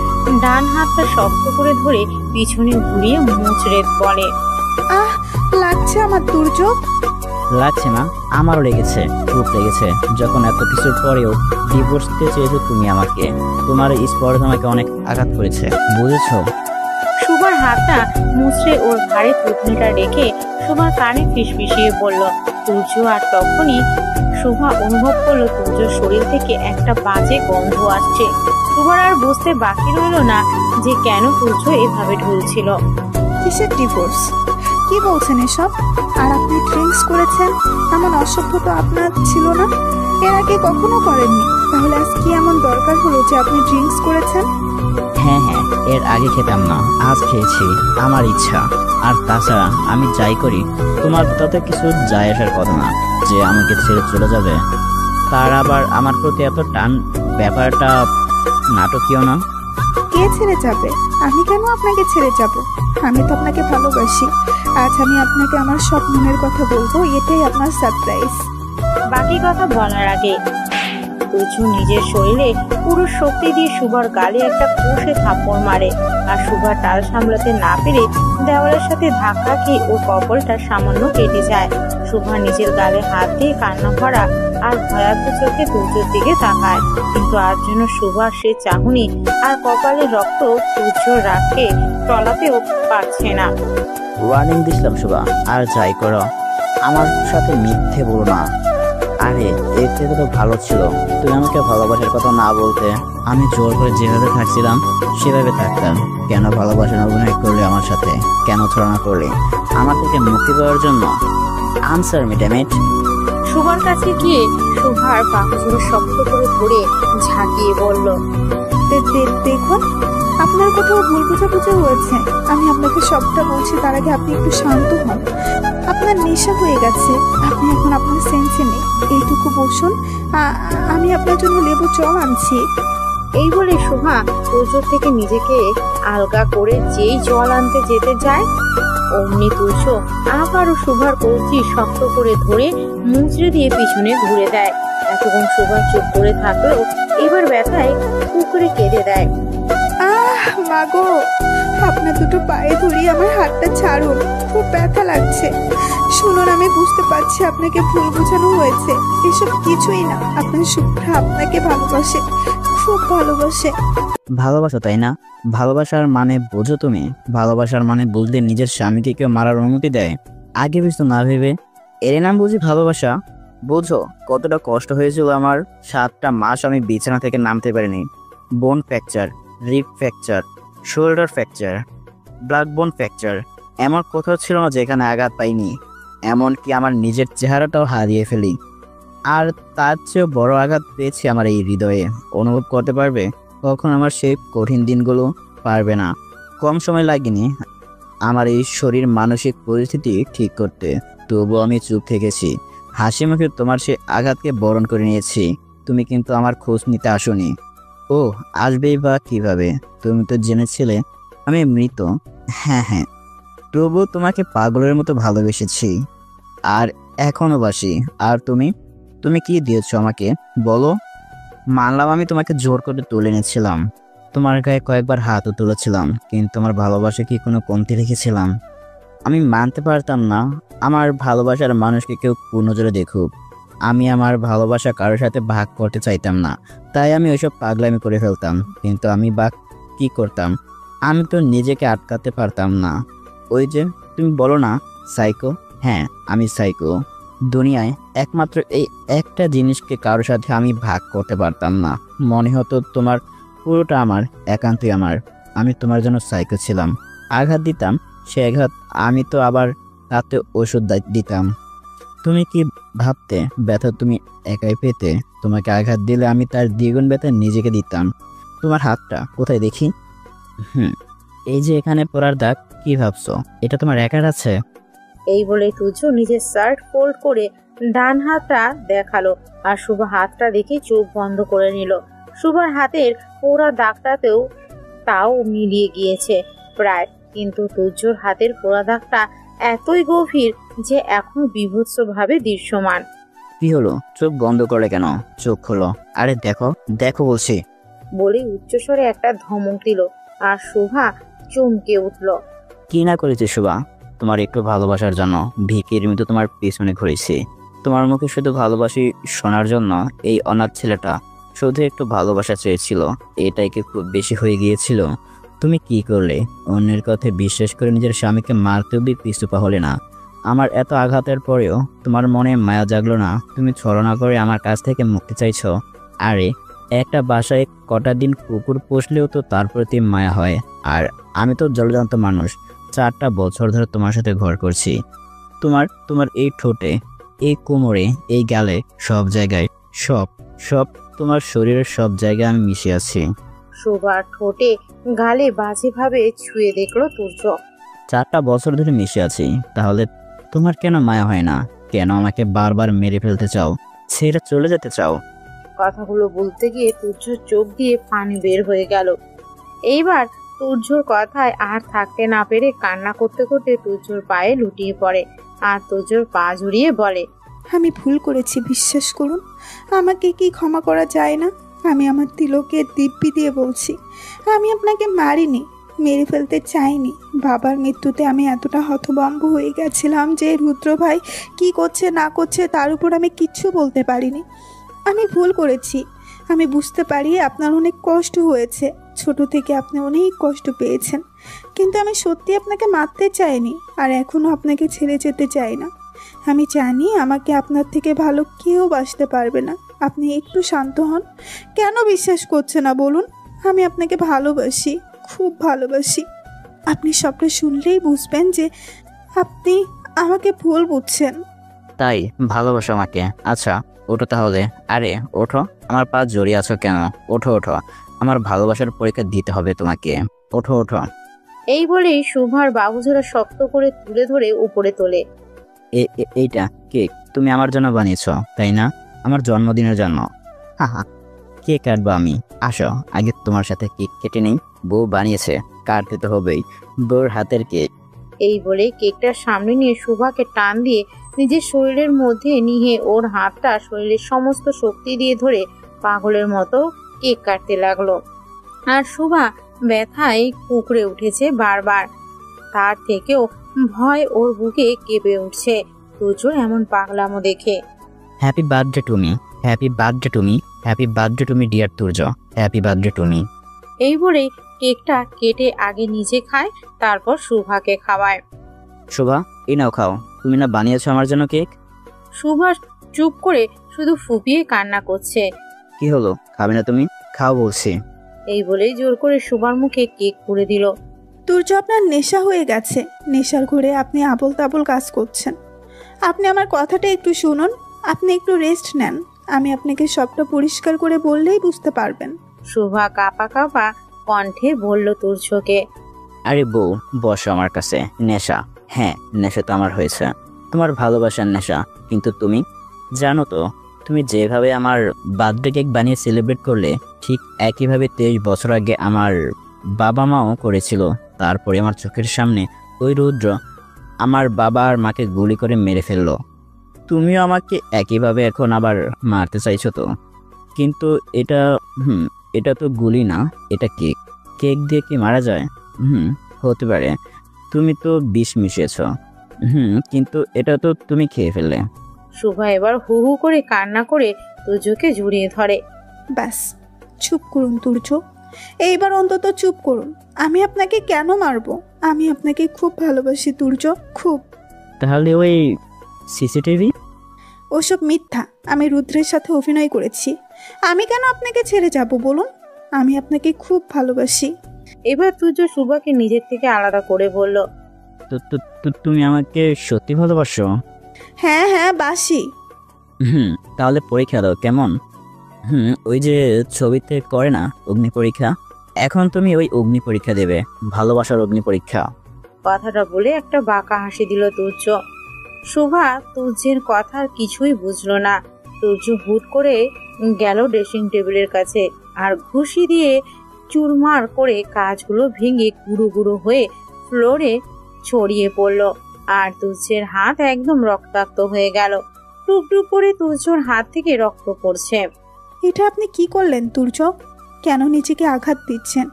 ডান হাতটা শক্ত করে ধরে পিছনে ঘুরিয়ে মুচড়ে বলে, আহ, লাগছে আমার তুর্য। লাগছে না? আমারও লেগেছে, খুব লেগেছে। যখন এত কিছুর পরেও ডিভোর্স দিতে চেয়েছো তুমি আমাকে, তোমার এই স্পর্ধা আমাকে অনেক আঘাত করেছে, বুঝেছো? শুভার হাতটা মুচড়ে ওর ঘাড়ে পুঁটলিটা রেখে শুভার কানে ফিসফিসিয়ে বলল তুর্য। আর তখনই শুভা অনুভব করলো তুর্যর শরীর থেকে একটা বাজে গন্ধ আসছে। শুভার আর বুঝতে বাকি রইল না যে কেন তুর্য এভাবে ঢুলছিল। কিসের ডিভোর্স? কি বলছেন এসব? আর আপনি ড্রিঙ্কস করেছেন, এমন অসভ্য তো আপনার ছিল না, এর আগে কখনো করেননি। তাহলে আজ কি এমন দরকার হলো যে আপনি ড্রিঙ্কস করেছেন? হ্যাঁ, এর আগে খেতাম না, আজ খেয়েছি, আমার ইচ্ছা। আর তাছাড়া আমি যাই করি তোমার তাতে কিছু যায় আসার কথা না যে আমাকে ছেড়ে চলে যাবে। তার আবার আমার প্রতি এত টান, ব্যাপারটা নাটকীয় না? কে ছেড়ে যাবে? আমি কেন আপনাকে ছেড়ে যাব? আমি তো আপনাকে ভালোবাসি। আজ আমি আপনাকে আমার সব মনের কথা বলবো, এটাই আপনার সারপ্রাইজ। বাকি কথা বলার আগে তুর্য নিজের শরীরে পুরো শক্তি দিয়ে শুভার গালে একটা কষে থাপ্পড় মারে। আর শুভা টাল সামলাতে না পেরে দেওয়ালের সাথে ধাক্কা খেয়ে ওর কপালটা সামান্য কেটে যায়। শুভা নিজের গালে হাত দিয়ে কান্না ভরা আর ভয়ার্থ চোখে তুর্যর দিকে তাকায়, কিন্তু আজ যেন শুভার সে চাহনি আর কপালের রক্ত তুর্য রাখে টলাতেও পারছে না। ওয়ার্নিং দিছিলাম শুভা, আর যাই করো আমার সাথে মিথ্যে বলো না। আরে এর থেকে তো ভালো ছিল তুমি আমাকে ভালোবাসার কথা না বলতে। আমি জোর করে যেভাবে থাকছিলাম সেভাবে থাকতাম। কেন ভালোবাসার অভিনয় করলে আমার সাথে? কেন ছড়ানো করলে আমার থেকে মুক্তি পাওয়ার জন্য? Answer me damn it. শুভার কাছে গিয়ে শুভার বাহুগুলো শক্ত করে ধরে ঝাঁকিয়ে বলল, দেখুন, আপনার কোথাও ভুল বোঝাবুঝি হয়েছে। আমি আপনাকে সবটা বলছি, তার আগে আপনি একটু শান্ত হন। আপনার নেশা হয়ে গেছে, আপনি এখন আপনার সেন্সে নেই। এইটুকু বসুন, আমি আপনার জন্য লেবু জল আনছি। এই বলে শুভা তুর্যর থেকে নিজেকে আলগা করে যেই জল আনতে যেতে যায়, অমনি তুর্য আবারও শুভার কৌচি শক্ত করে ধরে মুচড়ে দিয়ে পিছনে ঘুরে দেয়। এতক্ষণ শুভা চুপ করে থাকলেও এবার ব্যথায় কুকুরে কেঁদে দেয়। আহ মাগো, আপনার দুটো পায়ে ধরি, আমার হাতটা ছাড়ুন, খুব ব্যথা লাগছে। শুনুন, আমি বুঝতে পারছি আপনাকে ভুল বোঝানো হয়েছে, এসব কিছুই না। আপনার শুভ্রা আপনাকে ভালোবাসে, খুব ভালোবাসে। ভালোবাসো তাই না? ভালোবাসার মানে বোঝো তুমি? ভালোবাসার মানে বুঝলে নিজের স্বামীকে কেউ মারার অনুমতি দেয়? আগে বুঝতো না ভেবে, এর নাম বুঝি ভালোবাসা? বোঝো কতটা কষ্ট হয়েছিল আমার? 7টা মাস আমি বিছানা থেকে নামতে পারিনি। বোন fracture, rib fracture, shoulder fracture, blood বোন ফ্র্যাকচার, এমন কোথাও ছিল না যেখানে আঘাত পাইনি। এমনকি আমার নিজের চেহারাটাও হারিয়ে ফেলি। আর তার চেয়েও বড় আঘাত পেয়েছি আমার এই হৃদয়ে। অনুভব করতে পারবে কখন আমার সেই কঠিন দিনগুলো? পারবে না। কম সময় লাগেনি আমার এই শরীর মানসিক পরিস্থিতি ঠিক করতে, তবুও আমি চুপ থেকেছি। হাসি মুখে তোমার সেই আঘাতকে বরণ করে নিয়েছি। তুমি কিন্তু আমার খোঁজ নিতে আসোনি। ও আসবেই বা কিভাবে? তুমি তো জেনেছিলে আমি মৃত। হ্যাঁ, তবুও তোমাকে পাগলের মতো ভালোবেসেছি, আর এখনো বাসি। আর তুমি কি দিয়েছো আমাকে বলো? মানলাম আমি তোমাকে জোর করে তুলে এনেছিলাম, তোমার গায়ে কয়েকবার হাতও তুলেছিলাম, কিন্তু আমার ভালোবাসা কি কোনো কমতি রেখেছিলাম? আমি মানতে পারতাম না আমার ভালোবাসার মানুষকে কেউ পূর্ণজোরে দেখুক। আমি আমার ভালোবাসা কারোর সাথে ভাগ করতে চাইতাম না, তাই আমি ওইসব পাগলামি করে ফেলতাম। কিন্তু আমি বা কি করতাম? আমি তো নিজেকে আটকাতে পারতাম না। ওই যে তুমি বলো না সাইকো, হ্যাঁ আমি সাইকো। দুনিয়ায় একমাত্র এই একটা জিনিসকে কারোর সাথে আমি ভাগ করতে পারতাম না। মনে হতো তোমার পুরোটা আমার, একান্তই আমার। আমি তোমার জন্য সাইকো ছিলাম। আঘাত দিতাম, সে আঘাত আমি তো আবার তাতে ওষুধ দিতাম। তুমি কি ভাবতে ব্যথা তুমি একাই পেতে? তোমাকে আঘাত দিলে আমি তার দ্বিগুণ ব্যথা নিজেকে দিতাম। তোমার হাতটা কোথায় দেখি? এই যে এখানে পড়ার দাগ, কি ভাবছো এটা তোমার একার আছে? এই বলে তুর্য নিজের শার্ট ফোল্ড করে ডান হাতটা দেখালো, আর শুভ হাতটা দেখে চোখ বন্ধ করে নিল। শুভর হাতের পোড়া দাগটাতেও তাও মিলিয়ে গিয়েছে প্রায়, কিন্তু তুর্যর হাতের পোড়া দাগটা এতই গভীর যে এখন বিভৎসভাবে দৃশ্যমান। কি হলো? চোখ বন্ধ করে কেন? চোখ খোলো। আরে দেখো দেখো বলছি। বলে উচ্চস্বরে একটা ধমক দিল, আর শোভা চমকে উঠল। কি না করেছি শোভা? তোমার একটু ভালোবাসার জন্য ভিকির মতো তোমার পিছনে ঘুরেছি। তোমার মুখে শুধু ভালোবাসি শোনার জন্য এই অনাথ ছেলেটা শুধু একটু ভালোবাসা চেয়েছিল। এটাই কি খুব বেশি হয়ে গিয়েছিল? তুমি কি করলে? অন্যের কথায় বিশ্বাস করে নিজের স্বামীকে মারতে অব্দি পিছুপা হলে না। আমার এত আঘাতের পরেও তোমার মনে মায়া জাগলো না? তুমি ছলনা করে আমার কাছ থেকে মুক্তি চাইছো। আরে একটা বাসায় কটা দিন কুকুর পুষলেও তো তার প্রতি মায়া হয়। আর আমি তো জলজান্ত মানুষ, 4টা বছর ধরে তোমার সাথে ঘর করছি। তোমার এই ঠোঁটে, এই কোমরে, এই গালে, সব জায়গায়, সব সব তোমার শরীরের সব জায়গায় আমি মিশে আছি। শোভার ঠোঁটে গালে বাজেভাবে ছুঁয়ে দেখলো তুর্য। 4টা বছর ধরে মিশে আছি, তাহলে তোমার কেন মায়া হয় না? কেন আমাকে বারবার মেরে ফেলতে চাও, ছেড়ে চলে যেতে চাও? কথাগুলো বলতে গিয়ে তুর্যর চোখ দিয়ে পানি বের হয়ে গেল। এইবার তুর্যর কথায় আর থাকতে না পেরে কান্না করতে করতে তুর্যর পায়ে লুটিয়ে পড়ে, আর তুর্যর পা জড়িয়ে বলে, আমি ভুল করেছি, বিশ্বাস করুন। আমাকে কি ক্ষমা করা যায় না? আমি আমার তিলকে দিব্যি দিয়ে বলছি, আমি আপনাকে মারিনি, মেরে ফেলতে চাইনি। বাবার মৃত্যুতে আমি এতটা হতভম্ব হয়ে গেছিলাম যে রুদ্র ভাই কি করছে না করছে তার উপর আমি কিচ্ছু বলতে পারিনি। আমি ভুল করেছি। আমি বুঝতে পারি আপনার অনেক কষ্ট হয়েছে, ছোট থেকে আপনি অনেক কষ্ট পেয়েছেন, কিন্তু আমি সত্যি আপনাকে মারতে চাইনি, আর এখনও আপনাকে ছেড়ে যেতে চাই না। আমি জানি আমাকে আপনার থেকে ভালো কেউ বাসতে পারবে না। আপনি একটু শান্ত হন। কেন বিশ্বাস করছে না বলুন? আমি আপনাকে ভালোবাসি, খুব ভালোবাসি। আপনি সবটা শুনলেই বুঝবেন যে আপনি আমাকে ভুল বুঝছেন। তাই ভালোবাসো আমাকে? আচ্ছা ওঠো তাহলে। আরে ওঠো, আমার পা জড়িয়ে আছো কেন? ওঠো ওঠো, আমার ভালোবাসার পরীক্ষা দিতে হবে তোমাকে। ওঠো ওঠো। এই বলেই শোভার বাহুজোড়া শক্ত করে তুলে ধরে উপরে তোলে। এইটা কেক তুমি আমার জন্য বানিয়েছো, তাই না? আমার জন্মদিনের জন্য। হা, কেক কাটবো আমি। আসো আগে তোমার সাথে কেক কেটে নেই। বউ বানিয়েছে, কাটতে তো হবেই। বউর হাতের কেক। এই বলে কেকটা সামনে নিয়ে শোভাকে টান দিয়ে নিজের শরীরের মধ্যে নিয়ে ওর হাতটা শরীরের সমস্ত শক্তি দিয়ে ধরে পাগলের মতো কেক কাটতে লাগলো। আর শোভা ব্যথায় কুকড়ে উঠেছে বারবার। তার থেকেও ভয় ওর বুকে কেঁপে উঠছে তুর্যর এমন পাগলামো দেখে। Happy birthday to me, happy birthday to me, happy birthday to me dear Turya, happy birthday to me. এই বলে কেকটা কেটে আগে নিজে খায়, তারপর শোভাকে খাওয়ায়। শোভা এই নাও খাও, তুমি না বানিয়েছো আমার জন্য কেক? শোভা চুপ করে শুধু ফুপিয়ে কান্না করছে। কি হলো, খাবে না তুমি? খাও বলছি। এই বলেই জোর করে শোভার মুখে কেক পুড়ে দিল। তুর্য আপনার নেশা হয়ে গেছে। নেশার ঘরে আপনি আবল তাবল কাজ করছেন। আপনি আমার কথাটা একটু শুনুন, আপনি একটু রেস্ট নেন। আমি আপনাকে সবটা পরিষ্কার করে বললেই বুঝতে পারবেন। শোভা কাঁপা কাঁপা কণ্ঠে বলল তুর্যকে। আরে বউ বসো আমার কাছে। নেশা? হ্যাঁ নেশা তো আমার হয়েছে, তোমার ভালোবাসার নেশা। কিন্তু তুমি জানো তো, তুমি যেভাবে আমার বার্থডে কেক বানিয়ে সেলিব্রেট করলে, ঠিক একইভাবে 23 বছর আগে আমার বাবা মাও করেছিল। তারপরে আমার চোখের সামনে ওই রুদ্র আমার বাবা আর মাকে গুলি করে মেরে ফেললো। তুমিও আমাকে একইভাবে এখন আবার মারতে চাইছো তো? কিন্তু এটা তো গুলি না, এটা কেক। কেক দিয়ে কি মারা যায়? হতে পারে, তুমি তো বিষ মিশিয়েছ। কিন্তু এটা তো তুমি খেয়ে ফেললে। শোভা এবার হু হু করে কান্না করে তুর্যকে জড়িয়ে ধরে। ব্যাস চুপ করুন তুর্য, এইবার অন্তত চুপ করুন। আমি আপনাকে কেন মারবো? আমি আপনাকে খুব ভালোবাসি তুর্য, খুব। তাহলে ওই সিসিটিভি? ওসব মিথ্যা। আমি রুদ্রের সাথে অভিনয় করেছি। আমি কেন আপনাকে ছেড়ে যাব বলুন? আমি আপনাকে খুব ভালোবাসি। এবার তুর্য শুভাকে নিজের থেকে আলাদা করে বলল, তুমি আমাকে সত্যি ভালোবাসো? হ্যাঁ হ্যাঁ বাসি। তাহলে পরীক্ষা দাও কেমন? ওই যে ছবিতে করে না অগ্নি পরীক্ষা, এখন তুমি ওই অগ্নি পরীক্ষা দেবে, ভালোবাসার অগ্নি পরীক্ষা। কথাটা বলে একটা বাঁকা হাসি দিল তুর্য। শুভা তুর্যের কথা কিছুই বুঝলো না। তুর্য হুট করে গেল ড্রেসিং টেবিলের কাছে আর ঘুষি দিয়ে চুরমার করে কাঁচগুলো ভেঙে গুঁড়ো গুঁড়ো হয়ে ফ্লোরে ছড়িয়ে পড়ল। আর তুর্যের হাত একদম রক্তাক্ত হয়ে গেল। টুকটুক করে তুর্যর হাত থেকে রক্ত পড়ছে। এটা আপনি কি করলেন তুর্য? কেন নিজেকে আঘাত দিচ্ছেন?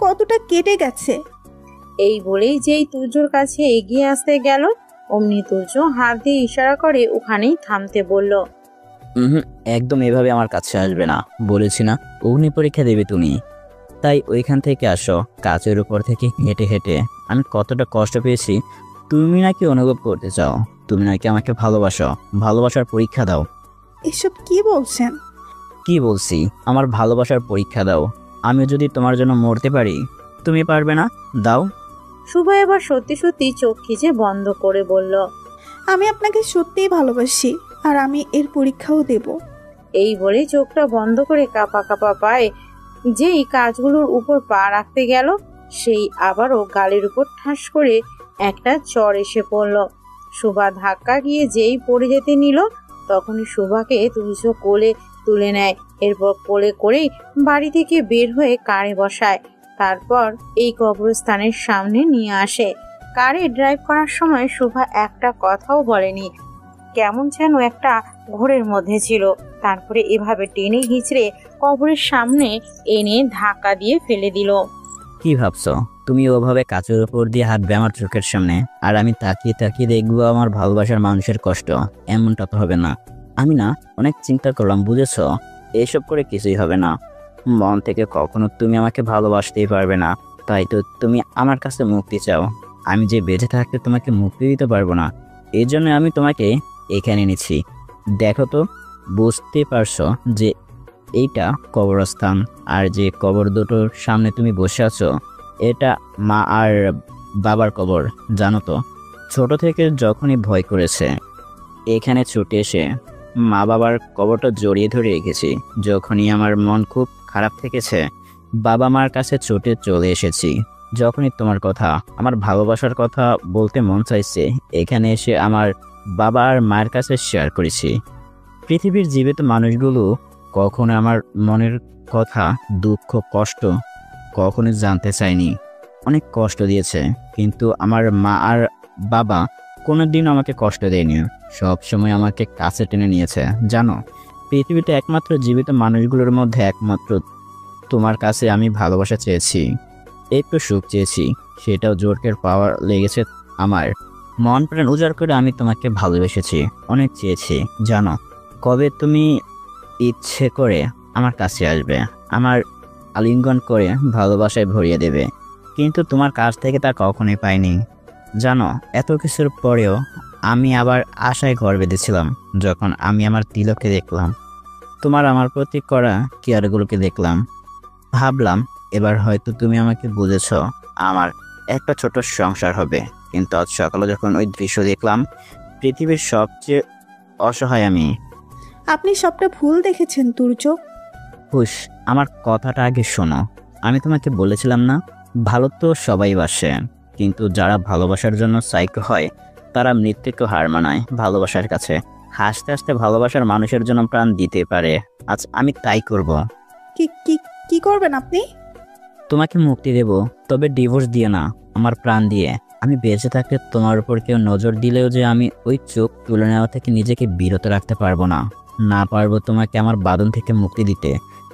কতটা কেটে গেছে? এই বলেই যেই তুর্যর কাছে এগিয়ে আসতে গেল, অমনি তুর্য হাত দিয়ে ইশারা করে ওখানেই থামতে বলল। একদম এভাবে আমার কাছে আসবে না, বলেছি না অগ্নি পরীক্ষা দেবে তুমি। তাই ওইখান থেকে আসো, কাচের উপর থেকে হেঁটে হেঁটে আমি কতটা কষ্ট পেয়েছি তুমি নাকি অনুভব করতে চাও। তুমি নাকি আমাকে ভালোবাসো, ভালোবাসার পরীক্ষা দাও। এসব কি বলছেন? কি বলছি? আমার ভালোবাসার পরীক্ষা দাও। আমি যদি তোমার জন্য মরতে পারি, তুমি পারবে না? দাও। শুভা এবার সত্যি সত্যি চোখ খিচে বন্ধ করে বলল, আমি আপনাকে সত্যিই ভালোবাসি, আর আমি এর পরীক্ষাও দেব। এই বলে চোখটা বন্ধ করে কাঁপা কাঁপা পায়ে যেই কাজগুলোর উপর পা রাখতে গেল, সেই আবারও গালের উপর ঠাস করে একটা চড় এসে পড়ল। শুভা ধাক্কা গিয়ে যেই পড়ে যেতে নিল, তখনই শুভাকে তুর্য কোলে তুলে নেয়। এরপর কোলে করেই বাড়ি থেকে বের হয়ে কারে বসায়। তারপর এই কবরস্থানের সামনে নিয়ে আসে। কারে ড্রাইভ করার সময় শুভা একটা কথাও বলেনি, কেমন যেন একটা ঘোরের মধ্যে ছিল। তারপরে এভাবে টেনে হিঁচড়ে কবরের সামনে এনে ধাক্কা দিয়ে ফেলে দিল। কি ভাবছো তুমি ওভাবে কাচের উপর দিয়ে হাঁটবে আমার চোখের সামনে, আর আমি তাকিয়ে তাকিয়ে দেখবো আমার ভালোবাসার মানুষের কষ্ট? এমনটা তো হবে না। আমি না অনেক চিন্তা করলাম, বুঝেছো? এসব করে কিছুই হবে না। মন থেকে কখনো তুমি আমাকে ভালোবাসতেই পারবে না। তাই তো তুমি আমার কাছে মুক্তি চাও। আমি যে বেঁচে থাকতে তোমাকে মুক্তি দিতে পারবো না, এই জন্য আমি তোমাকে এখানে এনেছি। দেখো তো, বুঝতে পারছো যে এইটা কবরস্থান, আর যে কবর দুটোর সামনে তুমি বসে আছো, এটা মা আর বাবার কবর। জানো তো, ছোট থেকে যখনই ভয় করেছে এখানে ছুটে এসে মা বাবার কবরটা জড়িয়ে ধরে রেখেছি। যখনই আমার মন খুব খারাপ থেকেছে, বাবা মার কাছে ছুটে চলে এসেছি। যখনই তোমার কথা, আমার ভালোবাসার কথা বলতে মন চাইছে, এখানে এসে আমার বাবা আর মায়ের কাছে শেয়ার করেছি। পৃথিবীর জীবিত মানুষগুলো কখনো আমার মনের কথা, দুঃখ, কষ্ট কখনো জানতে চায়নি। অনেক কষ্ট দিয়েছে, কিন্তু আমার মা আর বাবা কোনোদিন আমাকে কষ্ট দেয়নি, সব সময় আমাকে কাছে টেনে নিয়েছে। জানো, পৃথিবীতে একমাত্র জীবিত মানুষগুলোর মধ্যে একমাত্র তোমার কাছে আমি ভালোবাসা চেয়েছি, একটু সুখ চেয়েছি, সেটাও জোরকের পাওয়ার লেগেছে আমার। মন প্রাণ উজাড় করে আমি তোমাকে ভালোবেসেছি, অনেক চেয়েছি। জানো, কবে তুমি ইচ্ছে করে আমার কাছে আসবে, আমার আলিঙ্গন করে ভালোবাসায় ভরিয়ে দেবে, কিন্তু তোমার কাছ থেকে তা কখনোই পাইনি। জানো, এত কিছুর পরেও আমি আবার আশায় ঘর বেঁধেছিলাম যখন আমি আমার তিলককে দেখলাম, তোমার আমার প্রতি করা কেয়ারগুলোকে দেখলাম। ভাবলাম এবার হয়তো তুমি আমাকে বুঝেছ, আমার একটা ছোট সংসার হবে। কিন্তু আজ সকালে যখন ওই দৃশ্য দেখলাম, পৃথিবীর সবচেয়ে অসহায় আমি। আপনি সবটা ভুল দেখেছেন তুর্য। হুশ, আমার কথাটা আগে শোনো। আমি তোমাকে বলেছিলাম না, ভালো তো সবাই বাসে, কিন্তু যারা ভালোবাসার জন্য সাইকো হয় তারা মৃত্যুকে হার মানায় ভালোবাসার কাছে। হাসতে হাসতে ভালোবাসার মানুষের জন্য প্রাণ দিতে পারে। আজ আমি তাই করব। কি কি কি করবেন আপনি? তোমাকে মুক্তি দেব, তবে ডিভোর্স দিয়ে না, আমার প্রাণ দিয়ে। আমি বেঁচে থাকতে তোমার উপর কেউ নজর দিলেও যে আমি ওই চোখ তুলে নেওয়া থেকে নিজেকে বিরত রাখতে পারবো না, না পারবো তোমাকে আমার বাঁধন থেকে মুক্তি দিতে।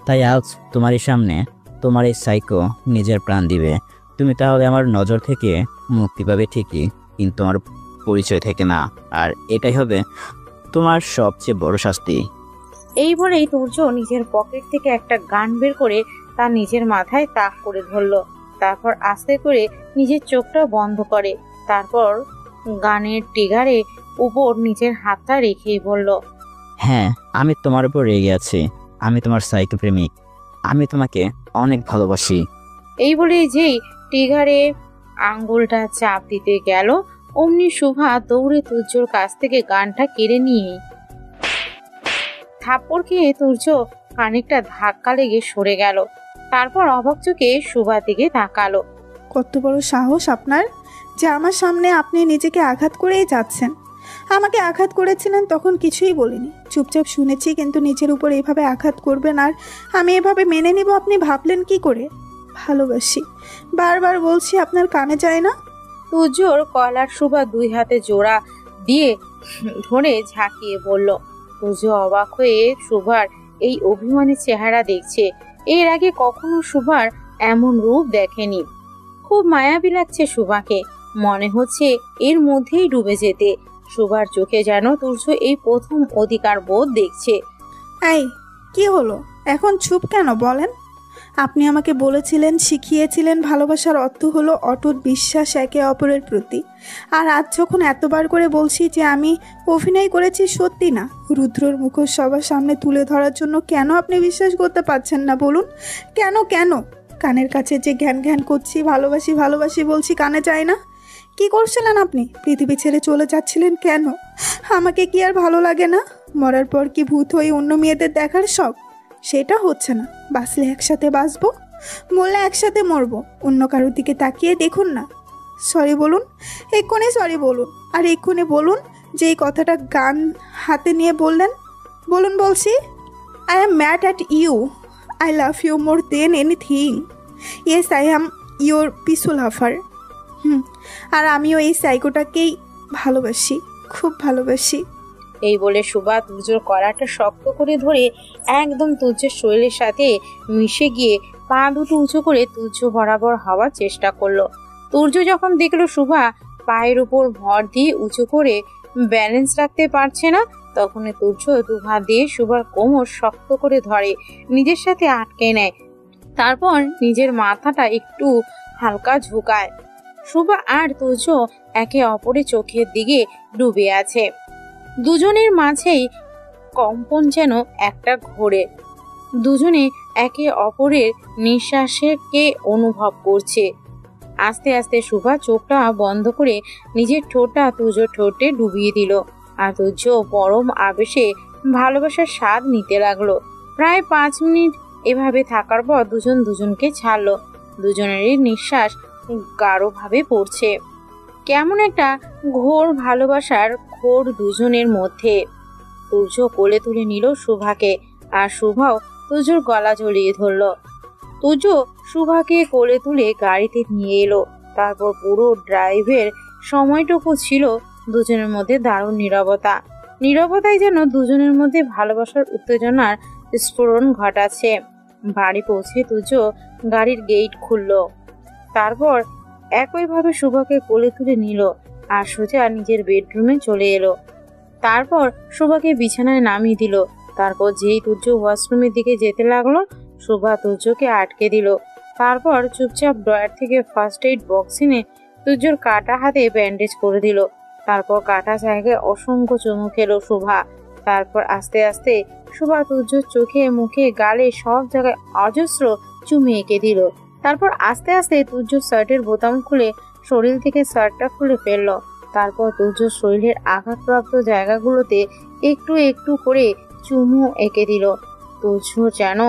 তাই আজ তোমারই সামনে তোমার এই সাইকো নিজের প্রাণ দিবে। তুমি তাহলে আমার নজর থেকে মুক্তি পাবে ঠিকই, কিন্তু আমার পরিচয় থেকে না। আর এটাই হবে তোমার সবচেয়ে বড় শাস্তি। এই বলেই তুর্য নিজের পকেট থেকে একটা গান বের করে তার নিজের মাথায় তাক করে ধরল। তারপর আস্তে করে নিজের চোখটা বন্ধ করে। তারপর গানের ট্রিগারে উপর নিজের হাতটা রেখেই বলল, হ্যাঁ, আমি তোমার উপর রেগে আছি। আমি তোমার সাইকো প্রেমিক, আমি তোমাকে অনেক ভালোবাসি। এই বলে যেই টিগারে আঙ্গুলটা চাপ দিতে গেল, অমনি শুভা দৌড়ে তুর্যর কাছ থেকে গানটা কেড়ে নিয়ে থাপ্পড় খেয়ে তুর্য খানিকটা ধাক্কা লেগে সরে গেল। তারপর অবাক চোখে শুভার দিকে তাকালো। কত বড় সাহস আপনার যে আমার সামনে আপনি নিজেকে আঘাত করেই যাচ্ছেন। আমাকে আঘাত করেছিলেন তখন কিছুই বলিনি, চুপচাপ শুনেছি, কিন্তু নিজের উপর এভাবে আঘাত করবেন আর আমি এভাবে মেনে নিব আপনি ভাবলেন কি করে? ভালোবাসি, বারবার বলছি, আপনার কানে যায় না? তুর্যর কলার শুভা দুই হাতে জোড়া দিয়ে ধরে ঝাঁকিয়ে বলল। তুর্য অবাক হয়ে শুভার এই অভিমানী চেহারা দেখছে। এর আগে কখনো শুভার এমন রূপ দেখেনি। খুব মায়াবী লাগছে শুভাকে, মনে হচ্ছে এর মধ্যেই ডুবে যেতে। শুভার চোখে যেন তুর্য এই প্রথম অধিকার বোধ দেখছে। এই কি হলো, এখন চুপ কেন বলেন? আপনি আমাকে বলেছিলেন, শিখিয়েছিলেন ভালোবাসার অর্থ হলো অটুট বিশ্বাস একে অপরের প্রতি। আর আজ যখন এতবার করে বলছি যে আমি অভিনয় করেছি, সত্যি না, রুদ্রর মুখোশ সবার সামনে তুলে ধরার জন্য কেন আপনি বিশ্বাস করতে পারছেন না বলুন? কেন কেন? কানের কাছে যে ঘ্যান ঘ্যান করছি, ভালোবাসি ভালোবাসি বলছি, কানে যায় না? কি করছিলেন আপনি? পৃথিবী ছেড়ে চলে যাচ্ছিলেন কেন? আমাকে কি আর ভালো লাগে না? মরার পর কি ভূত হয়ে অন্য মেয়েদের দেখার শখ? সেটা হচ্ছে না। বাঁচলে একসাথে বাঁচবো, মরলে একসাথে মরবো। অন্য কারোর দিকে তাকিয়ে দেখুন না। সরি বলুন, এক্ষুনি সরি বলুন। আর এক্ষুনি বলুন যে এই কথাটা গান হাতে নিয়ে বললেন। বলুন বলছি। I am mad at you, I love you more than anything. Yes, I am your Pisu lover. আর আমিও এই সাইকোটাকেই ভালোবাসি, খুব ভালোবাসি। এই বলে শুভা তুর্যর কলারটা শক্ত করে ধরে একদম তুর্যের শরীরের সাথে মিশে গিয়ে পা দুটো উঁচু করে তুর্য বরাবর হওয়ার চেষ্টা করলো। তুর্য যখন দেখলো শুভা পায়ের উপর ভর দিয়ে উঁচু করে ব্যালেন্স রাখতে পারছে না, তখন তুর্য দুহাত দিয়ে শুভার কোমর শক্ত করে ধরে নিজের সাথে আটকে নেয়। তারপর নিজের মাথাটা একটু হালকা ঝুঁকায়। শুভা আর তুর্য একে অপরের চোখের দিকে ডুবে আছে। দুজনের মাঝেই কম্পন যেন একটা ঘোরে। দুজনে একে অপরের নিঃশ্বাসকে অনুভব করছে। আস্তে আস্তে শুভা চোখটা বন্ধ করে নিজের ঠোঁটটা তুর্যর ঠোঁটে ডুবিয়ে দিল। আর তুর্য পরম আবেশে ভালোবাসার স্বাদ নিতে লাগলো। প্রায় 5 মিনিট এভাবে থাকার পর দুজন দুজনকে ছাড়লো। দুজনেরই নিঃশ্বাস গাঢ়ভাবে পড়ছে। কেমন একটা ঘোর ভালোবাসার ঘোর দুজনের মধ্যে। তুর্য কোলে তুলে নিল শুভাকে, আর শুভাও তুর্যর গলা জড়িয়ে ধরল। তুর্য শুভাকে কোলে তুলে গাড়িতে নিয়ে এলো। তারপর পুরো ড্রাইভের সময়টুকু ছিল দুজনের মধ্যে দারুণ নীরবতা। নীরবতায় যেন দুজনের মধ্যে ভালোবাসার উত্তেজনার স্ফোরণ ঘটাচ্ছে। বাড়ি পৌঁছে তুর্য গাড়ির গেট খুলল। তারপর একইভাবে শুভাকে কোলে তুলে নিল আর সোজা নিজের বেডরুমে চলে এলো। তারপর শুভাকে বিছানায় নামিয়ে দিল। তারপর যেই তুর্য ওয়াশরুমের দিকে যেতে লাগলো, শুভা তুর্যকে আটকে দিল। তারপর চুপচাপ ড্রয়ার থেকে ফার্স্ট এইড বক্স এনে তুর্যর কাটা হাতে ব্যান্ডেজ করে দিল। তারপর কাটা জায়গায় অসংখ্য চুমু খেলো শুভা। তারপর আস্তে আস্তে শুভা তুর্যর চোখে, মুখে, গালে সব জায়গায় অজস্র চুমু এঁকে দিল। তারপর আস্তে আস্তে তুর্য শার্টের বোতাম খুলে শরীর থেকে শার্টটা খুলে ফেললো। তারপর তুর্য শরীরের আঘাতপ্রাপ্ত জায়গাগুলোতে একটু একটু করে চুমু এঁকে দিল। তুর্য যেন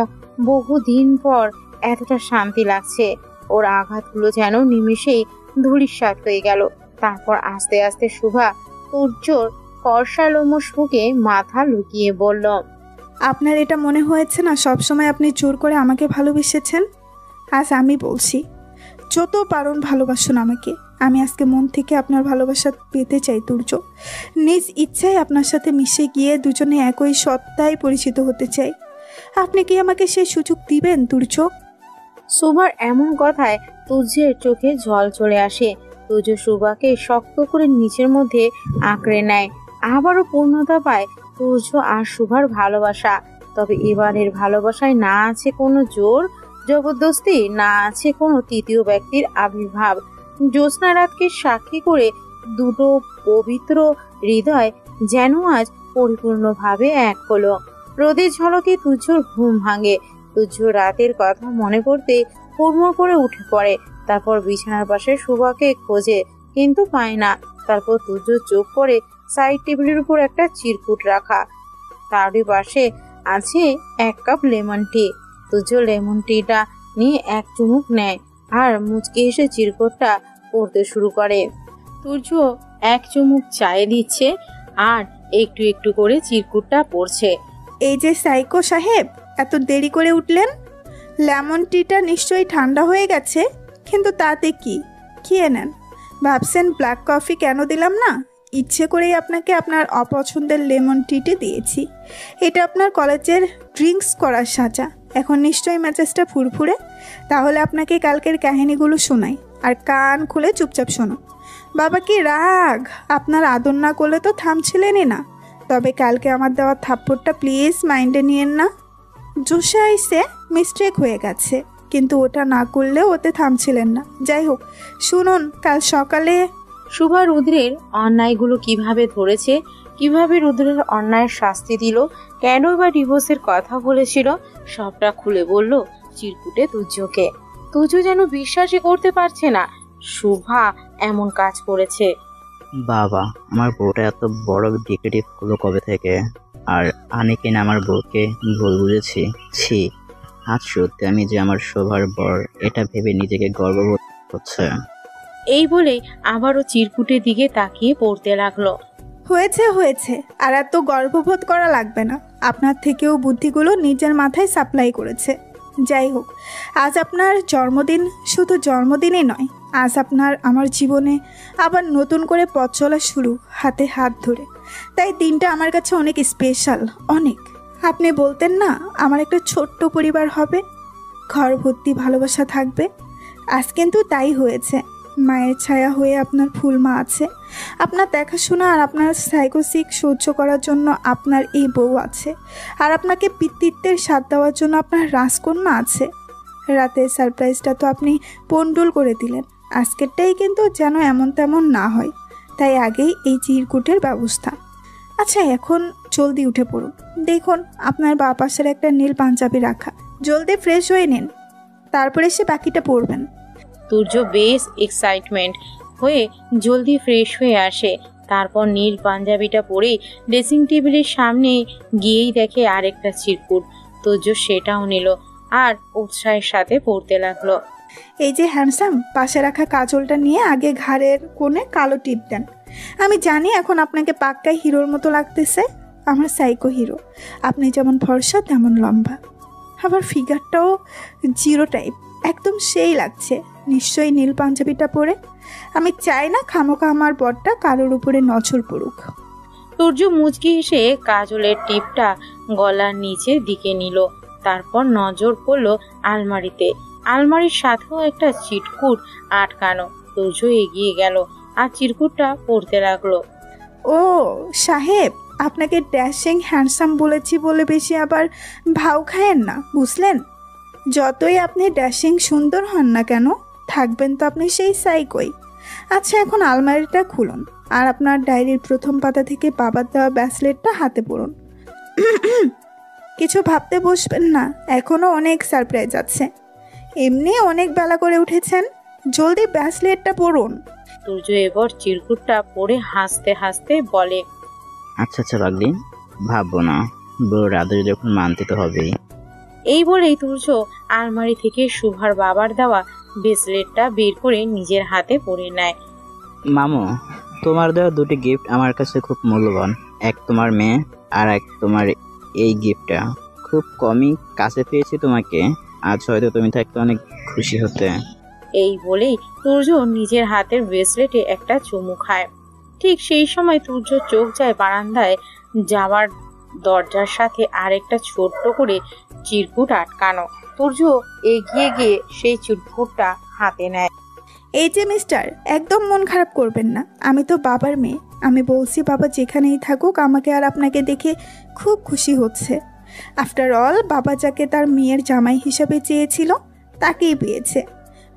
বহুদিন পর এতটা শান্তি লাগছে। ওর আঘাতগুলো যেন নিমিষেই ধূলিসাৎ হয়ে গেল। তারপর আস্তে আস্তে শুভা তুর্যর ফর্সা লোমশ মুখে মাথা লুকিয়ে বলল, আপনার এটা মনে হয়েছে না সবসময় আপনি জোর করে আমাকে ভালোবেসেছেন? আজ আমি বলছি, যত পারুন ভালোবাসুন আমাকে। আমি আজকে মন থেকে আপনার ভালোবাসা পেতে চাই তুর্য। নিজ ইচ্ছায় আপনার সাথে মিশে গিয়ে দুজনে একই সত্তায় পরিচিত হতে চাই। আপনি কি আমাকে সেই সুযোগ দিবেন তুর্য? শুভার এমন কথায় তুর্যের চোখে জল চলে আসে। তুর্য শুভাকে শক্ত করে নিচের মধ্যে আঁকড়ে নেয়। আবারও পূর্ণতা পায় তুর্য আর শুভার ভালোবাসা। তবে এবারের ভালোবাসায় না আছে কোনো জোর জবরদস্তি, না আছে কোনো তৃতীয় ব্যক্তির আবির্ভাব। জ্যোৎস্না রাতকে সাক্ষী করে দুটো পবিত্র হৃদয় যেন আজ পরিপূর্ণভাবে এক হলো। রোদের ঝলকে তুজ্জোর ঘুম ভাঙে। তুজ্জ রাতের কথা মনে করতে হুড়মুড় করে উঠে পড়ে। তারপর বিছানার পাশে শুভাকে খোঁজে, কিন্তু পায় না। তারপর তুজ্জ চোখ করে সাইড টেবিলের উপর একটা চিরকুট রাখা, তারই পাশে আছে 1 কাপ লেমন টি। তুজ্জ লেমন টিটা নিয়ে এক চুমুক নেয় আর মুচকে এসে চিরকুটটা পড়তে শুরু করে। তুজ্জ এক চুমুক চায়ে দিচ্ছে আর একটু একটু করে চিরকুটটা পড়ছে। এই যে সাইকো সাহেব, এত দেরি করে উঠলেন? লেমন টিটা নিশ্চয়ই ঠান্ডা হয়ে গেছে, কিন্তু তাতে কি খেয়ে নেন। ভাবছেন ব্ল্যাক কফি কেন দিলাম না? ইচ্ছে করেই আপনাকে আপনার অপছন্দের লেমন টিটি দিয়েছি। এটা আপনার কলেজের ড্রিঙ্কস করার সাজা। এখন নিশ্চয়ই মেজাজটা ফুরফুরে। তাহলে আপনাকে কালকের কাহিনীগুলো শোনাই, আর কান খুলে চুপচাপ শোনো। বাবা কি রাগ! আপনার আদর না করলে তো থামছিলেনই না। তবে কালকে আমার দেওয়া থাপ্পড়টা প্লিজ মাইন্ডে নিয়েন না। জোশে আইসে মিস্টেক হয়ে গেছে, কিন্তু ওটা না করলেও ওতে থামছিলেন না। যাই হোক, শুনুন, কাল সকালে শুভা রুদ্রের অন্যায়গুলো কিভাবে ধরেছে, কিভাবে রুদ্রের অন্যায়ের শাস্তি দিল, কেন বা ডিভোর্সের কথা বলেছিল, সবটা খুলে বলল চিরকুটে তুজ্জকে। তুজ্জ যেন বিশ্বাসই করতে পারছে না শুভা এমন কাজ করেছে। বাবা, আমার বউটা এত বড় ডিকেটিভ হলো কবে থেকে? আর আমি কিনা আমার বউকে ভুল বুঝেছি। ছি, আজ সত্যি আমি যে আমার শোভার বর, এটা ভেবে নিজেকে গর্ববোধ হচ্ছে। এই বলেই আবারও চিরকুটের দিকে তাকিয়ে পড়তে লাগলো। হয়েছে হয়েছে, আর এত গর্ববোধ করা লাগবে না। আপনার থেকেও বুদ্ধিগুলো নিজের মাথায় সাপ্লাই করেছে। যাই হোক, আজ আপনার জন্মদিন। শুধু জন্মদিনই নয়, আজ আপনার আমার জীবনে আবার নতুন করে পথ চলা শুরু, হাতে হাত ধরে। তাই দিনটা আমার কাছে অনেক স্পেশাল, অনেক। আপনি বলতেন না আমার একটা ছোট্ট পরিবার হবে, ঘর ভর্তি ভালোবাসা থাকবে। আজ কিন্তু তাই হয়েছে। মায়ের ছায়া হয়ে আপনার ফুলমা আছে, আপনার দেখাশোনা আর আপনার সাইকোসিক সহ্য করার জন্য আপনার এই বউ আছে, আর আপনাকে পিতৃত্বের স্বাদ দেওয়ার জন্য আপনার রাজকন্যা আছে। রাতের সারপ্রাইজটা তো আপনি পন্ডুল করে দিলেন। আজকেরটাই কিন্তু যেন এমন তেমন না হয়, তাই আগেই এই চিরকুটের ব্যবস্থা। আচ্ছা, এখন জলদি উঠে পড়ুন। দেখুন আপনার বাঁ পাশের একটা নীল পাঞ্জাবি রাখা। জলদি ফ্রেশ হয়ে নিন, তারপরে এসে বাকিটা পড়বেন। তুর্য বেশ এক্সাইটমেন্ট হয়ে জলদি ফ্রেশ হয়ে আসে। তারপর নীল পাঞ্জাবিটা পরেই ড্রেসিং টেবিলের সামনে গিয়েই দেখে আরেকটা চিরকুট। তুর্য সেটাও নিল আর উৎসাহের সাথে পড়তে লাগলো। এই যে হ্যান্ডসাম, পাশে রাখা কাজলটা নিয়ে আগে ঘাড়ের কোণে কালো টিপ দেন। আমি জানি এখন আপনাকে পাক্কাই হিরোর মতো লাগতেছে, আমার সাইকো হিরো। আপনি যেমন ফর্সা তেমন লম্বা, আবার ফিগারটাও জিরো টাইপ, একদম সেই লাগছে। নিশ্চয়ই নীল পাঞ্জাবিটা পরে। আমি চাই না খামোখা আমার বরটা কারোর উপরে নজর পড়ুক। সূর্য মুচকি এসে কাজলের টিপটা গলার নিচের দিকে নিল। তারপর নজর পড়লো আলমারিতে। আলমারির সাথেও একটা চিরকুট আটকানো। সূর্য এগিয়ে গেল আর চিরকুটটা পড়তে লাগলো। ও সাহেব, আপনাকে ড্যাশিং হ্যান্ডসাম বলেছি বলে বেশি আবার ভাও খায়েন না, বুঝলেন? যতই আপনি ড্যাশিং সুন্দর হন না কেন, থাকবেন তো আপনি সেই সাইকোই। আচ্ছা, এখন আলমারিটা খুলুন আর আপনার ডায়েরির প্রথম পাতা থেকে বাবার দেওয়া ব্যাসলেটটা হাতে পড়ুন। কিছু ভাবতে বসবেন না, এখনও অনেক সারপ্রাইজ আছে। এমনি অনেক বেলা করে উঠেছেন, জলদি ব্যাসলেটটা পড়ুন। সূর্য এবার চিরকুটটা পড়ে হাসতে হাসতে বলে, আচ্ছা আচ্ছা পাগলি, ভাববো না, বউর আদর যখন মানতে তো হবেই। এই বলেই তুর্য আলমারি থেকে শুভার বাবার দেওয়া ব্রেসলেটটা বের করে নিজের হাতে পরে নেয়। মামু, তোমার দেওয়া দুটি গিফট আমার কাছে খুব মূল্যবান। এক তোমার মেয়ে আর এক তোমার এই গিফটটা। খুব কমই কাছে পেয়েছি তোমাকে, আজ হয়তো তুমি থাকতে অনেক খুশি হতে। এই বলেই তুর্য নিজের হাতের ব্রেসলেটে একটা চুমু খায়। ঠিক সেই সময় তুর্য চোখ যায় বারান্দায় যাওয়ার দরজার সাথে আরেকটা ছোট্ট করে চিরকুট আটকানো। তুর্য এগিয়ে গিয়ে সেই চিরকুটটা হাতে নেয়। এই যে মিস্টার, একদম মন খারাপ করবেন না, আমি তো বাবার মেয়ে। আমি বলছি বাবা যেখানেই থাকুক আমাকে আর আপনাকে দেখে খুব খুশি হচ্ছে। আফটার অল, বাবা যাকে তার মেয়ের জামাই হিসাবে চেয়েছিল তাকেই পেয়েছে।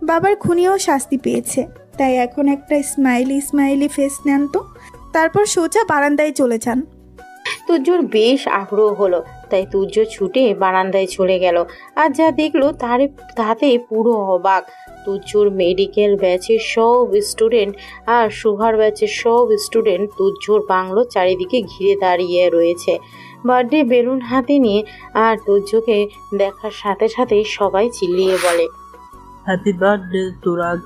বাবার খুনিও শাস্তি পেয়েছে। তাই এখন একটা স্মাইলি স্মাইলি ফেস নেন তো, তারপর সোজা বারান্দায় চলে যান। তুর্যর বেশ আগ্রহ হলো, তাই তুর্য ছুটে বারান্দায় চলে গেল। আর যা দেখলো তাতে পুরো অবাক। তুর্যর মেডিকেল ব্যাচের সব স্টুডেন্ট আর সুহার ব্যাচের সব স্টুডেন্ট তুর্যর বাংলো চারিদিকে ঘিরে দাঁড়িয়ে রয়েছে বার্থডে বেলুন হাতে নিয়ে। আর তুর্যকে দেখার সাথে সাথে সবাই চিল্লিয়ে বলে, হ্যাপি বার্থডে তুরাগ।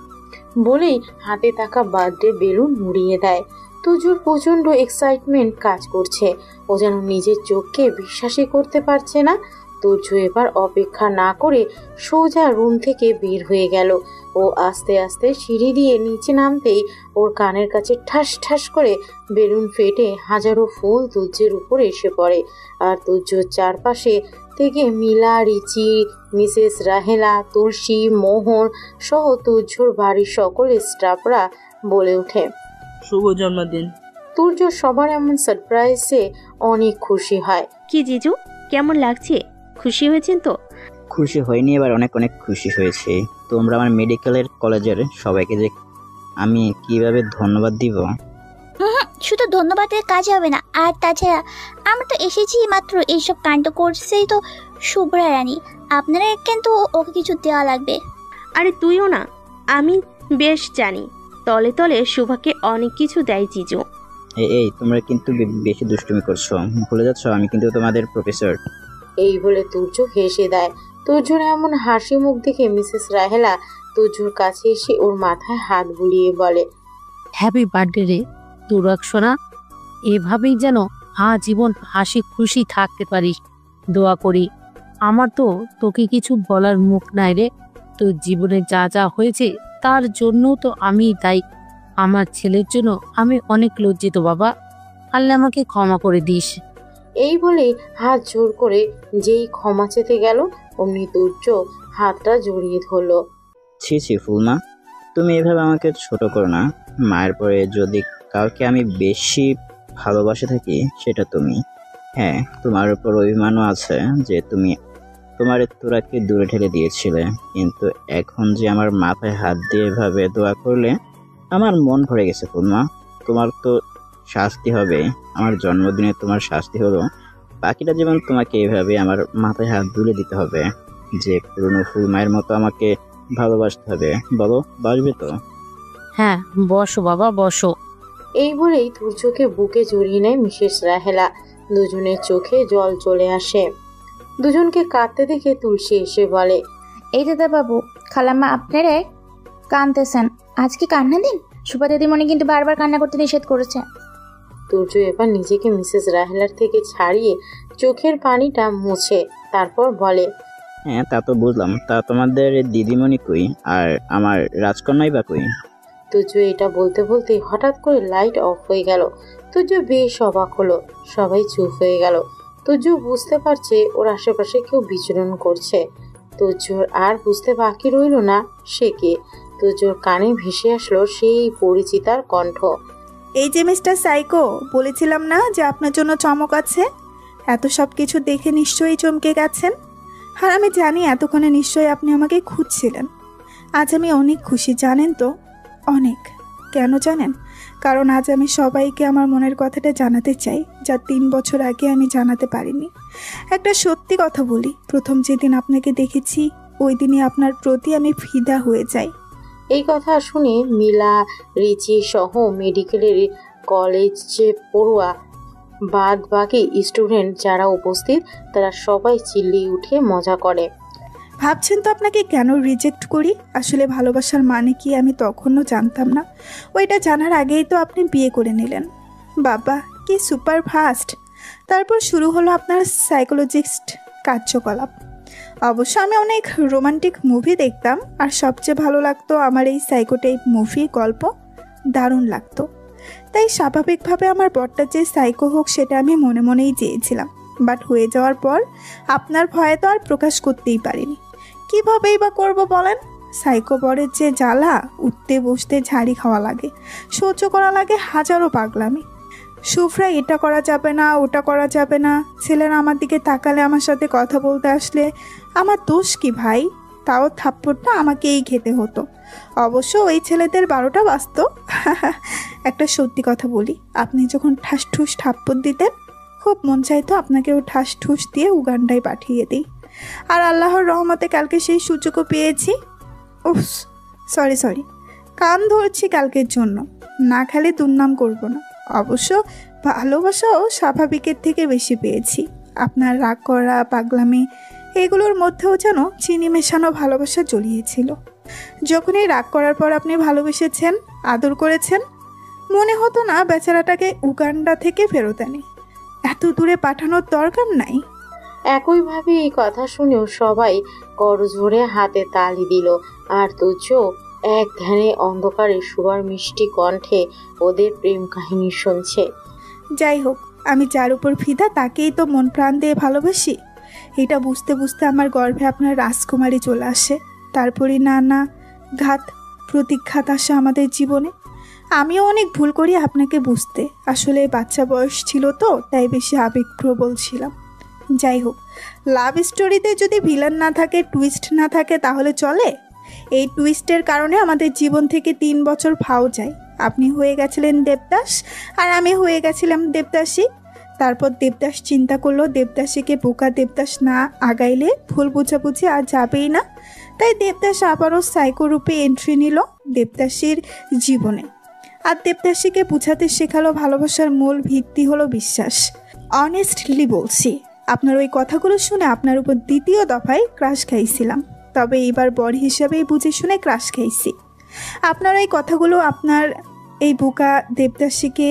বলেই হাতে থাকা বার্থডে বেলুন উড়িয়ে দেয়। তুর্যর প্রচন্ড এক্সাইটমেন্ট কাজ করছে। ও যেন নিজের চোখকে বিশ্বাসই করতে পারছে না। তুর্য এবার অপেক্ষা না করে সোজা রুম থেকে বের হয়ে গেল। ও আস্তে আস্তে সিঁড়ি দিয়ে নিচে নামতেই ওর কানের কাছে ঠাস ঠাস করে বেলুন ফেটে হাজারো ফুল তুর্যের উপরে এসে পড়ে। আর তুর্যর চারপাশে থেকে মিলা, রিচি, মিসেস রাহেলা, তুলসী, মোহন সহ তুর্যর বাড়ির সকল স্টাফরা বলে ওঠে, শুভ জন্মদিন। তুর্য সবার এমন সারপ্রাইজে অনেক খুশি হয়। কি জিজু, কেমন লাগছে? খুশি হয়েছেন তো? খুশি হয়নি, এবার অনেক অনেক খুশি হয়েছে। তোমরা আমার মেডিকেলের কলেজের সবাইকে যে আমি কিভাবে ধন্যবাদ দিব। শুধু ধন্যবাদের কাজ হবে না। আর তাছাড়া আমরা তো এসেছি মাত্র, এইসব কাণ্ড করছেই তো শুভ্রা রানী। আপনারা কিন্তু ওকে কিছু দেওয়া লাগবে। আরে তুইও না, আমি বেশ জানি তলে তলে শুভাকে অনেক কিছু দেয় জিজু। এই তোমরা কিন্তু বেশি দুষ্টুমি করছো, ভুলে যাচ্ছ আমি কিন্তু তোমাদের প্রফেসর। এই বলে তুর্য হেসে দেয়। তুর্যর এমন হাসি মুখ দেখে মিসেস রাহেলা তুর্যর কাছে এসে ওর মাথায় হাত বুলিয়ে বলে, হ্যাপি বার্থডে রে তুরাগ সোনা। এভাবেই যেন আজীবন হাসি খুশি থাকতে পারিস, দোয়া করি। আমার তো তোকে কিছু বলার মুখ নাই রে। তোর জীবনে যা যা হয়েছে তার জন্য তো আমি দায়ী। আমার ছেলের জন্য আমি অনেক লজ্জিত বাবা, আল্লাহ আমাকে ক্ষমা করে দিস। এই বলে হাত জোর করে যেই ক্ষমা চেতে গেল অমনি তুর্য হাতটা জড়িয়ে ধরলো। ছি ছি ফুলমা, তুমি এভাবে আমাকে ছোট করো না। মায়ের পরে যদি কাউকে আমি বেশি ভালোবাসে থাকি সেটা তুমি। হ্যাঁ, তোমার উপর অভিমানও আছে যে তুমি তোমার তোরাকে দূরে ঠেলে দিয়েছিলে, কিন্তু এখন যে আমার মাথায় হাত দিয়ে এভাবে দোয়া করলে আমার মন ভরে গেছে ফুলমা। তোমার তো শাস্তি হবে, আমার জন্মদিনে তোমার শাস্তি হলো বাকিটা জীবন তোমাকে এভাবে আমার মাথায় হাত তুলে দিতে হবে, যে পুরনো ফুলমায়ের মতো আমাকে ভালোবাসতে হবে। বলো, বাসবে তো? হ্যাঁ বসো বাবা বসো। এই বলেই তুর্যকে বুকে জড়িয়ে নেয় মিসেস রাহেলা। দুজনের চোখে জল চলে আসে। দুজনকে কাঁদতে দেখে তুলসী এসে বলে, এই দাদা বাবু, খালাম্মা আপনারা কাঁদতেছেন, আজ কি কান্না দিন? সুভা দিদিমণি কিন্তু বারবার কান্না করতে নিষেধ করেছে। তুর্য এবার নিজেকে মিসেস রাহেলার থেকে ছাড়িয়ে চোখের পানিটা মুছে তারপর বলে, হ্যাঁ তা তো বুঝলাম, তা তোমাদের দিদিমণি কই আর আমার রাজকন্যাই বা কই? তুর্য এটা বলতে বলতে হঠাৎ করে লাইট অফ হয়ে গেল। তুর্য বেশ অবাক হলো। সবাই চুপ হয়ে গেল। তুর্য বুঝতে পারছে ওর আশেপাশে কেউ বিচরণ করছে। তুর্যর আর বুঝতে বাকি রইল না সে কে। তুর্যর কানে ভেসে আসলো সেই পরিচিতার কণ্ঠ, এই যে মিস্টার সাইকো, বলেছিলাম না যে আপনার জন্য চমক আছে। এত সব কিছু দেখে নিশ্চয়ই চমকে গেছেন। আর আমি জানি এতক্ষণে নিশ্চয়ই আপনি আমাকে খুঁজছিলেন। আজ আমি অনেক খুশি, জানেন তো? অনেক। কেন জানেন? কারণ আজ আমি সবাইকে আমার মনের কথাটা জানাতে চাই, যা 3 বছর আগে আমি জানাতে পারিনি। একটা সত্যি কথা বলি, প্রথম যেদিন আপনাকে দেখেছি ওই দিনই আপনার প্রতি আমি ফিদা হয়ে যাই। এই কথা শুনে মিলা, রিচি সহ মেডিকেলের কলেজে পড়ুয়া বাদ বাকি স্টুডেন্ট যারা উপস্থিত তারা সবাই চিল্লিয়ে উঠে মজা করে। ভাবছেন তো আপনাকে কেন রিজেক্ট করি? আসলে ভালোবাসার মানে কি আমি তখনও জানতাম না। ওইটা জানার আগেই তো আপনি বিয়ে করে নিলেন। বাবা কি সুপার ফাস্ট! তারপর শুরু হলো আপনার সাইকোলজিস্ট কার্যকলাপ। অবশ্য আমি অনেক রোমান্টিক মুভি দেখতাম, আর সবচেয়ে ভালো লাগতো আমার এই সাইকোটাইপ মুভি গল্প, দারুণ লাগতো। তাই স্বাভাবিকভাবে আমার বরটা যে সাইকো হোক সেটা আমি মনে মনেই চেয়েছিলাম। বাট হয়ে যাওয়ার পর আপনার ভয়ে তো আর প্রকাশ করতেই পারিনি। কীভাবেই বা করবো বলেন? সাইকো বরের যে জ্বালা, উঠতে বসতে ঝাড়ি খাওয়া লাগে, সহ্য করা লাগে হাজারো পাগলামি। শুভ্রা এটা করা যাবে না, ওটা করা যাবে না। ছেলেরা আমার দিকে তাকালে, আমার সাথে কথা বলতে আসলে আমার দোষ কি ভাই? তাও থাপ্পড়টা আমাকেই খেতে হতো। অবশ্য ওই ছেলেদের 12টা বাজতো। একটা সত্যি কথা বলি, আপনি যখন ঠাস ঠুস থাপ্পড় দিতেন, খুব মন চাইতো আপনাকেও ঠাস ঠুস দিয়ে উগান্ডায় পাঠিয়ে দিই, আর আল্লাহর রহমতে কালকে সেই সুযোগও পেয়েছি। উফ, সরি, কান ধরছি কালকের জন্য। না খেলে দুর্নাম করব না। অবশ্য ভালোবাসাও স্বাভাবিকের থেকে বেশি পেয়েছি। আপনার রাগ করা, পাগলামি এগুলোর মধ্যেও যেন চিনি মেশানো ভালোবাসা জড়িয়েছিল। যখনই রাগ করার পর আপনি ভালোবেসেছেন, আদর করেছেন, মনে হতো না বেচারাটাকে উগান্ডা থেকে ফেরত আনে। এত দূরে পাঠানোর দরকার নাই। একইভাবে এই কথা শুনেও সবাই করজোড়ে হাতে তালি দিল, আর তুচ্ছ এক ধ্যানে অন্ধকারে সুবার মিষ্টি কণ্ঠে ওদের প্রেম কাহিনী শুনছে। যাই হোক, আমি যার উপর ফিদা তাকেই তো মন প্রাণ দিয়ে ভালোবাসি। এটা বুঝতে বুঝতে আমার গর্ভে আপনার রাজকুমারী চলে আসে। তারপরে নানা ঘাত প্রতিঘাত আসে আমাদের জীবনে। আমিও অনেক ভুল করি আপনাকে বুঝতে। আসলে বাচ্চা বয়স ছিল তো, তাই বেশি আবেগপ্রবল ছিলাম। যাই হোক, লাভ স্টোরিতে যদি ভিলেন না থাকে, টুইস্ট না থাকে, তাহলে চলে? এই টুইস্টের কারণে আমাদের জীবন থেকে 3 বছর ফাও যায়। আপনি হয়ে গেছিলেন দেবদাস, আর আমি হয়ে গেছিলাম দেবদাসী। তারপর দেবদাস চিন্তা করলো দেবদাসীকে বোকা দেবদাস না আগাইলে ভুল বোঝাবুঝি আর যাবেই না। তাই দেবদাস আবারও সাইকো রূপে এন্ট্রি নিল দেবদাসীর জীবনে। আর দেবদাসীকে বুঝাতে শেখালো ভালোবাসার মূল ভিত্তি হলো বিশ্বাস। অনেস্টলি বলছি, আপনার ওই কথাগুলো শুনে আপনার উপর দ্বিতীয় দফায় ক্রাশ খাইছিলাম, তবে এবার বর হিসাবেই বুঝে শুনে ক্রাশ খাইছি। আপনার এই কথাগুলো আপনার এই বোকা দেবদাসীকে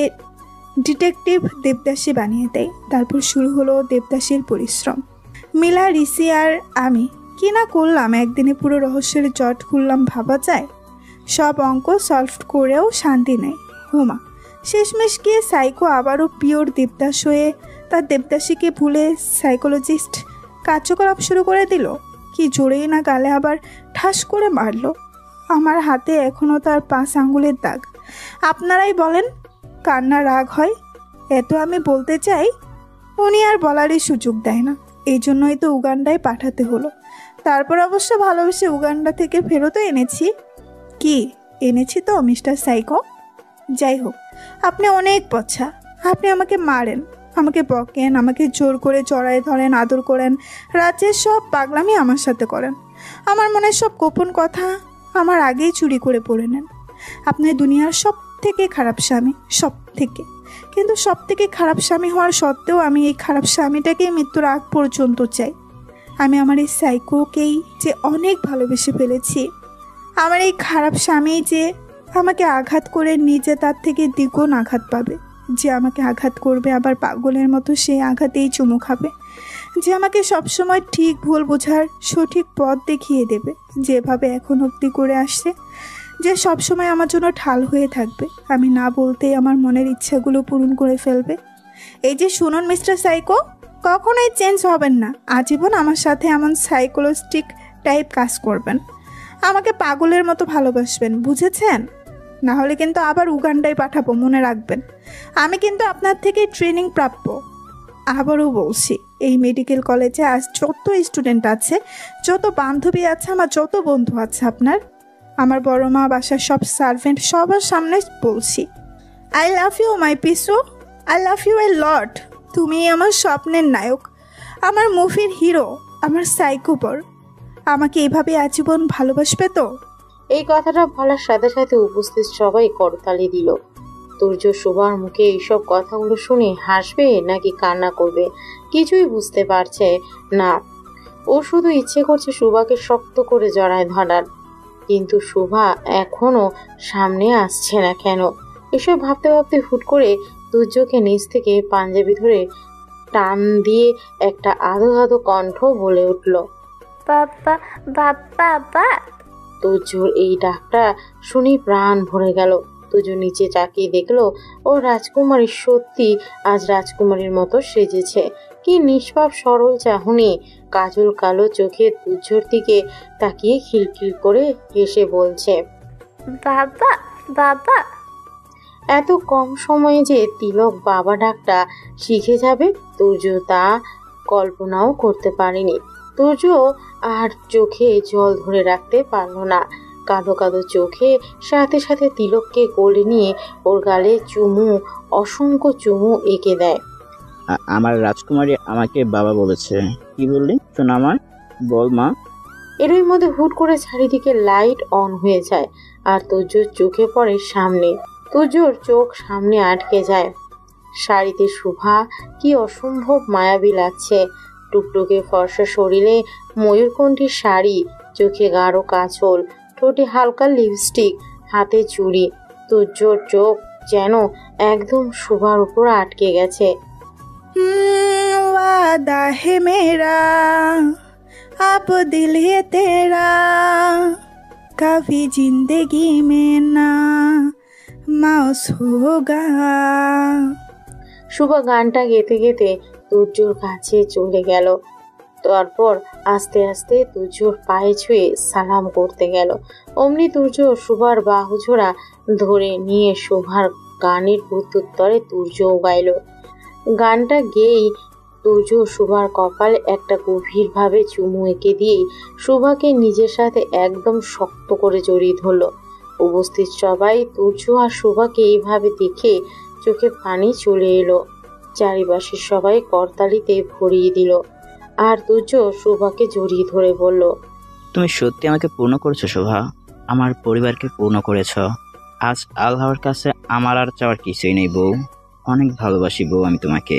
ডিটেকটিভ দেবদাসী বানিয়ে দেয়। তারপর শুরু হলো দেবদাসীর পরিশ্রম। মিলা, ঋষি আর আমি কি না করলাম, একদিনে পুরো রহস্যের জট খুললাম ভাবা যায়। সব অঙ্ক সলভ করেও শান্তি নেই। হুমা, শেষমেশ গিয়ে সাইকো আবারও পিওর দেবদাস হয়ে তার দেবদাসীকে ভুলে সাইকোলজিস্ট কার্যকলাপ শুরু করে দিল। কি জোরেই না গালে আবার ঠাস করে মারল। আমার হাতে এখনও তার 5 আঙ্গুলের দাগ। আপনারাই বলেন, কান্না রাগ হয়? এত আমি বলতে চাই, উনি আর বলারই সুযোগ দেয় না। এই জন্যই তো উগান্ডায় পাঠাতে হলো। তারপর অবশ্য ভালোবেসে উগান্ডা থেকে ফেরতও এনেছি। কি এনেছি তো মিস্টার সাইকো? যাই হোক, আপনি অনেক পচ্ছা। আপনি আমাকে মারেন, আমাকে বকেন, আমাকে জোর করে জড়ায় ধরেন, আদর করেন, রাজ্যের সব পাগলামি আমার সাথে করেন। আমার মনে সব গোপন কথা আমার আগেই চুরি করে পড়ে নেন। আপনি দুনিয়ার সব থেকে খারাপ স্বামী, সব থেকে। কিন্তু সব থেকে খারাপ স্বামী হওয়ার সত্ত্বেও আমি এই খারাপ স্বামীটাকেই মৃত্যুর আগ পর্যন্ত চাই। আমি আমার এই সাইকোকেই যে অনেক ভালোবেসে ফেলেছি। আমার এই খারাপ স্বামী যে আমাকে আঘাত করে নিজে তার থেকে দ্বিগুণ আঘাত পাবে, যে আমাকে আঘাত করবে আবার পাগলের মতো সেই আঘাতেই চুমু খাবে, যে আমাকে সবসময় ঠিক ভুল বোঝার সঠিক পথ দেখিয়ে দেবে যেভাবে এখন অবধি করে আসছে, যে সবসময় আমার জন্য ঢাল হয়ে থাকবে, আমি না বলতেই আমার মনের ইচ্ছাগুলো পূরণ করে ফেলবে। এই যে শুনুন মিস্টার সাইকো, কখনোই চেঞ্জ হবেন না। আজীবন আমার সাথে এমন সাইকোলজিস্টিক টাইপ কাজ করবেন, আমাকে পাগলের মতো ভালোবাসবেন, বুঝেছেন? না হলে কিন্তু আবার উগান্ডায় পাঠাবো, মনে রাখবেন। আমি কিন্তু আপনার থেকে ট্রেনিং প্রাপ্য। আবারও বলছি, এই মেডিকেল কলেজে আজ যত স্টুডেন্ট আছে, যত বান্ধবী আছে, আমার যত বন্ধু আছে, আপনার আমার বড় মা, বাসার সব সার্ভেন্ট, সবার সামনে বলছি, I love you my Pisu, I love you a lot. তুমি আমার স্বপ্নের নায়ক, আমার মুভির হিরো, আমার সাইকো বর। আমাকে এভাবে আজীবন ভালোবাসবে তো? এই কথাটা বলার সাথে সাথে উপস্থিত সবাই করতালি দিল। তুর্য সুভার মুখে এইসব কথাগুলো শুনে হাসবে নাকি কান্না করবে কিছুই বুঝতে পারছে না। ও শুধু ইচ্ছে করছে সুভাকে শক্ত করে জড়ায় ধরার, কিন্তু সুভা এখনো সামনে আসছে না কেন? এসব ভাবতে ভাবতে হুট করে তুর্যকে নিচ থেকে পাঞ্জাবি ধরে টান দিয়ে একটা আধো আধো কণ্ঠ বলে উঠল, বাবা বাবা। তুর্যর এই ডাকটা শুনে প্রাণ ভরে গেল। তুর্য নিচে তাকিয়ে দেখলো ও রাজকুমারী সত্যি আজ রাজকুমারীর মতো সেজেছে। কি নিষ্পাপ সরল চাহনি, কাজল কালো চোখে তুর্যর দিকে তাকিয়ে খিলখিল করে হেসে বলছে, বাবা বাবা। এত কম সময়ে যে তিলক বাবা ডাকটা শিখে যাবে তুর্য তা কল্পনাও করতে পারেনি। তুর্য আর চোখে জল ধরে রাখতে পারলো না। কাঁদো কাঁদো চোখে সাথে সাথে তিলককে কোলে নিয়ে ওর গালে চুমু, অসংখ্য চুমু এঁকে দেয়। আমার রাজকুমারী আমাকে বাবা বলেছে। কি বললি শোনা আমার? বল মা। এরই মধ্যে হুট করে চারিদিকে লাইট অন হয়ে যায় আর তুর্যর চোখে পড়ে সামনে। তুর্যর চোখ সামনে আটকে যায়। শাড়িতে শুভা কি অসম্ভব মায়াবী লাগছে। টুকটুকে ফর্সা শরীরে ময়ূরকণ্ঠী শাড়ি, চোখে গাঢ় কাজল, ঠোঁটে হালকা লিপস্টিক, হাতে চুড়ি। তুর্যর চোখ যেন একদম শুভার উপর আটকে গেছে। वादा है मेरा अब दिल है तेरा कभी जिंदगी में ना माउस होगा। শুভা গানটা গেতে গেতে তুর্যর কাছে চলে গেল। তারপর আস্তে আস্তে তুর্যর পায়ে ছুঁয়ে সালাম করতে গেল। অমনি তুর্য শুভার বাহুজোড়া ধরে নিয়ে শুভার গানের প্রত্যুত্তরে তুর্যও গাইল। গানটা গেয়েই তুর্য শুভার কপালে একটা গভীরভাবে চুমু এঁকে দিয়েই শুভাকে নিজের সাথে একদম শক্ত করে জড়িয়ে ধরল। উপস্থিত সবাই তুর্য আর শুভাকে এইভাবে দেখে চোখে পানি চলে এলো। চারিপাশের সবাই করতালিতে ভরিয়ে দিল। আর তুর্য শুভাকে জড়িয়ে ধরে বলল, তুমি সত্যি আমাকে পূর্ণ করেছো শোভা, আমার পরিবারকে পূর্ণ করেছ। আজ আল্লাহর কাছে আমার আর চাওয়ার কিছুই নেই বউ। অনেক ভালোবাসি বউ আমি তোমাকে।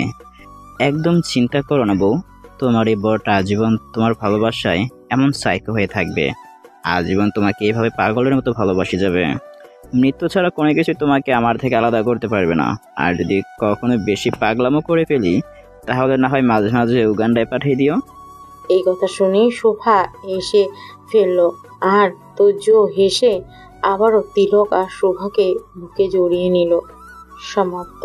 একদম চিন্তা করো না বউ, তোমার এই বরটা আজীবন তোমার ভালোবাসায় এমন সাইকো হয়ে থাকবে। আজীবন তোমাকে এইভাবে পাগলের মতো ভালোবাসি যাবে। মৃত্যু ছাড়া কোনো কিছু তোমাকে আমার থেকে আলাদা করতে পারবে না। আর যদি কখনো বেশি পাগলামো করে ফেলি তাহলে না হয় মাঝে মাঝে উগান্ডায় পাঠিয়ে দিও। এই কথা শুনে শোভা হেসে ফেলল। আর তুর্য হেসে আবারও তিলক আর শোভাকে বুকে জড়িয়ে নিল। সমাপ্ত।